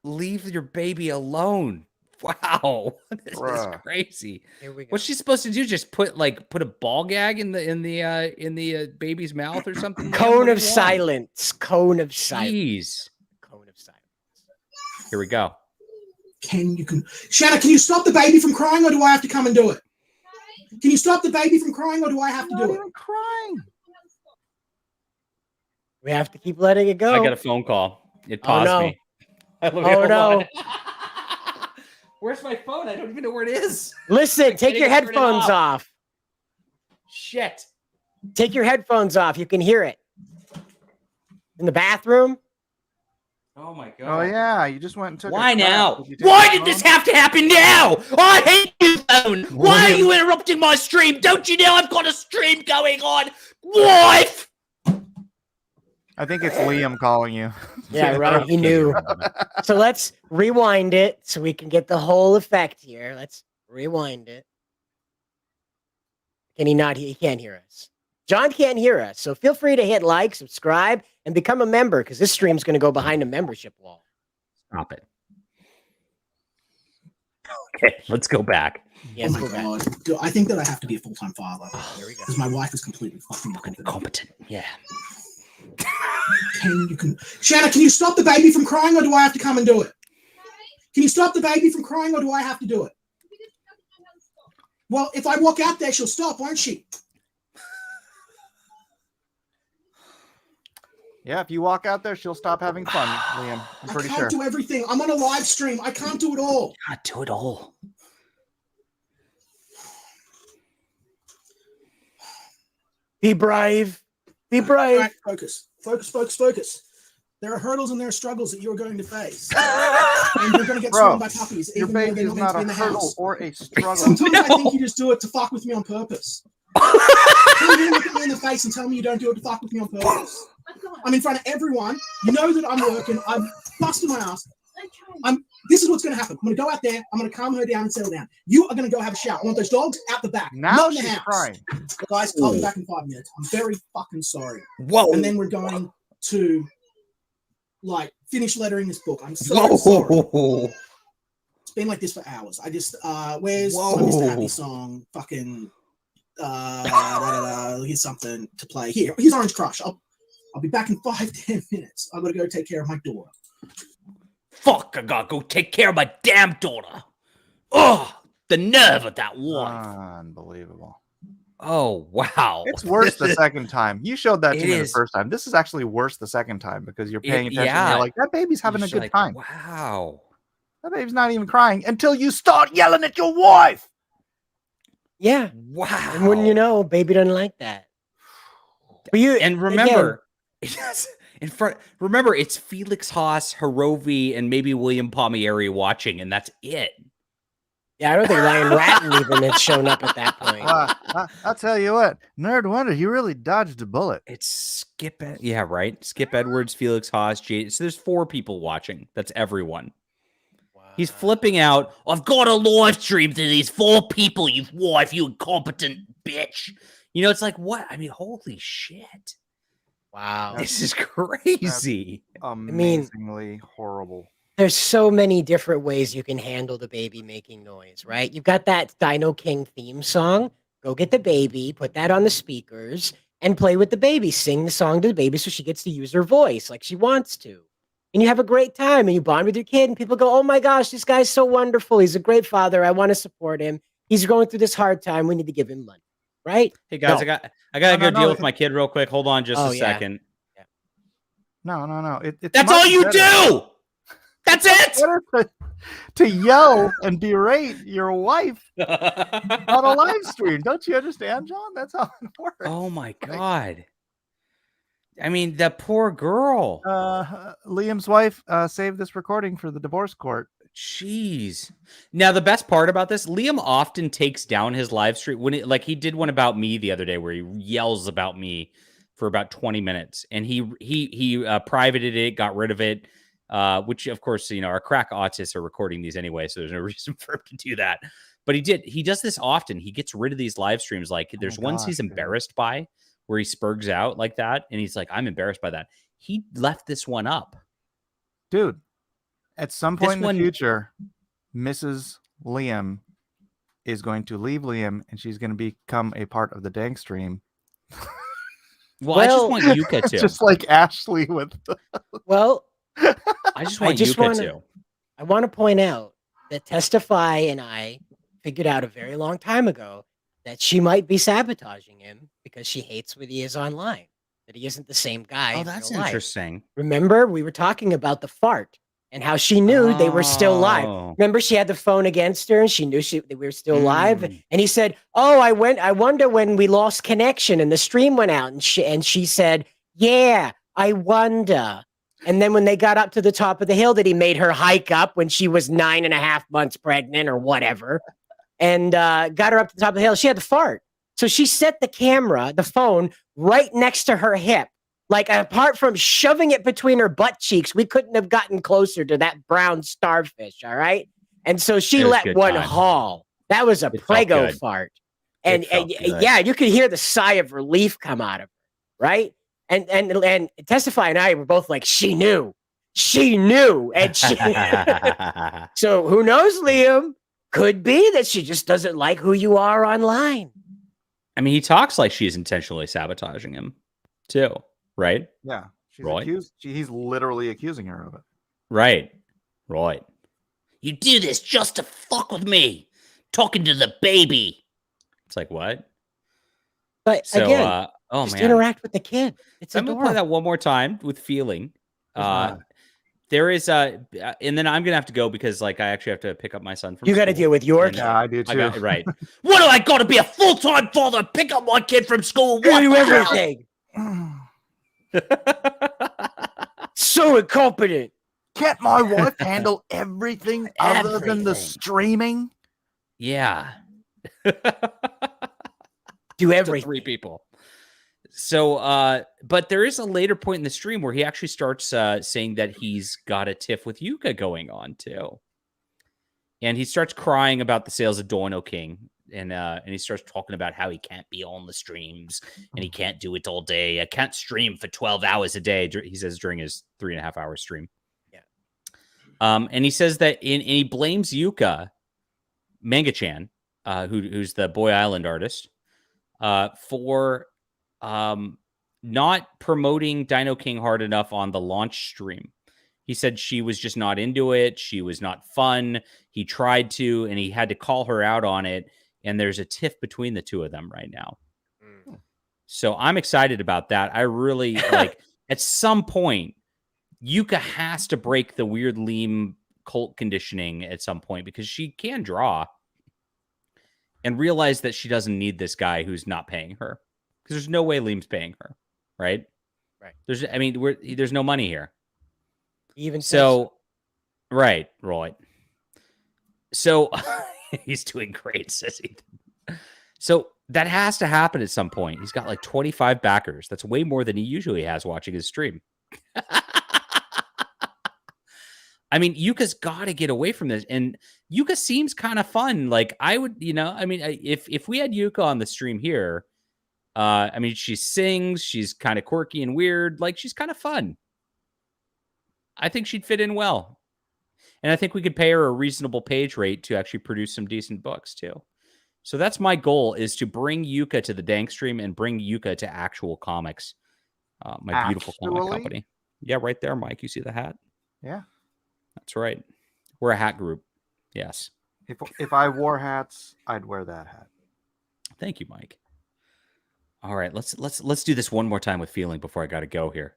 Leave your baby alone. Wow, this Bruh. is crazy. Here we go. What's she supposed to do? Just put a ball gag in the baby's mouth or something? Liam? What Cone do of you want? silence. Cone of silence. Jeez. Cone of silence. Here we go. Shanna, can you stop the baby from crying, or do I have to come and do it? Can you stop the baby from crying, or do I have to do it? Crying. We have to keep letting it go. I got a phone call. It paused no. me. Oh no. Where's my phone? I don't even know where it is. Listen, take your even turn it headphones off. Shit. Take your headphones off. You can hear it. In the bathroom? Oh my god. Oh yeah, you just went and took. Why a crap. now? Did you take Why your did this phone? have to happen now? I hate you, phone. Why are you interrupting my stream? Don't you know I've got a stream going on? Wife! I think it's Liam calling you. Yeah, right. He knew. So let's rewind it so we can get the whole effect here. Let's rewind it. Can he not? He can't hear us. John can't hear us. So feel free to hit like, subscribe, and become a member because this stream's going to go behind a membership wall. Stop it. Okay, let's go back. Yes, oh my god! I think that I have to be a full-time father. There we go. Because my wife is completely fucking incompetent. Yeah. Shanna, can you stop the baby from crying, or do I have to come and do it? Can you stop the baby from crying, or do I have to do it? Well, if I walk out there, she'll stop, won't she? Yeah, if you walk out there, she'll stop having fun, Liam. I'm pretty I sure. can't do everything. I'm on a live stream. I can't do it all. Can't do it all. Be brave. Be brave. All right, focus. Focus, focus, focus. There are hurdles and there are struggles that you are going to face. And you're going to get Bro, swung by puppies. your even though baby they're is meant not to be a in the hurdle house. or a struggle. Sometimes I think you just do it to fuck with me on purpose. You look at me in the face and tell me you don't do it to fuck with me on purpose. I'm in front of everyone. You know that I'm working. I'm busting my ass. This is what's going to happen. I'm going to go out there. I'm going to calm her down and settle down. You are going to go have a shower. I want those dogs out the back. Now not in the she's house. crying. Guys, I'll be back in 5 minutes. I'm very fucking sorry. Whoa. And then we're going to finish lettering this book. I'm so sorry. It's been like this for hours. I just where's my Mr. Happy song? Fucking here's something to play. Here's Orange Crush. I'll be back in 5-10 minutes. I've got to go take care of my daughter. Fuck, I gotta go take care of my damn daughter. Oh, the nerve of that wife. Unbelievable. Oh, wow. It's worse the second time. You showed that to It me the is. first time. This is actually worse the second time because you're paying attention. yeah. You're like, that baby's having You're a good like, time. Wow. That baby's not even crying until you start yelling at your wife. Yeah. Wow. And wouldn't you know, baby doesn't like that. But you And remember, remember, it's Felix Haas, Hirovi, and maybe William Palmieri watching, and that's it. Yeah, I don't think Ryan Ratton even had shown up at that point. I'll tell you what, Nerd Wonder, he really dodged a bullet. It's Skip. Yeah, right. Skip Edwards, Felix Haas, Jade. So there's 4 people watching. That's everyone. Wow. He's flipping out. I've got a live stream to these 4 people, you wife, you incompetent bitch. You know, it's like, what? I mean, holy shit. Wow. This is crazy. Amazingly horrible. There's so many different ways you can handle the baby making noise, right? You've got that Dino King theme song. Go get the baby, put that on the speakers, and play with the baby. Sing the song to the baby so she gets to use her voice like she wants to. And you have a great time, and you bond with your kid, and people go, oh my gosh, this guy's so wonderful. He's a great father. I want to support him. He's going through this hard time. We need to give him money. Right? Hey guys, I got to go deal with my kid real quick. Hold on just a second. No. That's all you do. That's it. To yell and berate your wife on a live stream. Don't you understand, John? That's how it works. Oh my god. I mean, the poor girl. Liam's wife saved this recording for the divorce court. Jeez. Now, the best part about this, Liam often takes down his live stream when like he did one about me the other day where he yells about me for about 20 minutes, and he privated it, got rid of it, which of course, our crack autists are recording these anyway, so there's no reason for him to do that. But he does this often. He gets rid of these live streams. Like there's ones he's embarrassed by where he spurgs out like that, and he's like, I'm embarrassed by that. He left this one up. Dude, at some point in the future, Mrs. Liam is going to leave Liam, and she's going to become a part of the Dankstream. Well, I just want Yuka to. Just like Ashley with. Well, I just want Yuka to. I want to point out that Testify and I figured out a very long time ago that she might be sabotaging him because she hates what he is online. That he isn't the same guy. Oh, that's interesting. Remember, we were talking about the fart and how she knew they were still live. Remember, she had the phone against her and she knew they were still live. And he said, "Oh, I wonder when we lost connection and the stream went out." And she said, "Yeah, I wonder." And then when they got up to the top of the hill that he made her hike up when she was 9.5 months pregnant or whatever, and got her up to the top of the hill, she had to fart. So she set the phone right next to her hip. Like, apart from shoving it between her butt cheeks, we couldn't have gotten closer to that brown starfish, all right? And so she let one haul. That was a prego fart. And yeah, you could hear the sigh of relief come out of her, right? And Testify and I were both like, she knew. And she So who knows, Liam? Could be that she just doesn't like who you are online. I mean, he talks like she's intentionally sabotaging him, too, right? Yeah, she's right. accused. He's literally accusing her of it. Right. You do this just to fuck with me. Talking to the baby. It's like, what? But so, again, just interact with the kid. It's I'm going to play that one more time with feeling. There is and then I'm gonna have to go because I actually have to pick up my son from. You got to deal with your kid. Yeah, I do too. Right. What do I got to be a full-time father? Pick up my kid from school. What? Do everything. So incompetent. Can't my wife handle everything other than the streaming? Yeah. Do everything. 3 people. So, but there is a later point in the stream where he actually starts saying that he's got a tiff with Yuka going on too, and he starts crying about the sales of Dino King, and he starts talking about how he can't be on the streams and he can't do it all day. I can't stream for 12 hours a day. He says during his 3.5-hour stream. Yeah. And he says that and he blames Yuka, Manga-chan, who's the Boy Island artist, for not promoting Dino King hard enough on the launch stream. He said she was just not into it. She was not fun. He tried to, and he had to call her out on it. And there's a tiff between the two of them right now. So I'm excited about that. I really at some point, Yuka has to break the weird LEEM cult conditioning at some point because she can draw and realize that she doesn't need this guy who's not paying her. Because there's no way LEEM's paying her, right? Right. There's no money here. Even so, right. So he's doing great, says Ethan. So that has to happen at some point. He's got 25 backers. That's way more than he usually has watching his stream. I mean, Yuka's got to get away from this, and Yuka seems kind of fun. I would, if we had Yuka on the stream here. She sings, she's kind of quirky and weird, she's kind of fun. I think she'd fit in well. And I think we could pay her a reasonable page rate to actually produce some decent books too. So that's my goal, is to bring Yuka to the Dankstream and bring Yuka to actual comics. My beautiful comic company. Yeah, right there, Mike. You see the hat? Yeah. That's right. We're a hat group. Yes. If I wore hats, I'd wear that hat. Thank you, Mike. All right, let's do this one more time with feeling before I got to go here.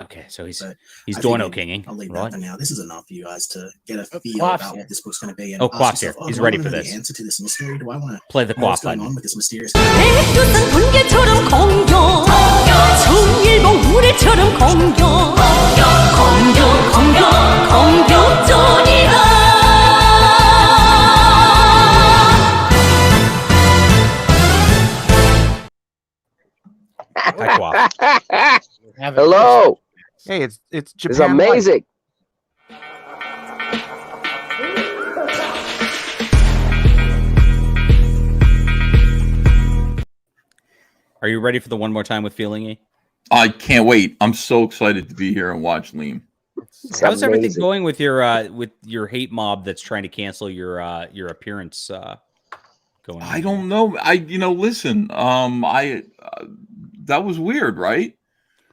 Okay, so he's I Dorno figured Kinging. I'll leave Right? that for now. This is enough for you guys to get a feel Quaff's about here. what this book's going to be. And Oh, ask Quaff's here. yourself, He's do I ready wanna for know this. the answer to this mystery? Do I want to Play the know what's Quaff going button. on with this mysterious? 백두산 번개처럼 공격 충일보 우레처럼 공격 공격전이다 Hi, Quaff. Hello. Hey, it's Japan. This is amazing. Are you ready for the one more time with Feelingy? I can't wait. I'm so excited to be here and watch LEEM. How's everything going with your hate mob that's trying to cancel your appearance? Going. I don't know. Listen. That was weird, right?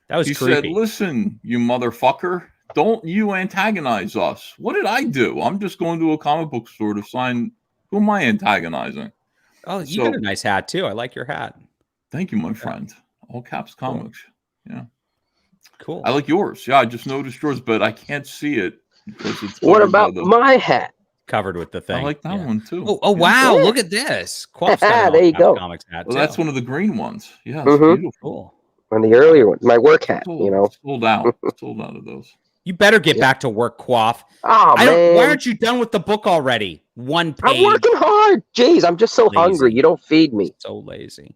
That was he creepy. said, "Listen, you motherfucker, don't you antagonize us." What did I do? I'm just going to a comic book store to sign. Who am I antagonizing? Oh, you got a nice hat too. I like your hat. Thank you, my friend. All caps comics. Cool. Yeah. Cool. I like yours. Yeah, I just noticed yours, but I can't see it because it's. What about my hat? Covered with the thing. I like that one too. Oh wow! Look at this. Quaff's got an There you All go. Comics hat Well, too. that's one of the green ones. Yeah, it's Mhm. beautiful. One of the earlier ones. My work hat, you know. Sold out. Sold out of those. You better get back to work, Quaff. Oh, Why man. aren't you done with the book already? One page. I'm working hard. Jeez, I'm just so hungry. You don't feed me. So lazy.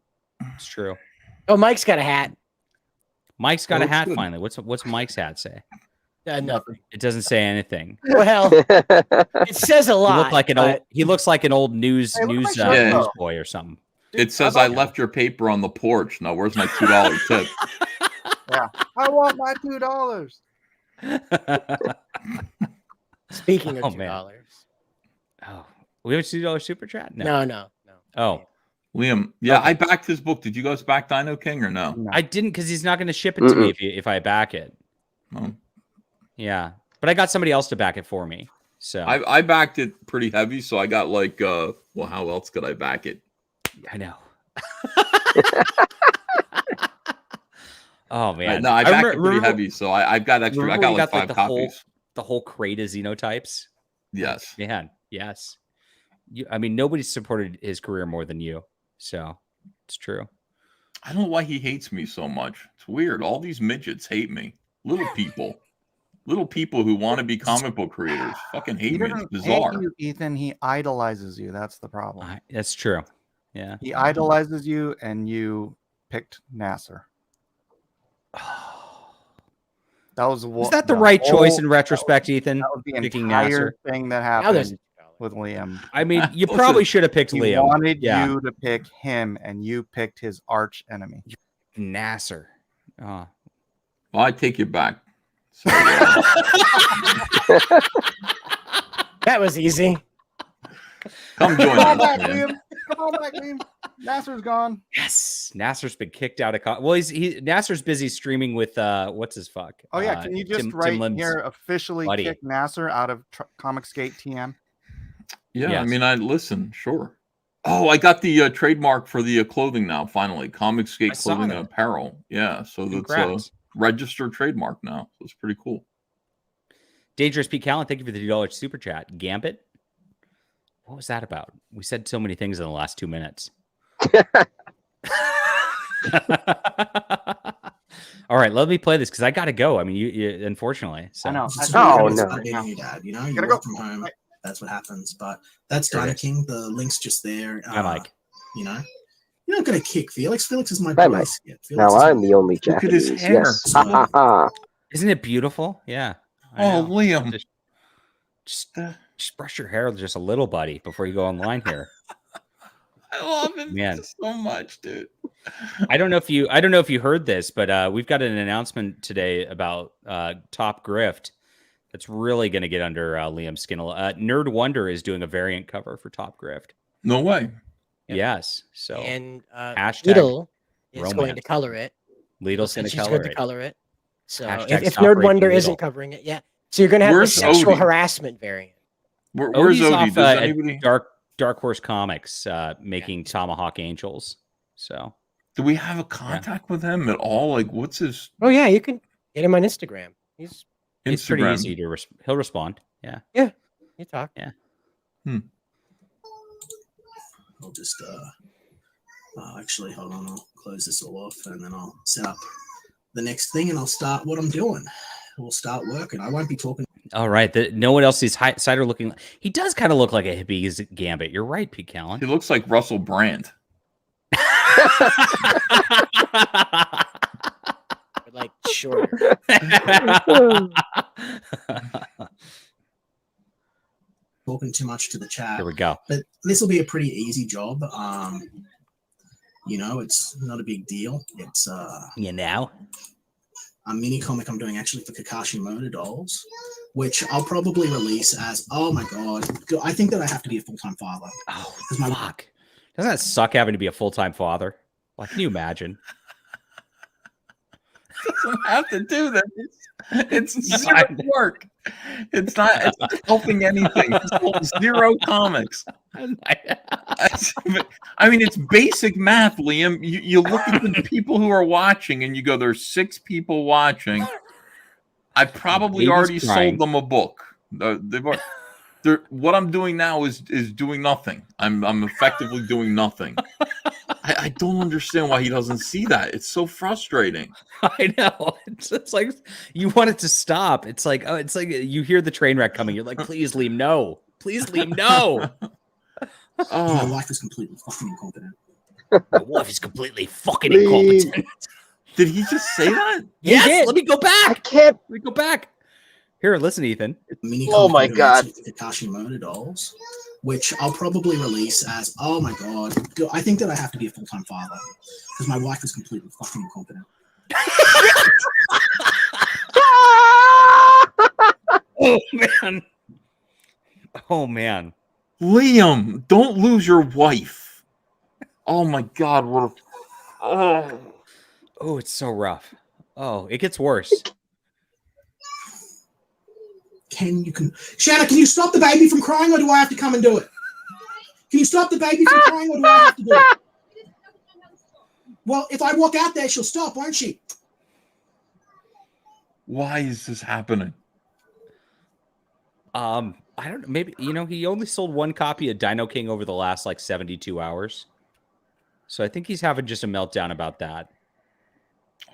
It's true. Oh, Mike's got a hat. Mike's got a looks hat good. finally. What's Mike's hat say? Nothing. It doesn't say anything. Well, it says a He lot. looks like an old. He looks like an old news Yeah. boy or something. It says I left your paper on the porch. Now where's my $2 tip? Yeah, I want my $2. Speaking of Oh, $2. man. Oh, we have a $2 super chat. No. Oh, Liam, yeah, I backed his book. Did you guys back Dino King or no? I didn't because he's not going to ship it to me if I back it. Oh. Yeah, but I got somebody else to back it for me. So I backed it pretty heavy, so I got like, well, how else could I back it? I know. Oh man, No, I backed it pretty heavy, so I've got extra. I got like 5 copies. The whole crate of Xenotypes. Yes. Man, yes. I mean, nobody's supported his career more than you, so it's true. I don't know why he hates me so much. It's weird. All these midgets hate me. Little people who want to be comic book creators fucking hate He me. It's doesn't bizarre. hate you, Ethan. He idolizes you. That's the problem. That's true. Yeah. He idolizes you, and you picked Nasser. That was Is that the right choice in retrospect, Ethan? That was the Picking entire Nasser? thing that Now there's happened with Liam. I mean, you probably should have picked He Liam. wanted Yeah. you to pick him, and you picked his arch enemy. Nasser. Oh. Well, I take you back. So, That was easy. come join Come on us. back, man. Liam. Come on back, Liam. Nasser's gone. Yes, Nasser's been kicked out of. Nasser's busy streaming with what's his fuck? Oh yeah, can you just Tim write Lim's here officially buddy. kick Nasser out of Comicsgate TM? Yeah, I Yes. mean, I listen, sure. Oh, I got the trademark for the clothing now. Finally, Comicsgate I saw clothing that. and apparel. Yeah, so that's a Congrats. registered trademark now. So it's pretty cool. Dangerous Pete Callen, thank you for the $2 super chat. Gambit. What was that about? We said so many things in the last 2 minutes. All right, let me play this because I got to go. I mean, you unfortunately. So. I know. It's Oh, weird, it's no. not being your dad, you know, you Gotta work go. from home. That's what happens. But that's There it Dino is. King. The link's just there. Hi, Mike. You know, you're not gonna kick Felix. Felix is my Bye, boy. Mike. Yeah, Felix Now is I'm my- the only Look at Japanese. his hair. Yes. Ha, ha, ha. Isn't it beautiful? Yeah. I Oh, know. Liam. Just brush your hair just a little, buddy, before you go online here. I love him Man. so much, dude. I don't know if you heard this, but we've got an announcement today about Top Grift that's really going to get under Liam's skin. Nerd Wonder is doing a variant cover for Top Grift. No way. Yes. So And hashtag Lidl is going to romance. color it. Lidl's going to She's color going to it. color it. So Hashtag if stop Nerd raping Wonder Lidl. isn't covering it, yeah. So you're going to have the Where's sexual Odie? harassment variant. Where's Odie's Odie? off Does at anybody? Dark Horse Comics making Tomahawk Angels. So Do we have a contact with him at all? Like, what's his? Oh yeah, you can. Hit him on Instagram. He's It's pretty easy to he'll respond. Yeah. Yeah. You talk. Yeah. I'll just actually hold on. I'll close this all off and then I'll set up the next thing and I'll start what I'm doing. We'll start working. I won't be talking. All right. No one else sees Cider looking. He does kind of look like a hippie's Gambit. You're right, Pete Callan. He looks like Russell Brand. Like short. Talking too much to the chat. Here we go. But this will be a pretty easy job. You know, it's not a big deal. It's a mini comic I'm doing actually for Kakashi Motor Dolls, which I'll probably release as, oh my god, I think that I have to be a full-time father. Oh, fuck. Doesn't that suck having to be a full-time father? Like, can you imagine? Doesn't have to do that. It's zero work. It's not helping anything. It's zero comics. I mean, it's basic math, Liam. You look at the people who are watching and you go, there's 6 people watching. I probably already sold them a book. What I'm doing now is doing nothing. I'm effectively doing nothing. I don't understand why he doesn't see that. It's so frustrating. I know. It's like you want it to stop. It's like you hear the train wreck coming. You're like, please, Liam, no. Please, Liam, no. My wife is completely fucking incompetent. My wife is completely fucking incompetent. Did he just say that? Yes. Let me go back. I can't. Let me go back. Here, listen, Ethan. Oh my god. Kakashi Motor Dolls, which I'll probably release as, oh my god, I think that I have to be a full-time father because my wife is completely fucking incompetent. Oh man. Oh man. Liam, don't lose your wife. Oh my god, what a Oh, it's so rough. Oh, it gets worse. Shanna, can you stop the baby from crying or do I have to come and do it? Can you stop the baby from crying or do I have to do it? Well, if I walk out there, she'll stop, won't she? Why is this happening? I don't know. Maybe, he only sold 1 copy of Dino King over the last 72 hours. So I think he's having just a meltdown about that.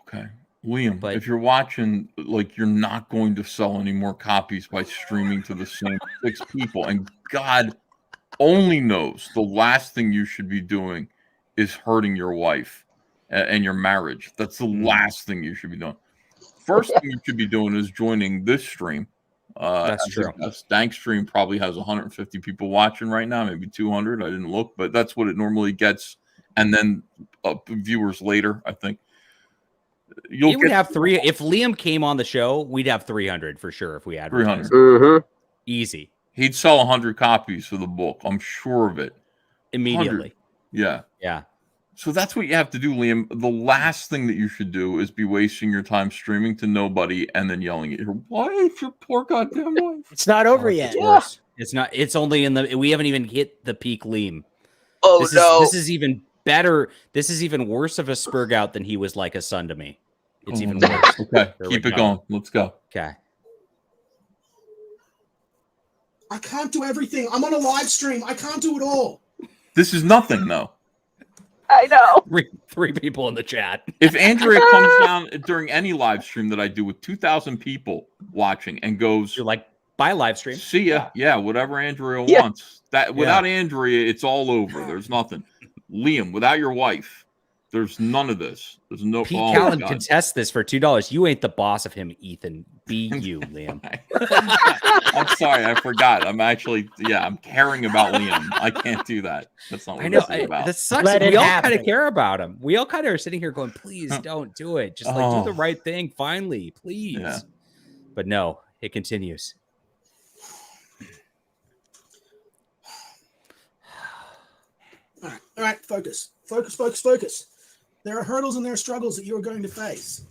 Okay. Liam, if you're watching, you're not going to sell any more copies by streaming to the same 6 people. And God only knows the last thing you should be doing is hurting your wife and your marriage. That's the last thing you should be doing. First thing you should be doing is joining this stream. That's true. Dankstream probably has 150 people watching right now, maybe 200. I didn't look, but that's what it normally gets. And then viewers later, I think. You would have 3. If Liam came on the show, we'd have 300 for sure if we had 300. Mm-hmm. Easy. He'd sell 100 copies of the book. I'm sure of it. Immediately. 100. Yeah. Yeah. So that's what you have to do, Liam. The last thing that you should do is be wasting your time streaming to nobody and then yelling at your wife, your poor goddamn wife. It's not over yet. Worse. It's not. It's only we haven't even hit the peak Liam. Oh, This is even better. This is even worse of a spurg out than he was like a son to me. It's even worse. Okay, keep it going. Let's go. Okay. I can't do everything. I'm on a live stream. I can't do it all. This is nothing, though. I know. 3 people in the chat. If Andrea comes down during any live stream that I do with 2,000 people watching and goes, you're like, bye live stream. See ya. Yeah, whatever Andrea wants. That without Andrea, it's all over. There's nothing. Liam, without your wife, there's none of this. There's no. Pete Callan contests this for $2. You ain't the boss of him, Ethan. Be you, Liam. I'm sorry, I forgot. I'm actually, I'm caring about Liam. I can't do that. That's not what this is about. That sucks. We all kind of care about him. We all kind of are sitting here going, please don't do it. Just do the right thing. Finally, please. Yeah. But no, it continues. All right, focus. There are hurdles and there are struggles that you are going to face.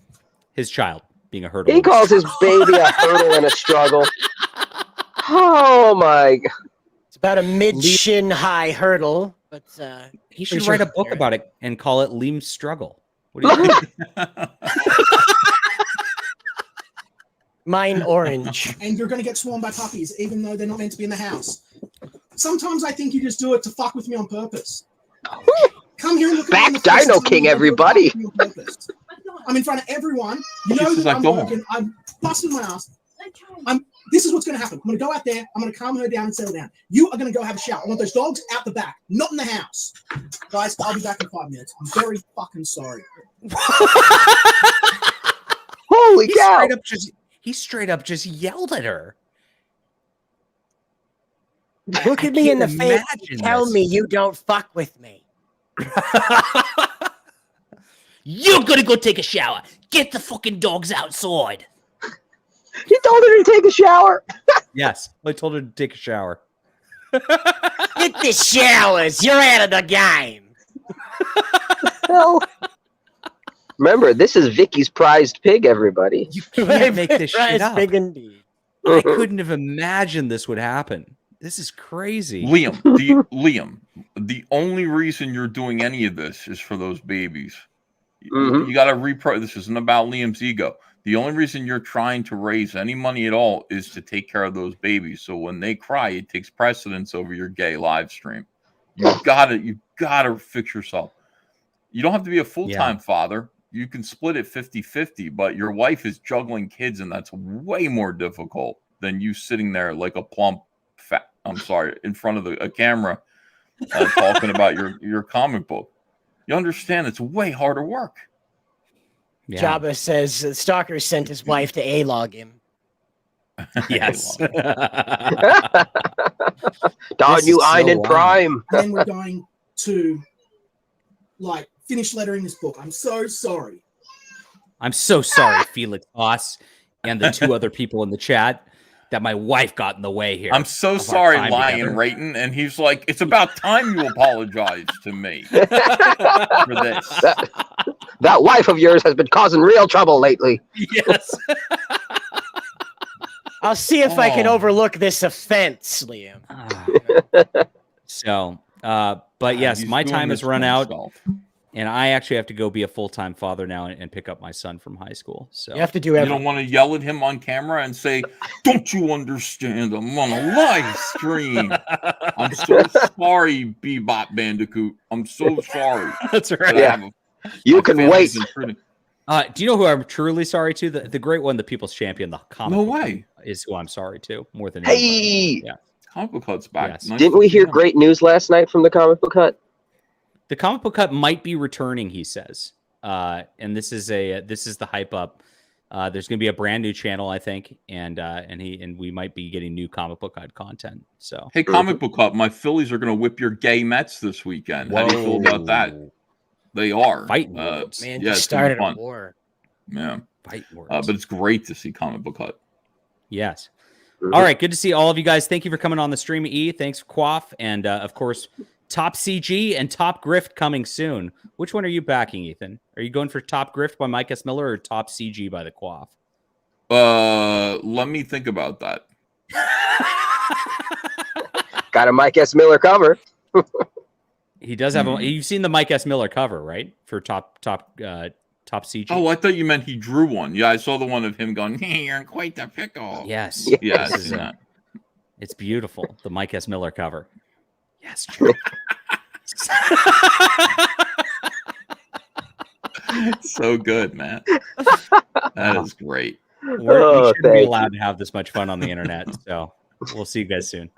His child being a hurdle. He calls his baby a hurdle and a struggle. Oh my god. It's about a mid-shin high hurdle, but he should write a book about it and call it Liam's Struggle. What do you think? Mine orange. And you're going to get swarmed by puppies, even though they're not meant to be in the house. Sometimes I think you just do it to fuck with me on purpose. Come here and look Back at me in the face Dino and tell me King, you're doing it to everybody. fuck with me on purpose. I'm in front of everyone. You know She says, that "I I'm don't." working. I'm busting my ass. This is what's going to happen. I'm going to go out there. I'm going to calm her down and settle down. You are going to go have a shower. I want those dogs out the back, not in the house. Guys, I'll be back in 5 minutes. I'm very fucking sorry. Holy cow! He straight up just yelled at her. Look at me in the face and tell me you don't fuck with me. You're gonna go take a shower. Get the fucking dogs outside. You told her to take a shower. Yes, I told her to take a shower. Get the showers. You're out of the game. Hell. Remember, this is Vicky's prized pig, everybody. You can't make this shit up. Big indeed. I couldn't have imagined this would happen. This is crazy. Liam, the only reason you're doing any of this is for those babies. You got to this isn't about Liam's ego. The only reason you're trying to raise any money at all is to take care of those babies. So when they cry, it takes precedence over your gay live stream. You gotta fix yourself. You don't have to be a full-time father. You can split it 50-50, but your wife is juggling kids, and that's way more difficult than you sitting there like a plump in front of a camera talking about your comic book. You understand it's way harder work. Yeah. Jabba says the stalker sent his wife to A-log him. Yes. Don, you ein in prime. And then we're going to finish lettering this book. I'm so sorry. I'm so sorry, Felix Haas, and the two other people in the chat, that my wife got in the way here. I'm so sorry, Lion Rayton. And he's like, it's about time you apologize to me for this. That wife of yours has been causing real trouble lately. Yes. I'll see if I can overlook this offense, Liam. So, but yes, my time has run out. And I actually have to go be a full-time father now and pick up my son from high school. So you have to do You everything. don't want to yell at him on camera and say, "Don't you understand? I'm on a live stream. I'm so sorry, Bebop Bandicoot. I'm so sorry." That's right. Yeah. You can wait. Do you know who I'm truly sorry to? The great one, the People's Champion, the comic. No book way. Is who I'm sorry to more than Hey! anybody. Yeah. Comic Book Hut's back. Yes. Nice Didn't we hear great news last night from the Comic Book Hut? The Comic Book Hut might be returning, he says. And this is the hype up. There's going to be a brand new channel, I think, and we might be getting new Comic Book Hut content. So Hey, Comic Book Hut, my Phillies are going to whip your gay Mets this weekend. How do you feel about that? They are fighting words. Man, yeah, just started a war. Yeah, fighting words. But it's great to see Comic Book Hut. Yes. All right, good to see all of you guys. Thank you for coming on the stream, E. Thanks, Quaff, and of course, Top CG and Top Grift coming soon. Which one are you backing, Ethan? Are you going for Top Grift by Mike S. Miller or Top CG by the Quaff? Let me think about that. Got a Mike S. Miller cover. He does have a. You've seen the Mike S. Miller cover, right? For top CG. Oh, I thought you meant he drew one. Yeah, I saw the one of him going, "Hey, you're quite the pickle." Yes. Yeah, This is it's beautiful. The Mike S. Miller cover. Yes, true. So good, man. That is great. We shouldn't be allowed to have this much fun on the internet. So we'll see you guys soon.